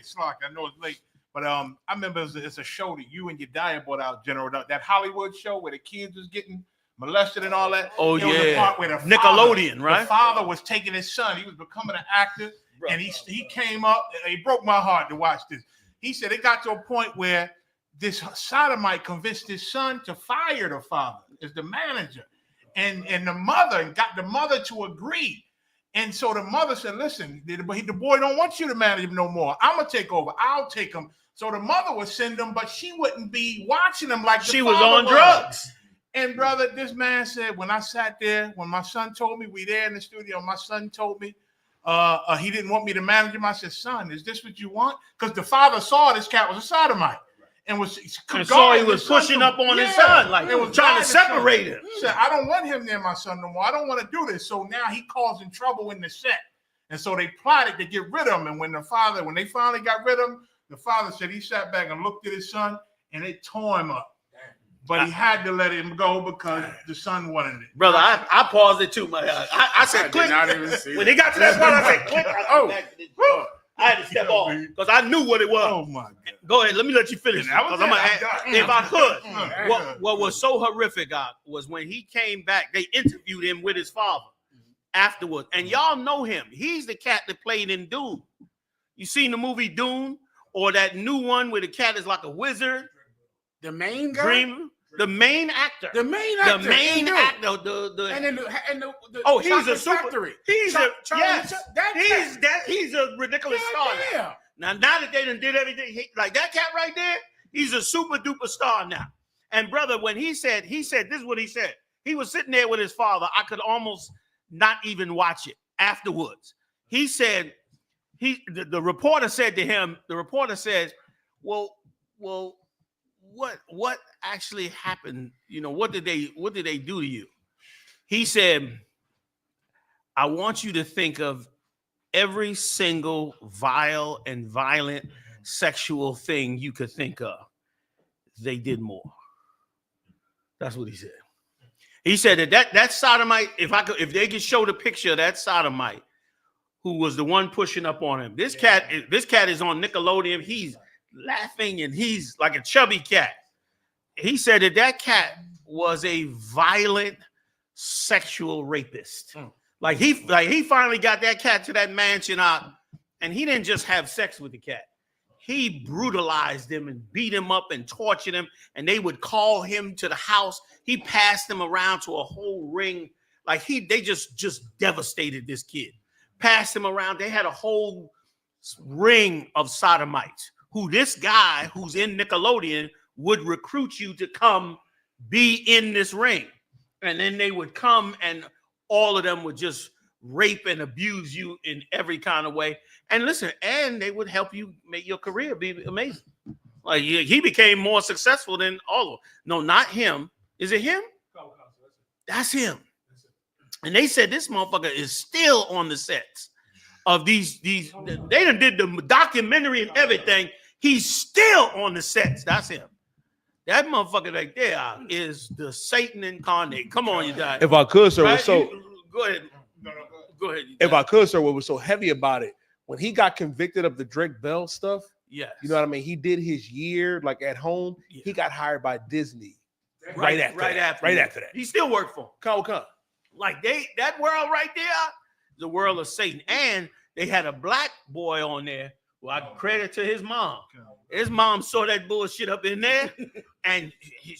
know it's late, but I remember it's a show that you and your dad brought out, General. That Hollywood show where the kids was getting molested and all that. Oh, there was a part where the Nickelodeon, right? The father was taking his son. He was becoming an actor, and he came up. It broke my heart to watch this. He said it got to a point where this sodomite convinced his son to fire the father as the manager, and the mother, and got the mother to agree. And so the mother said, listen, the boy don't want you to manage him no more. I'm going to take over. I'll take him. So the mother would send him, but she wouldn't be watching him like she was on drugs. And brother, this man said, when I sat there, when my son told me, we there in the studio, my son told me he didn't want me to manage him. I said, son, is this what you want? Because the father saw this cat was a sodomite. And so he was pushing up on his son, like it was trying to separate him. He said, I don't want him near my son no more. I don't want to do this. So now he causing trouble in the set. And so they plotted to get rid of him. And when they finally got rid of him, the father said he sat back and looked at his son, and it tore him up. But he had to let him go because the son wanted it. Brother, I paused it too. I said, click. When they got to that part, I said, click. I had to step off because I knew what it was. Oh my God. Go ahead. Let me let you finish. If I could. What was so horrific was when he came back, they interviewed him with his father afterwards. And y'all know him. He's the cat that played in Dune. You seen the movie Dune? Or that new one where the cat is like a wizard? The main guy? Dreamer? The main actor. The main actor. The main actor. Oh, he's a super. Factory. He's a ridiculous star. Yeah. Now that they done did everything, like that cat right there, he's a super duper star now. And brother, when he said this is what he said. He was sitting there with his father. I could almost not even watch it afterwards. He said, the reporter said to him, well, what actually happened? You know, what did they do to you? He said, I want you to think of every single vile and violent sexual thing you could think of. They did more. That's what he said. He said that sodomite, if they could show the picture of that sodomite who was the one pushing up on him. This cat is on Nickelodeon. He's laughing, and he's like a chubby cat. He said that cat was a violent sexual rapist. Like he finally got that cat to that mansion out, and he didn't just have sex with the cat. He brutalized him and beat him up and tortured him, and they would call him to the house. He passed him around to a whole ring. Like they just devastated this kid. Passed him around. They had a whole ring of sodomites who this guy who's in Nickelodeon would recruit you to come be in this ring. And then they would come and all of them would just rape and abuse you in every kind of way. And listen, and they would help you make your career be amazing. Like he became more successful than all of them. No, not him. Is it him? That's him. And they said this motherfucker is still on the sets of these. They done did the documentary and everything. He's still on the sets. That's him. That motherfucker right there is the Satan incarnate. Come on, you guys. If I could, sir, Right? so Go ahead. Go ahead. if I could, sir, what was so heavy about it when he got convicted of the Drake Bell stuff? Yes. You know what I mean? He did his year like at home. He got hired by Disney right after that. He still worked for him. Like that world right there, the world of Satan. And they had a black boy on there. Well, I credit to his mom. His mom saw that bullshit up in there and he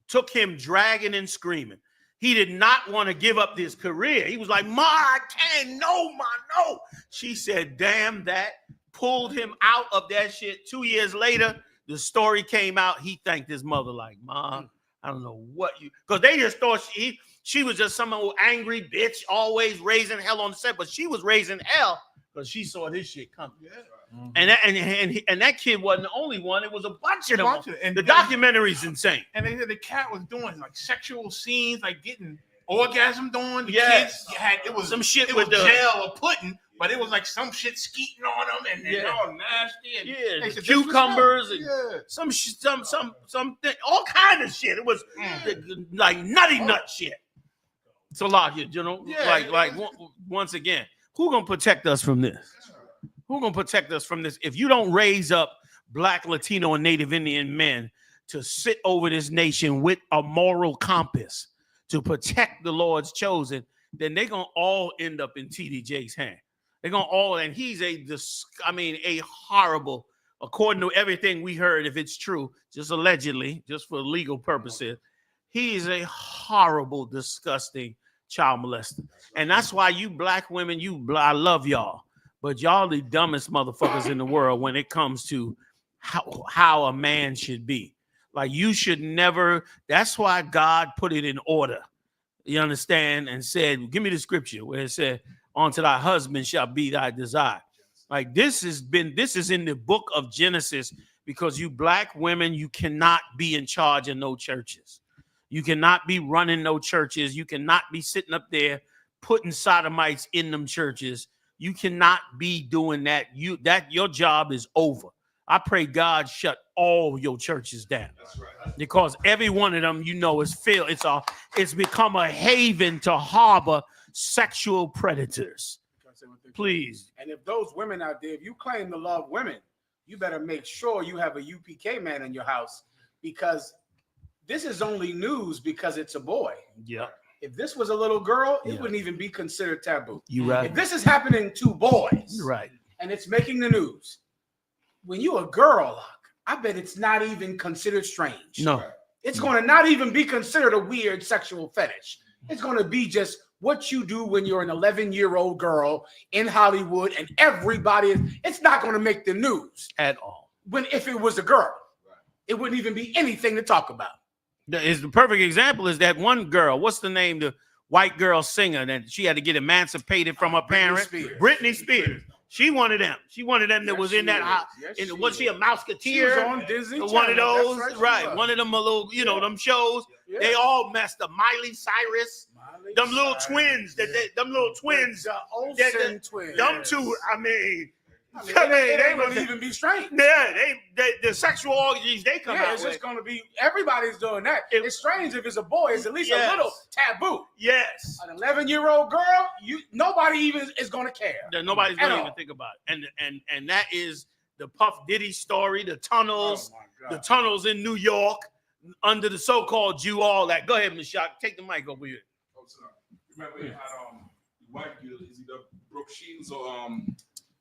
took him dragging and screaming. He did not want to give up his career. He was like, Ma, I can't, no. She said, damn that. Pulled him out of that shit. 2 years later, the story came out. He thanked his mother like, Ma, I don't know what you, because they just thought she was just some old angry bitch, always raising hell on the set, but she was raising hell because she saw this shit coming. And that kid wasn't the only one. It was a bunch of them. And the documentary's insane. And they said the cat was doing like sexual scenes, like getting orgasm doing. The kids had it was some shit it with was the gel or pudding, but it was like some shit skeeting on them and all nasty. And they said, this was cucumbers hell. and some all kind of shit. It was like nutty nut shit. It's a lot here, you know. Once again, who gonna protect us from this? Who gonna protect us from this? If you don't raise up Black, Latino, and Native Indian men to sit over this nation with a moral compass to protect the Lord's chosen, then they're gonna all end up in TD Jakes' hand. They're gonna all, and he's a horrible, according to everything we heard, if it's true, just allegedly, just for legal purposes, he is a horrible, disgusting child molester. And that's why you black women, I love y'all, but y'all the dumbest motherfuckers in the world when it comes to how a man should be. Like you should never, that's why God put it in order. You understand? And said, give me the scripture where it said, unto thy husband shall be thy desire. Like this is in the book of Genesis, because you black women, you cannot be in charge of no churches. You cannot be running no churches. You cannot be sitting up there putting sodomites in them churches. You cannot be doing that. Your job is over. I pray God shut all your churches down. That's right. Because every one of them, is filled. It's become a haven to harbor sexual predators. Please. And if those women out there, if you claim to love women, you better make sure you have a UPK man in your house, because this is only news because it's a boy. Yeah. If this was a little girl, it wouldn't even be considered taboo. You right. If this is happening to boys, You're right, and it's making the news, when you a girl, I bet it's not even considered strange. No. It's going to not even be considered a weird sexual fetish. It's going to be just what you do when you're an 11-year-old girl in Hollywood, and everybody it's not going to make the news at all. If it was a girl, it wouldn't even be anything to talk about. The perfect example is that one girl. What's the name? The white girl singer that she had to get emancipated from her parents. Britney Spears. She one of them. She one of them that was in that. Was she a Mouseketeer? She was on Disney one of Channel. those, right? One of them little, them shows. Yeah. They all messed up. Miley Cyrus, them little twins. Them twins. The Olsen twins. Them two. They won't even be straight. Yeah, the sexual orgies they come out it's with. just going to be, everybody's doing that. It's strange if it's a boy. It's at least a little taboo. Yes. An 11-year-old girl, nobody even is going to care. Nobody's going to even think about it. And that is the Puff Diddy story, the tunnels in New York under the so-called Jew, all that. Go ahead, mashiach. Take the mic over here. Remember, you had white girl, is it Brooke Shields or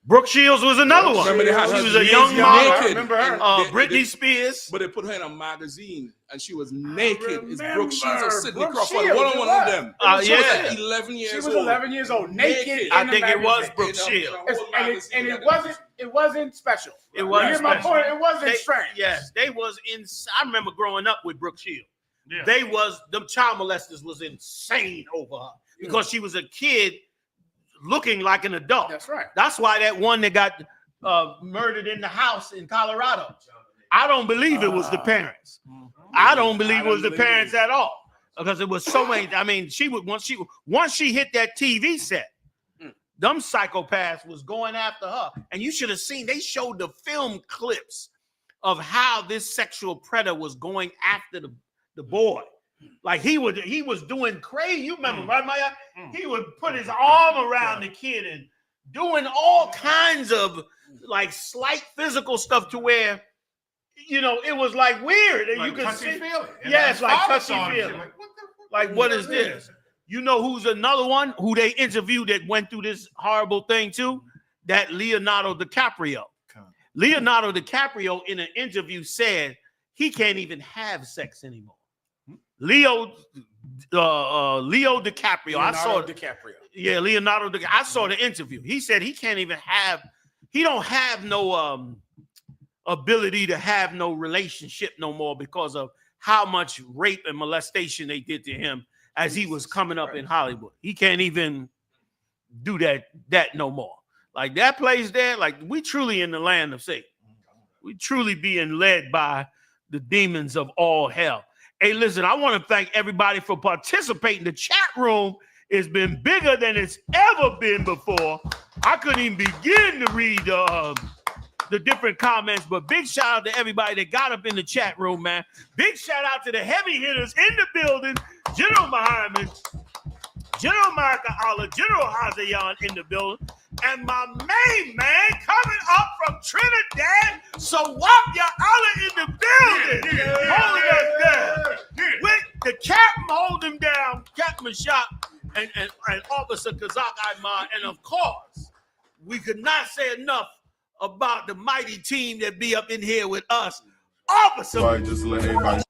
Brooke Shields was another one. Remember they had She her was a naked. young model. I remember her. Britney Spears. But they put her in a magazine and she was naked. It's Brooke Shields remember or Sidney Brooke Crawford. Shields, One of them. She was like 11 years old. She was 11 years old, naked. I in think the it was magazine. Brooke Shields. And it wasn't special. It wasn't Here's my special. point. It wasn't strange. Yes, they was in. I remember growing up with Brooke Shields. Yeah. They was, them child molesters was insane over her because she was a kid looking like an adult. That's right. That's why that one that got murdered in the house in Colorado. I don't believe it was the parents. I don't believe it was the parents at all because it was so many. I mean, she would once she hit that TV set, them psychopaths was going after her, and you should have seen. They showed the film clips of how this sexual predator was going after the boy. Like he was doing crazy. You remember, right, Maya? He would put his arm around the kid and doing all kinds of like slight physical stuff to where, you know, it was like weird. And Like you could touchy see, feely. And yeah, then it's like father touchy saw it, feely. like, Like, what is this? You know who's another one who they interviewed that went through this horrible thing too? That Leonardo DiCaprio. Leonardo DiCaprio in an interview said he can't even have sex anymore. Leo DiCaprio. I saw DiCaprio. Yeah, Leonardo DiCaprio. I saw the interview. He said he can't even have. He don't have no ability to have no relationship no more because of how much rape and molestation they did to him as he was coming up in Hollywood. He can't even do that no more. Like that place there, like we truly in the land of Satan. We truly being led by the demons of all hell. Hey, listen, I want to thank everybody for participating. The chat room has been bigger than it's ever been before. I couldn't even begin to read the different comments, but big shout out to everybody that got up in the chat room, man. Big shout out to the heavy hitters in the building, General Muhammad, General Micah Allah, General Hazayan in the building, and my main man coming up from Trinidad, so walk your Allah in the building, holding us down. With the captain holding him down, Captain Mashiach and Officer Kazak Ayman, and of course, we could not say enough about the mighty team that be up in here with us. Officer, right, just let everybody.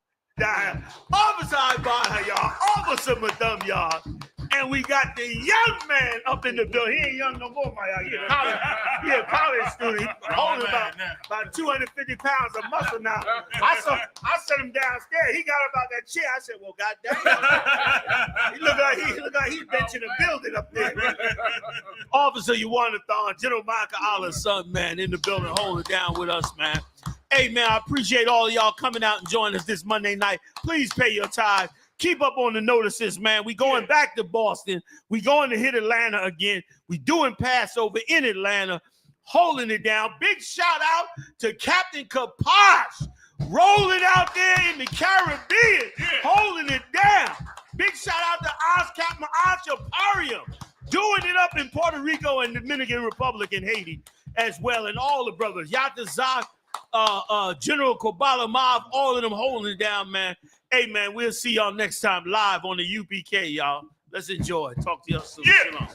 Officer Ayman, y'all. Officer Madam, y'all. And we got the young man up in the building. He ain't young no more, my He a college student. He holding about 250 pounds of muscle now. I set him downstairs. He got about that chair. I said, well, goddamn. He look like he's benching a building up there. Officer Yuwanathon, General Micah Allah's son, man, in the building, holding it down with us, man. Hey, man, I appreciate all of y'all coming out and joining us this Monday night. Please pay your tithe. Keep up on the notices, man. We going back to Boston. We going to hit Atlanta again. We doing Passover in Atlanta, holding it down. Big shout out to Captain Kaposh, rolling out there in the Caribbean, holding it down. Big shout out to Captain Ashaparium, doing it up in Puerto Rico and Dominican Republic and Haiti as well, and all the brothers. Yatazak, General Kobala Mob, all of them holding it down, man. Hey, man, we'll see y'all next time live on the UPK, y'all. Let's enjoy. Talk to y'all soon. Shalom.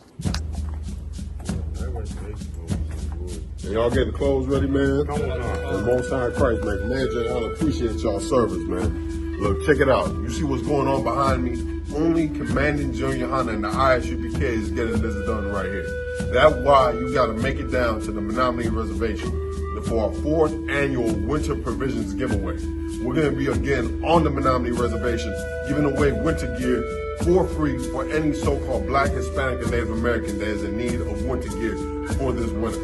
Y'all getting the clothes ready, man? The Most High Christ, man. Commander, I appreciate y'all service, man. Look, check it out. You see what's going on behind me? Only Commanding General YAHANNA and the I.S.U.P.K is getting this done right here. That's why you got to make it down to the Menominee Reservation for our 4th annual winter provisions giveaway. We're going to be again on the Menominee Reservation giving away winter gear for free for any so-called Black, Hispanic, and Native American that is in need of winter gear for this winter.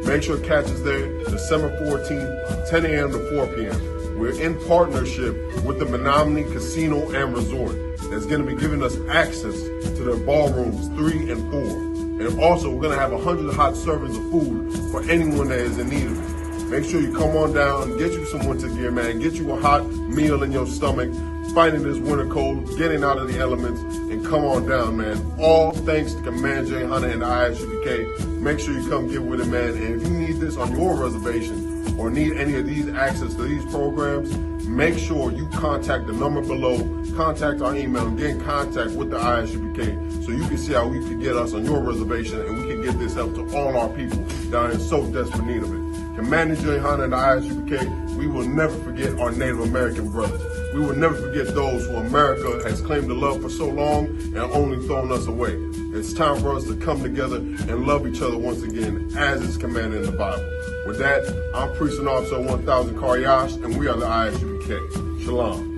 Make sure to catch us there December 14th, 10 a.m. to 4 p.m. We're in partnership with the Menominee Casino and Resort that's going to be giving us access to their ballrooms 3 and 4. And also, we're going to have 100 hot servings of food for anyone that is in need of it. Make sure you come on down, get you some winter gear, man. Get you a hot meal in your stomach, fighting this winter cold, getting out of the elements, and come on down, man. All thanks to Commander YAHANNA and the I.S.U.P.K. Make sure you come get with it, man. And if you need this on your reservation or need any of these access to these programs, make sure you contact the number below, contact our email, and get in contact with the I.S.U.P.K. so you can see how we can get us on your reservation and we can get this help to all our people down in so desperate need of it. Commanding YAHANNA and the I.S.U.P.K, we will never forget our Native American brothers. We will never forget those who America has claimed to love for so long and only thrown us away. It's time for us to come together and love each other once again, as is commanded in the Bible. With that, I'm Priest and Officer 1000 Karyash, and we are the I.S.U.P.K. Shalom.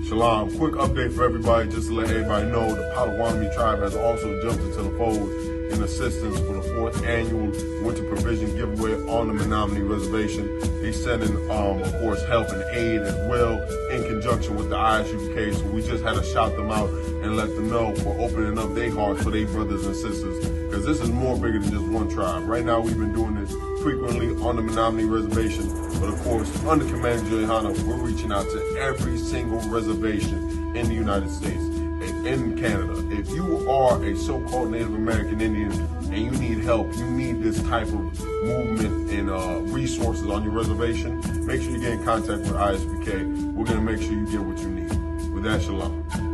Shalom. Quick update for everybody, just to let everybody know, the Potawatomi tribe has also jumped into the fold in assistance for the 4th annual Winter Provision Giveaway on the Menominee Reservation. They send in, of course, help and aid as well in conjunction with the I.S.U.P.K. So we just had to shout them out and let them know for opening up their hearts for their brothers and sisters, because this is more bigger than just one tribe. Right now, we've been doing this frequently on the Menominee Reservation, but of course, under Commander YAHANNA, we're reaching out to every single reservation in the United States and in Canada. If you are a so-called Native American Indian and you need help, you need this type of movement and resources on your reservation, make sure you get in contact with I.S.U.P.K. We're going to make sure you get what you need. With that, shalom.